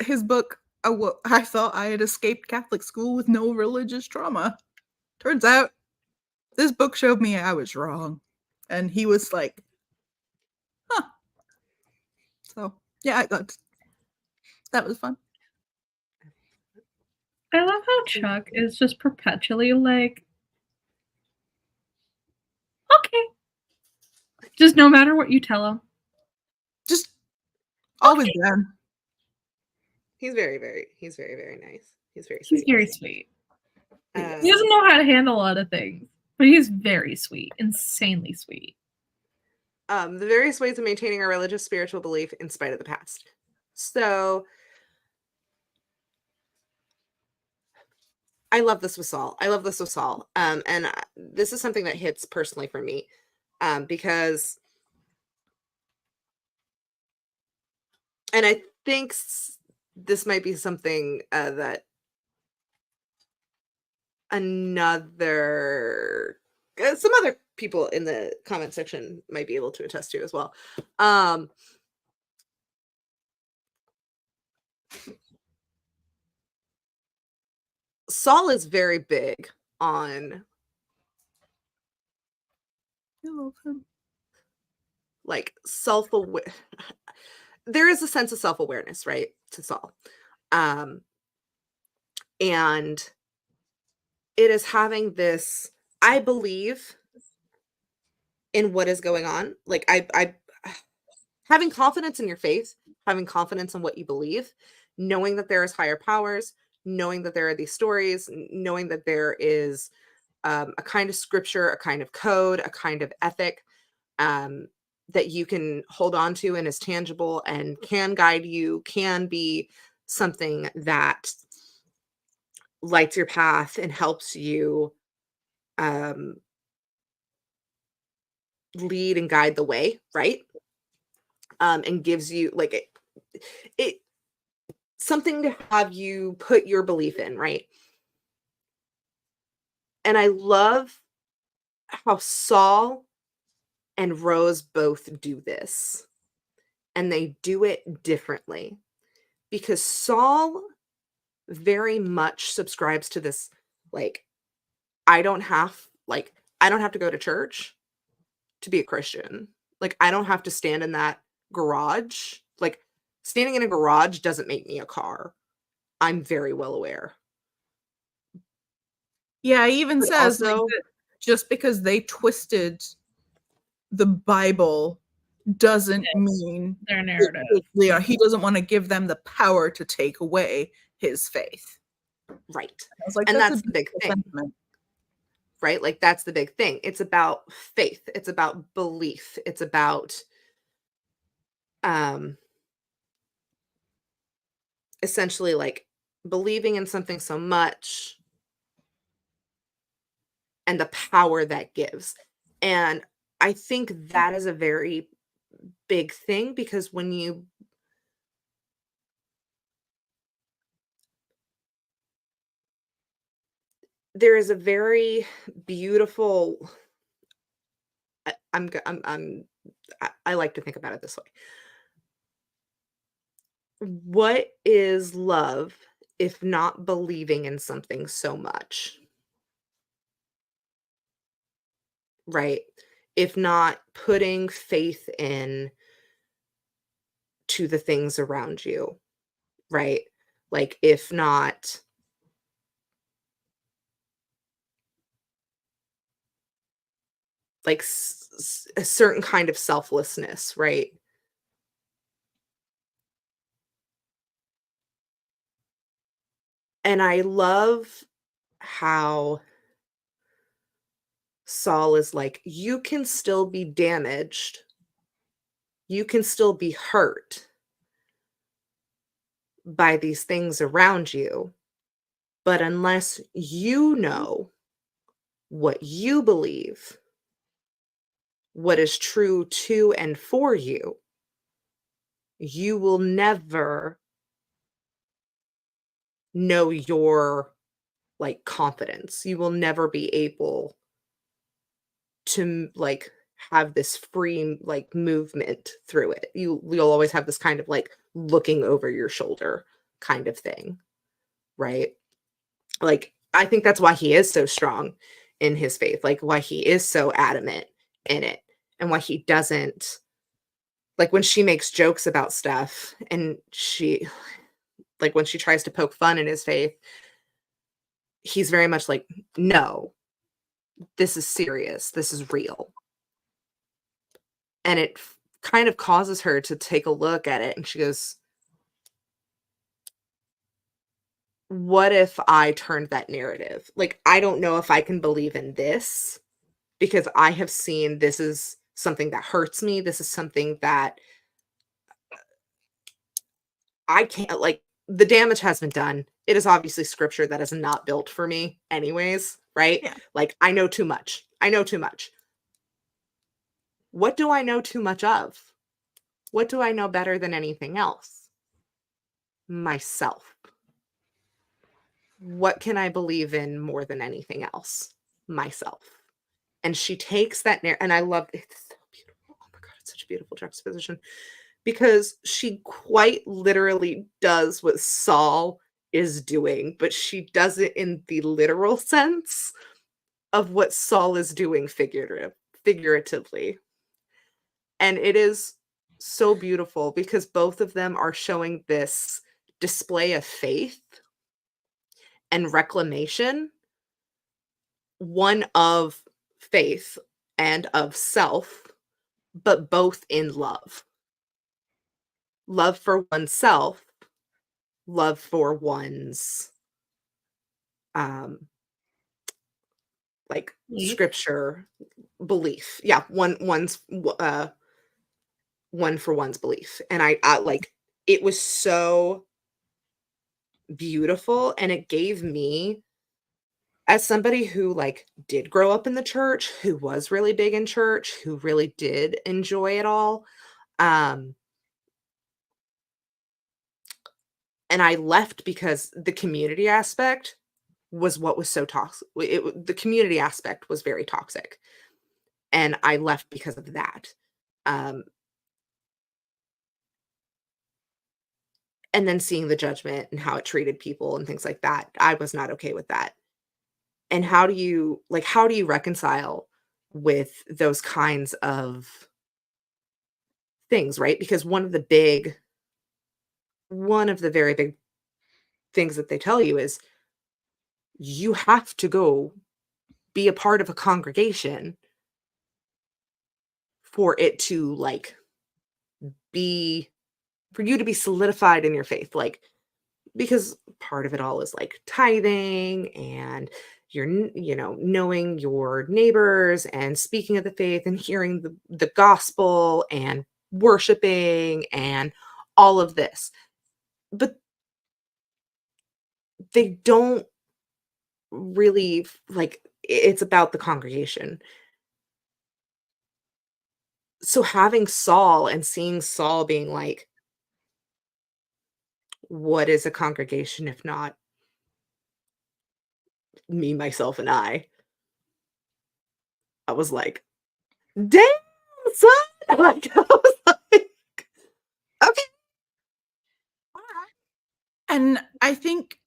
his book. I thought I had escaped Catholic school with no religious trauma. Turns out, this book showed me I was wrong, and he was like, "Huh." So yeah, that was fun.
I love how Chuck is just perpetually like, okay. Just no matter what you tell him.
Just always done.
He's very, very nice. He's very
He's
sweet.
very sweet. He
Uh,
doesn't know how to handle a lot of things, but he's very sweet, insanely sweet.
the various ways of maintaining our religious, spiritual belief in spite of the past. So I love this with Saul. And this is something that hits personally for me, because, and I think this might be something that some other people in the comment section might be able to attest to as well. Saul is very big on
I love him.
like self-aware. There is a sense of self-awareness, right, to Saul. And it is having this, I believe in what is going on. Like I having confidence in your faith, having confidence in what you believe, knowing that there is higher powers, knowing that there are these stories, knowing that there is a kind of scripture, a kind of code, a kind of ethic, that you can hold on to and is tangible and can guide you, can be something that lights your path and helps you lead and guide the way, right? And gives you like it something to have you put your belief in, right? And I love how Saul and Rose both do this. And they do it differently. Because Saul very much subscribes to this, like, I don't have to go to church to be a Christian. Like, I don't have to stand in that garage. Like, standing in a garage doesn't make me a car. I'm very well aware.
Yeah, he even
But
says like,
also,
that just because they twisted the Bible doesn't mean
Their narrative.
he doesn't want to give them the power to take away his faith.
right.
I was like,
And
that's
that's
a
the big
beautiful
thing.
sentiment.
Right? Like, that's the big thing. It's about faith. It's about belief. It's about essentially like believing in something so much and the power that gives. And I think that is a very big thing, because when you there is a very beautiful I like to think about it this way. What is love if not believing in something so much? Right? If not putting faith in to the things around you, right? Like if not like a certain kind of selflessness, right? And I love how Saul is like, you can still be damaged, you can still be hurt by these things around you, but unless you know what you believe, what is true to and for you, you will never know your like confidence. You will never be able to like have this free like movement through it. You'll always have this kind of like looking over your shoulder kind of thing, right? Like I think that's why he is so strong in his faith, like why he is so adamant in it and why he doesn't like when she makes jokes about stuff and she like when she tries to poke fun in his faith, he's very much like, no, this is serious. This is real. And it kind of causes her to take a look at it and she goes, what if I turned that narrative? Like, I don't know if I can believe in this because I have seen this is something that hurts me. This is something that I can't like the damage has been done. It is obviously scripture that is not built for me anyways, right?
Yeah.
Like I know too much. I know too much. What do I know too much of? What do I know better than anything else? Myself. What can I believe in more than anything else? Myself. And she takes that and I love it's so beautiful. Oh my god, it's such a beautiful juxtaposition because she quite literally does what Saul is doing, but she does it in the literal sense of what Saul is doing figuratively. And it is so beautiful because both of them are showing this display of faith and reclamation, one of faith and of self, but both in love. Love for oneself, love for one's um like
Belief.
scripture belief. Yeah, one for one's belief. And I like it was so beautiful and it gave me as somebody who like did grow up in the church, who was really big in church, who really did enjoy it all. Um and I left because the community aspect was what was so toxic. The community aspect was very toxic. And I left because of that. Um and then seeing the judgment and how it treated people and things like that, I was not okay with that. And how do you reconcile with those kinds of things, right? Because one of the very big things that they tell you is you have to go be a part of a congregation for it to like be for you to be solidified in your faith, like because part of it all is like tithing and knowing your neighbors and speaking of the faith and hearing the gospel and worshiping and all of this, but they don't really like it's about the congregation. So having Saul and seeing Saul being like, what is a congregation if not me, myself, and I was like, damn, son. Like, I was like, okay.
And I think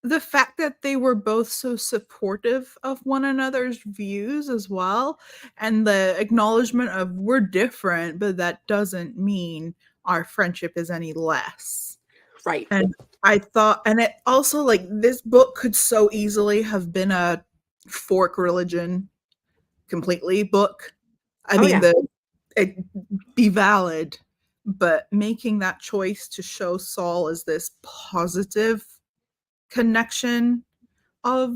the fact that they were both so supportive of one another's views as well, and the acknowledgement of we're different, but that doesn't mean our friendship is any less.
Right.
And I thought, and it also, like, this book could so easily have been a fork religion completely book. I
Oh,
mean,
yeah.
it be valid, but making that choice to show Saul as this positive connection of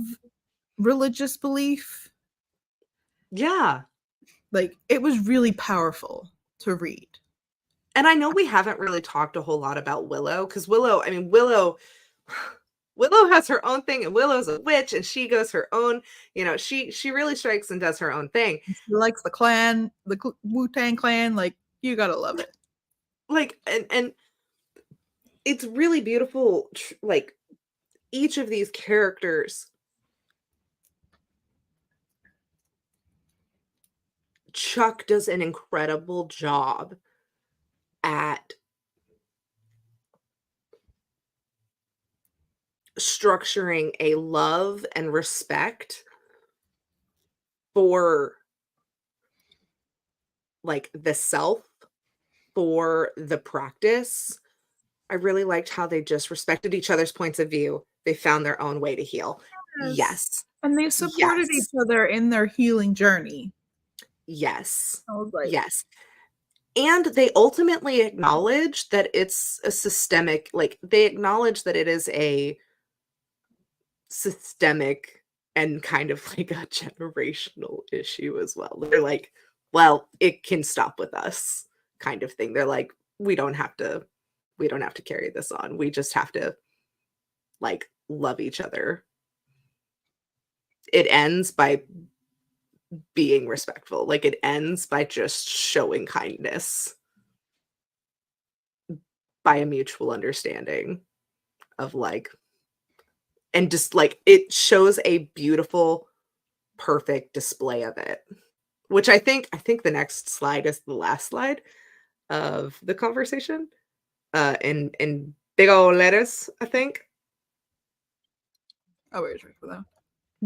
religious belief,
Yeah.
like, it was really powerful to read.
And I know we haven't really talked a whole lot about Willow, because Willow has her own thing, and Willow's a witch, and she goes her own, she really strikes and does her own thing.
She likes the clan, the Wu-Tang clan, like, you gotta love it.
Like, and it's really beautiful, like, each of these characters, Chuck does an incredible job at structuring a love and respect for, like, the self, for the practice. I really liked how they just respected each other's points of view. They found their own way to heal. Yes.
And they supported
Yes.
each other in their healing journey.
Yes.
I was like,
Yes. And they ultimately acknowledge that it's a systemic, like, they acknowledge that it is a systemic and kind of like a generational issue as well. They're like, well, it can stop with us, kind of thing. They're like, we don't have to carry this on. We just have to, like, love each other. It ends by being respectful. Like, it ends by just showing kindness, by a mutual understanding of, like, and just, like, it shows a beautiful, perfect display of it, which I think the next slide is the last slide of the conversation, in big old letters, I think.
oh, wait, for that.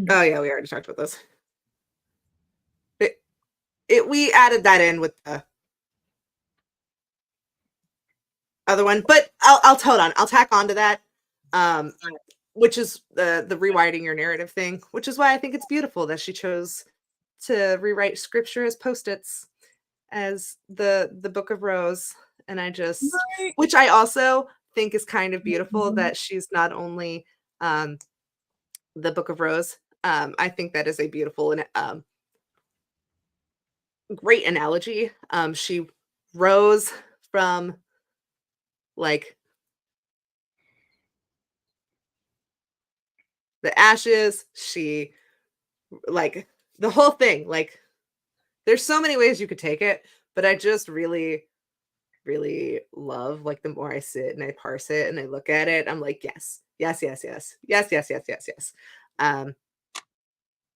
Oh, yeah, we already talked about this. We added that in with the other one, but I'll hold on. I'll tack onto that, which is the rewriting your narrative thing, which is why I think it's beautiful that she chose to rewrite scripture as post-its as the Book of Rose. And I just,
Right.
which I also think is kind of beautiful that she's not only the Book of Rose. I think that is a beautiful and great analogy. She rose from, like, the ashes. She, like, the whole thing. Like, there's so many ways you could take it, but I just really, really love, like, the more I sit and I parse it and I look at it, I'm like, yes, yes, yes, yes, yes, yes, yes, yes, yes.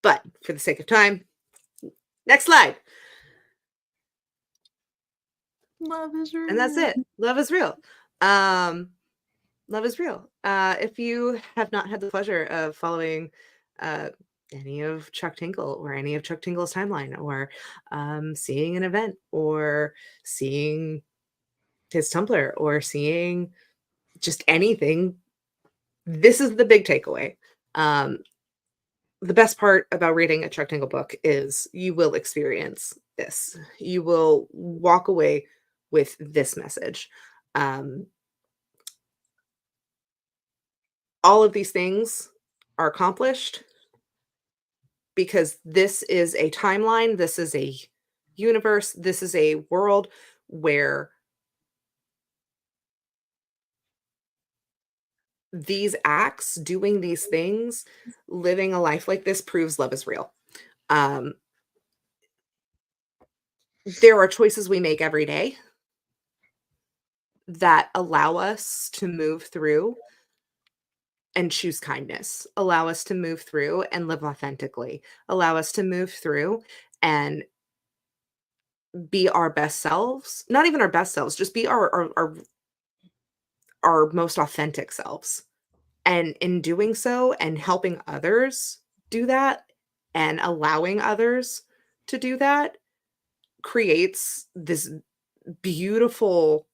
But for the sake of time, next slide.
Love is real.
And that's it. Love is real. Love is real. If you have not had the pleasure of following any of Chuck Tingle or any of Chuck Tingle's timeline, or seeing an event, or seeing his Tumblr, or seeing just anything, this is the big takeaway. The best part about reading a Chuck Tingle book is you will experience this. You will walk away with this message. All of these things are accomplished because this is a timeline, this is a universe, this is a world where these acts, doing these things, living a life like this proves love is real. There are choices we make every day that allow us to move through and choose kindness. Allow us to move through and live authentically. Allow us to move through and be our best selves. Not even our best selves, just be our most authentic selves. And in doing so and helping others do that and allowing others to do that creates this beautiful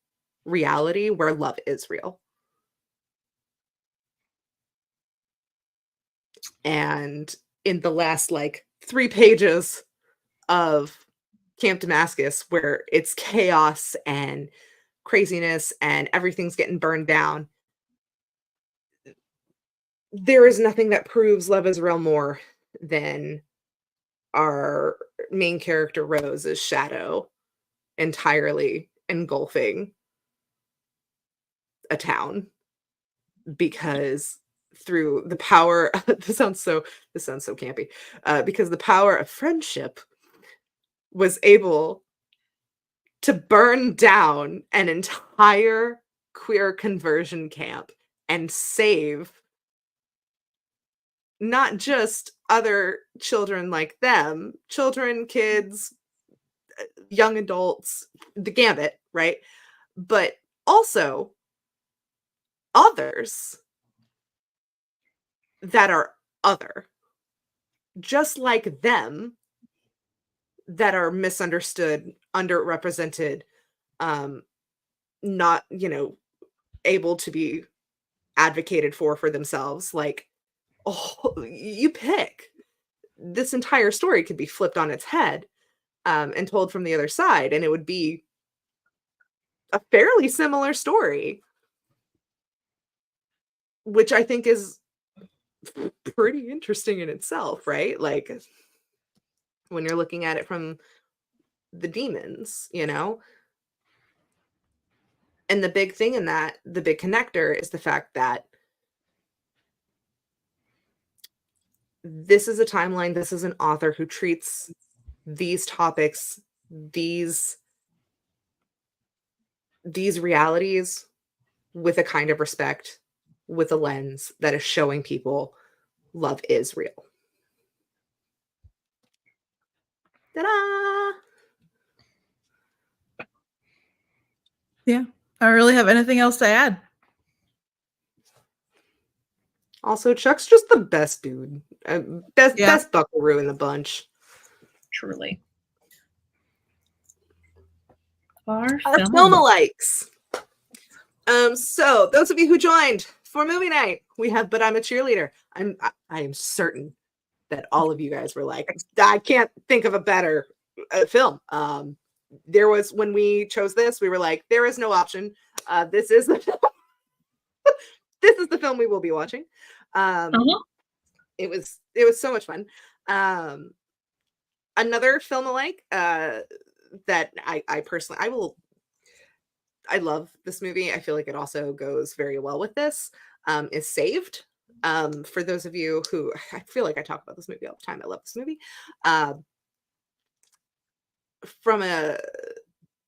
reality where love is real. And in the last like 3 pages of Camp Damascus, where it's chaos and craziness and everything's getting burned down, there is nothing that proves love is real more than our main character Rose's shadow entirely engulfing a town, because through the power this sounds so campy, because the power of friendship was able to burn down an entire queer conversion camp and save not just other children like them, children, kids, young adults, the gambit, right? But also others that are other, just like them, that are misunderstood, underrepresented, not, able to be advocated for themselves. Like, oh, you pick. This entire story could be flipped on its head, and told from the other side, and it would be a fairly similar story, which I think is pretty interesting in itself, right? Like, when you're looking at it from the demons, And the big thing in that, the big connector, is the fact that this is a timeline, this is an author who treats these topics, these realities with a kind of respect, with a lens that is showing people love is real. Ta-da!
Yeah. I don't really have anything else to add.
Also, Chuck's just the best dude. Best
Yeah.
buckaroo in the bunch.
Truly. Our
Our
film.
film-alikes. So those of you who joined for movie night, we have But I'm a Cheerleader. I am certain that all of you guys were like, I can't think of a better film. There was, when we chose this, we were like, there is no option. This is the film. This is the film we will be watching. It was so much fun. Another film alike that I personally, I love this movie. I feel like it also goes very well with this, is Saved. For those of you who, I feel like I talk about this movie all the time. I love this movie. From a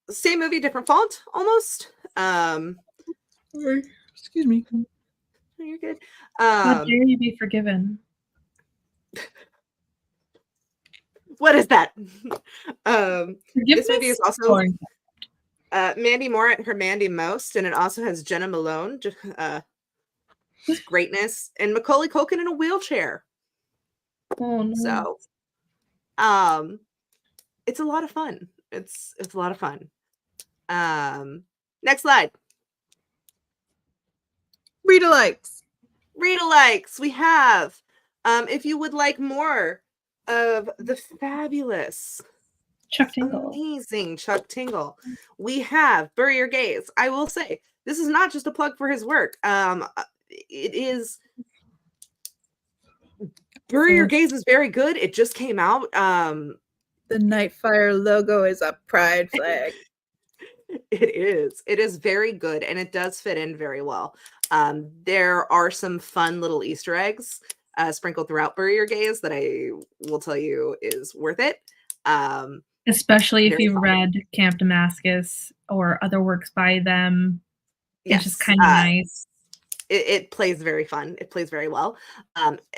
same movie, different font, almost.
Sorry. Excuse me.
You're good.
How dare you be forgiven?
What is that? This movie is also Mandy Moore at her Mandy most, and it also has Jenna Malone, greatness, and Macaulay Culkin in a wheelchair.
Oh no!
So, it's a lot of fun. It's a lot of fun. Next slide.
Read-alikes.
Read-alikes. We have, if you would like more of the fabulous,
Chuck Tingle.
amazing Chuck Tingle, we have Bury Your Gaze. I will say, this is not just a plug for his work. It is, Bury Your Gaze is very good. It just came out.
The Nightfire logo is a pride flag.
It is very good, and it does fit in very well. There are some fun little Easter eggs sprinkled throughout Bury Your Gaze that I will tell you is worth it.
Especially if you've read Camp Damascus or other works by them.
Yes.
It's just kind of nice.
it plays very fun. It plays very well.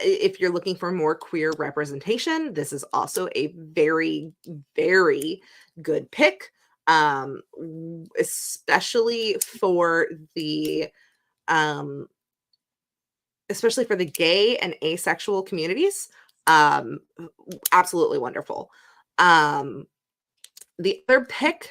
If you're looking for more queer representation, this is also a very, very good pick. Especially for the gay and asexual communities. Absolutely wonderful. The other pick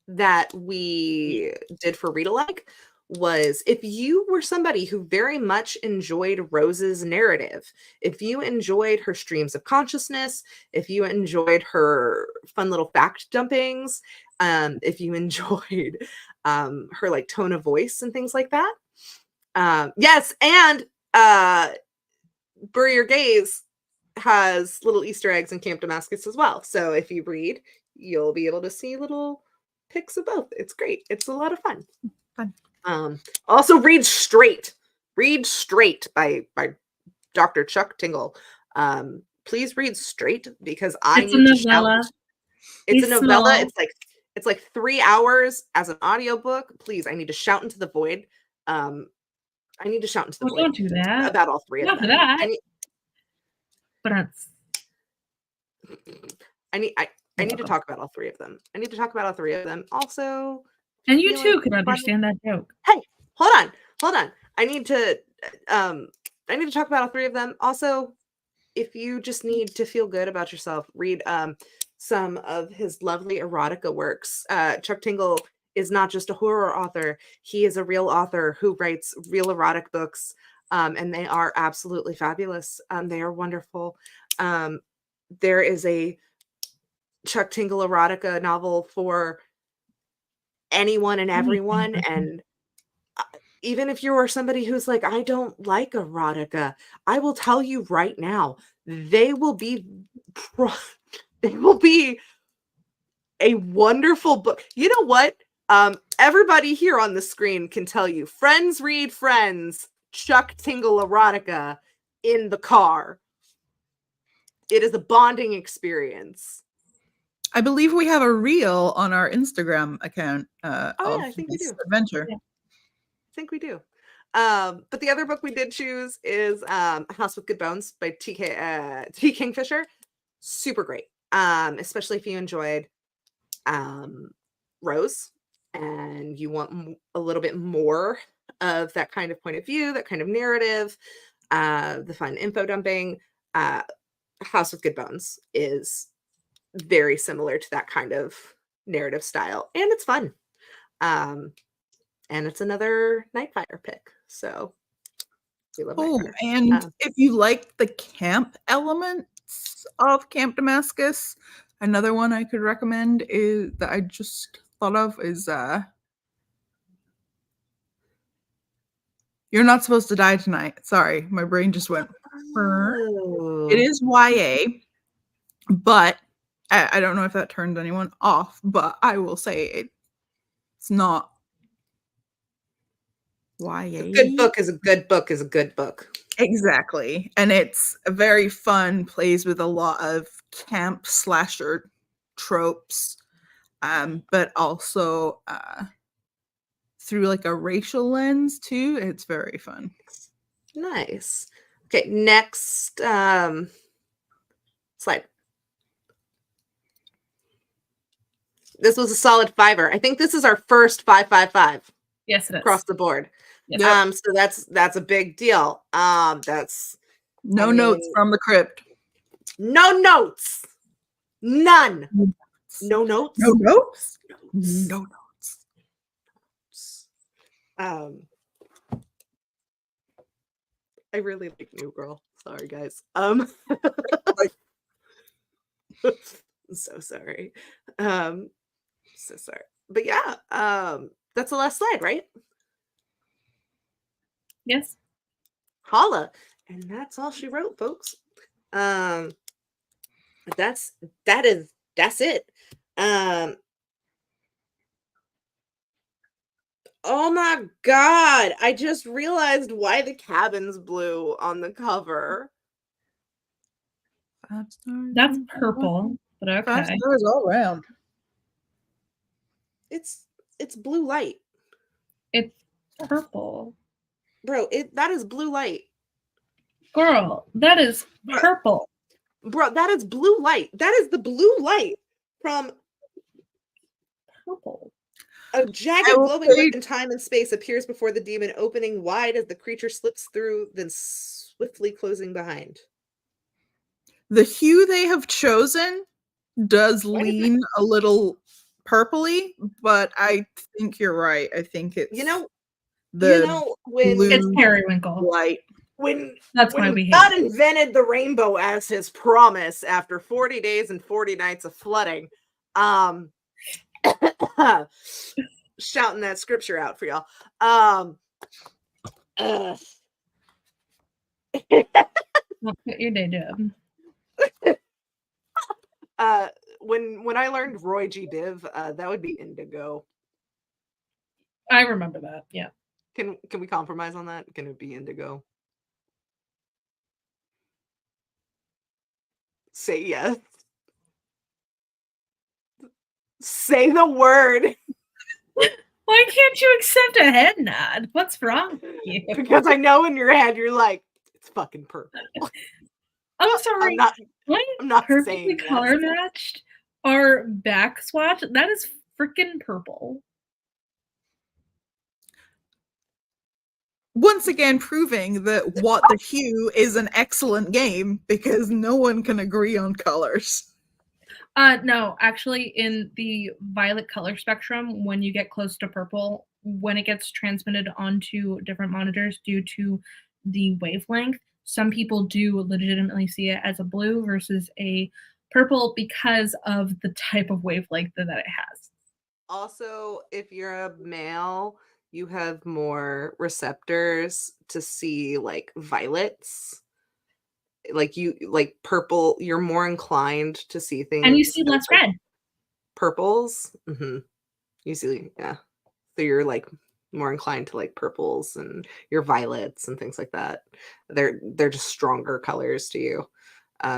that we did for Read Alike was, if you were somebody who very much enjoyed Rose's narrative, if you enjoyed her streams of consciousness, if you enjoyed her fun little fact dumpings, if you enjoyed her like tone of voice and things like that. Yes, and Bury Your Gaze has little Easter eggs in Camp Damascus as well. So if you read, you'll be able to see little pics of both. It's great. It's a lot of fun. Also read Straight. Read Straight by Dr. Chuck Tingle. Please read Straight, because I need to shout. It's a novella. It's like 3 hours as an audiobook. Please, I need to shout into the void. I need to shout into the void.
Don't do that.
About all three of them.
That. But
I need to talk about all three of them. I need to talk about all three of them. Also,
and you too could understand that joke.
Hey, hold on. I need to talk about all three of them. Also, if you just need to feel good about yourself, read some of his lovely erotica works. Chuck Tingle is not just a horror author. He is a real author who writes real erotic books. And they are absolutely fabulous. They are wonderful. There is a Chuck Tingle erotica novel for anyone and everyone. And even if you are somebody who's like, I don't like erotica, I will tell you right now, they will be a wonderful book. You know what? Everybody here on the screen can tell you, friends read friends, Chuck Tingle erotica in the car. It is a bonding experience.
I believe we have a reel on our Instagram account
I think we do.
Adventure.
Yeah. I think we do. But the other book we did choose is House with Good Bones by T. Kingfisher. Super great. Especially if you enjoyed Rose and you want a little bit more of that kind of point of view, that kind of narrative, the fun info dumping. House with Good Bones is very similar to that kind of narrative style, and it's fun. And it's another Nightfire pick. So we love Nightfire.
And if you like the camp elements of Camp Damascus, another one I could recommend is that I just thought of is You're Not Supposed to Die Tonight. Sorry, my brain just went.
Oh.
It is YA, but I don't know if that turned anyone off, but I will say it's not YA.
A good book is a good book is a good book.
Exactly. And it's a very fun, plays with a lot of camp slasher tropes, but also through like a racial lens too. It's very fun.
Nice. Okay, next slide. This was a solid 5-er. I think this is our first 5-5-5.
Yes, it is.
Across the board.
Yes.
So that's a big deal. That's
notes from the crypt.
No notes. None. No notes.
No notes. No notes.
I really like New Girl. Sorry, guys. So sorry. So sorry. But yeah, that's the last slide, right?
Yes.
Holla. And that's all she wrote, folks. That's it. Oh my god, I just realized why the cabin's blue on the cover.
That's purple, but okay.
5 stars all around.
It's blue light.
It's purple.
Bro, that is blue light.
Girl, that is
Bruh.
purple.
Bro, that is blue light. That is the blue light from
Purple.
a jagged
I will
glowing
say-
rip in time and space appears before the demon, opening wide as the creature slips through, then swiftly closing behind.
The hue they have chosen does
Why did
lean a little purpley, but I think you're right. I think it's
When
blue
It's periwinkle.
light.
when
That's why
when
we hate
God
it.
invented the rainbow as his promise after 40 days and 40 nights of flooding, shouting that scripture out for y'all. Uh,
Well, quit your day job.
when I learned Roy G. Biv, that would be indigo.
I remember that. Yeah.
Can we compromise on that? Can it be indigo? Say yes. Say the word.
Why can't you accept a head nod? What's wrong with you?
Because I know in your head you're like, it's fucking purple.
I'm sorry.
I'm not
Perfectly
saying yes.
color matched our back swatch. That is freaking purple.
Once again, proving that What the Hue is an excellent game because no one can agree on colors.
No, actually, in the violet color spectrum, when you get close to purple, when it gets transmitted onto different monitors due to the wavelength, some people do legitimately see it as a blue versus a purple because of the type of wavelength that it has.
Also, if you're a male, you have more receptors to see like violets. Like purple, you're more inclined to see things.
And you see
as,
less
like,
red.
purples. You see, yeah. So you're like more inclined to like purples and your violets and things like that. They're just stronger colors to you,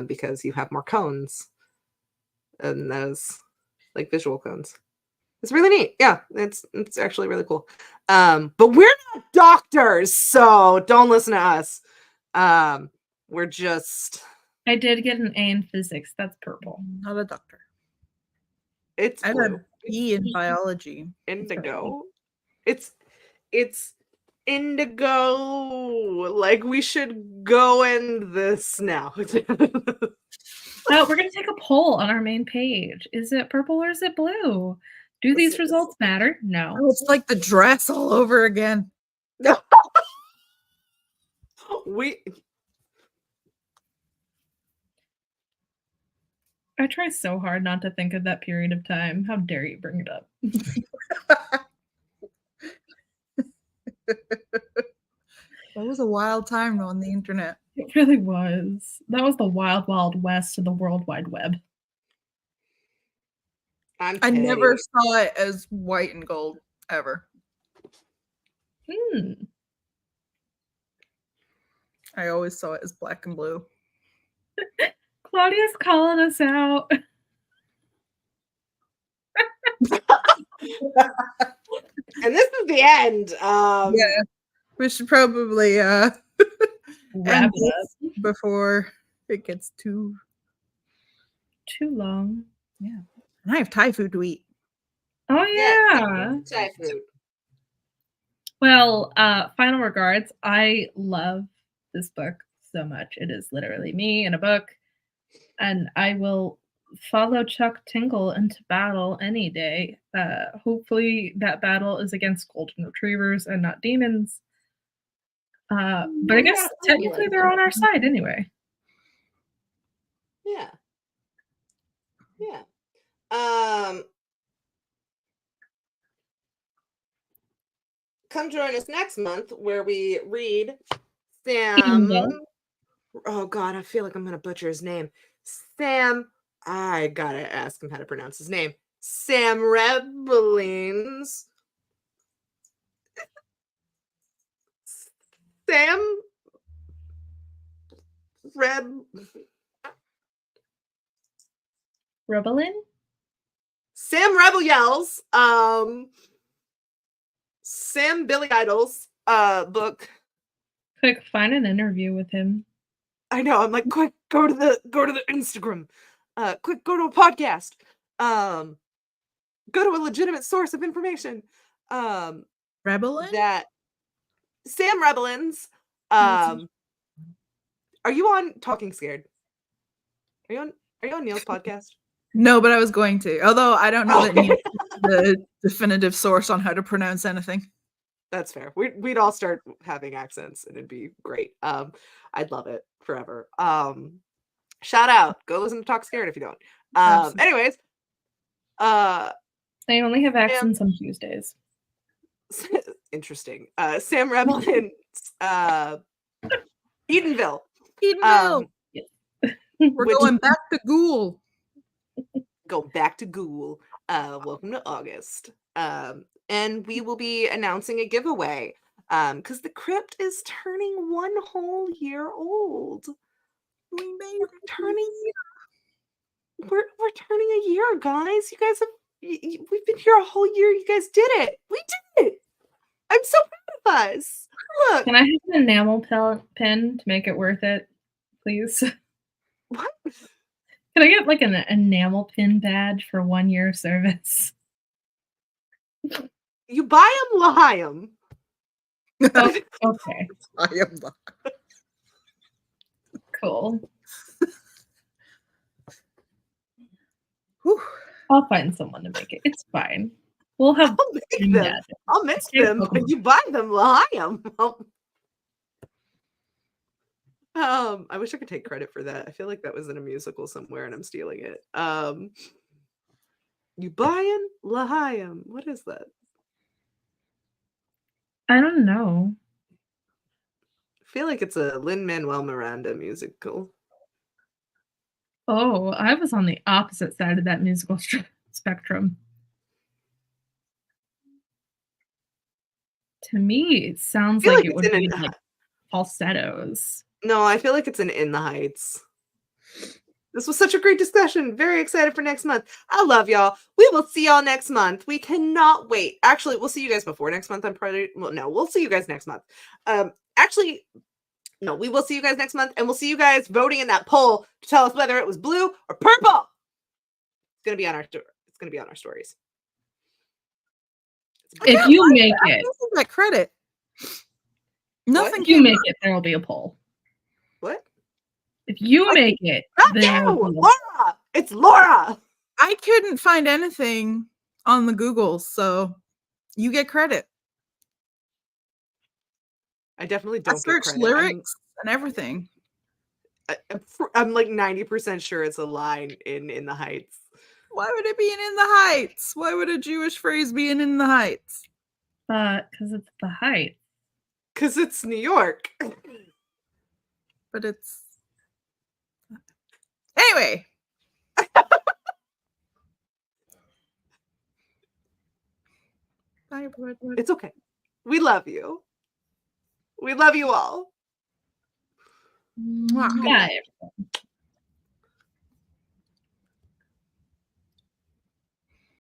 because you have more cones and those like visual cones. It's really neat. Yeah, it's actually really cool. But we're not doctors, so don't listen to us. We're just.
I did get an A in physics. That's purple.
Not a doctor.
It's
I had
blue.
a B in biology.
Indigo. It's indigo. Like we should go in this now.
Oh, we're going to take a poll on our main page. Is it purple or is it blue? Do these results matter? No.
Oh, it's like the dress all over again.
I try so hard not to think of that period of time. How dare you bring it up?
That was a wild time on the internet.
It really was. That was the wild, wild west of the World Wide Web.
I never saw it as white and gold ever. I always saw it as black and blue.
Claudia's calling us out.
And this is the end.
Yeah, we should probably
Wrap
end
it up.
this before it gets too
long.
Yeah, and I have Thai food to eat.
Oh yeah.
Thai food.
Well, final regards. I love this book so much. It is literally me in a book, and I will follow Chuck Tingle into battle any day. Hopefully that battle is against golden retrievers and not demons. But I guess technically they're on our side anyway.
Yeah. Come join us next month where we read Sam.
Tingle.
Oh God, I feel like I'm gonna butcher his name. Sam. I gotta ask him how to pronounce his name. Sam Rebelines. Sam
Rebelin?
Sam Rebel Yells. Sam Billy Idol's book
Quick, find an interview with him.
I know. I'm like, quick, go to the Instagram. Quick, go to a podcast. Go to a legitimate source of information.
Rebelin?
That Sam Rebelins.
What's
Are you on Talking Scared? Are you on Neil's podcast?
No, but I was going to. Although I don't know that
Okay.
Neil is the definitive source on how to pronounce anything.
That's fair. We'd all start having accents and it'd be great. I'd love it forever. Shout out. Go listen to Talk Scared if you don't.
Absolutely.
Anyways,
They only have accents on Tuesdays.
interesting. Sam Rebelin, Edenville.
Edenville. We're
which-
going back to Ghoul.
Go back to Google. Welcome to August. And we will be announcing a giveaway. Because the Crypt is turning 1 whole year old.
We made it.
We're turning a year, guys. You guys have we've been here a whole year. You guys did it. We did it. I'm so proud of us. Look.
Can I have an enamel pin to make it worth it, please?
What?
Can I get like an enamel pin badge for 1 year service?
You buy them, lie them.
Oh, okay,
I am
cool.
Whew.
I'll find someone to make it. It's fine. We'll have
I'll make them.
yeah.
I'll make
Okay,
them.
Pokemon.
But you buy them, lie them. I wish I could take credit for that. I feel like that was in a musical somewhere and I'm stealing it. You buy them, lie them. What is that?
I don't know.
I feel like it's a Lin-Manuel Miranda musical.
Oh, I was on the opposite side of that musical spectrum. To me, it sounds
feel
like
like
it
it's
would
in
be
an-
like falsettos.
No, I feel like it's an In the Heights. This was such a great discussion. Very excited for next month. I love y'all. We will see y'all next month. We cannot wait. Actually, we'll see you guys before next month. We'll see you guys next month. Actually, no, we will see you guys next month, and we'll see you guys voting in that poll to tell us whether it was blue or purple. It's gonna be on our stories.
If you make it,
That credit. Nothing.
if you make it, there will be a poll.
What?
If you make it,
Not
there
you,
will be a
Laura. It's Laura.
I couldn't find anything on the Google, so you get credit.
I definitely
I
don't get
searched
credit.
lyrics and everything.
I'm like 90% sure it's a line in the Heights.
Why would it be in the Heights? Why would a Jewish phrase be in the Heights?
because it's the height.
Because it's New York.
But it's anyway. Bye, everyone.
It's okay. We love you. We love you all.
Mwah.
Yeah.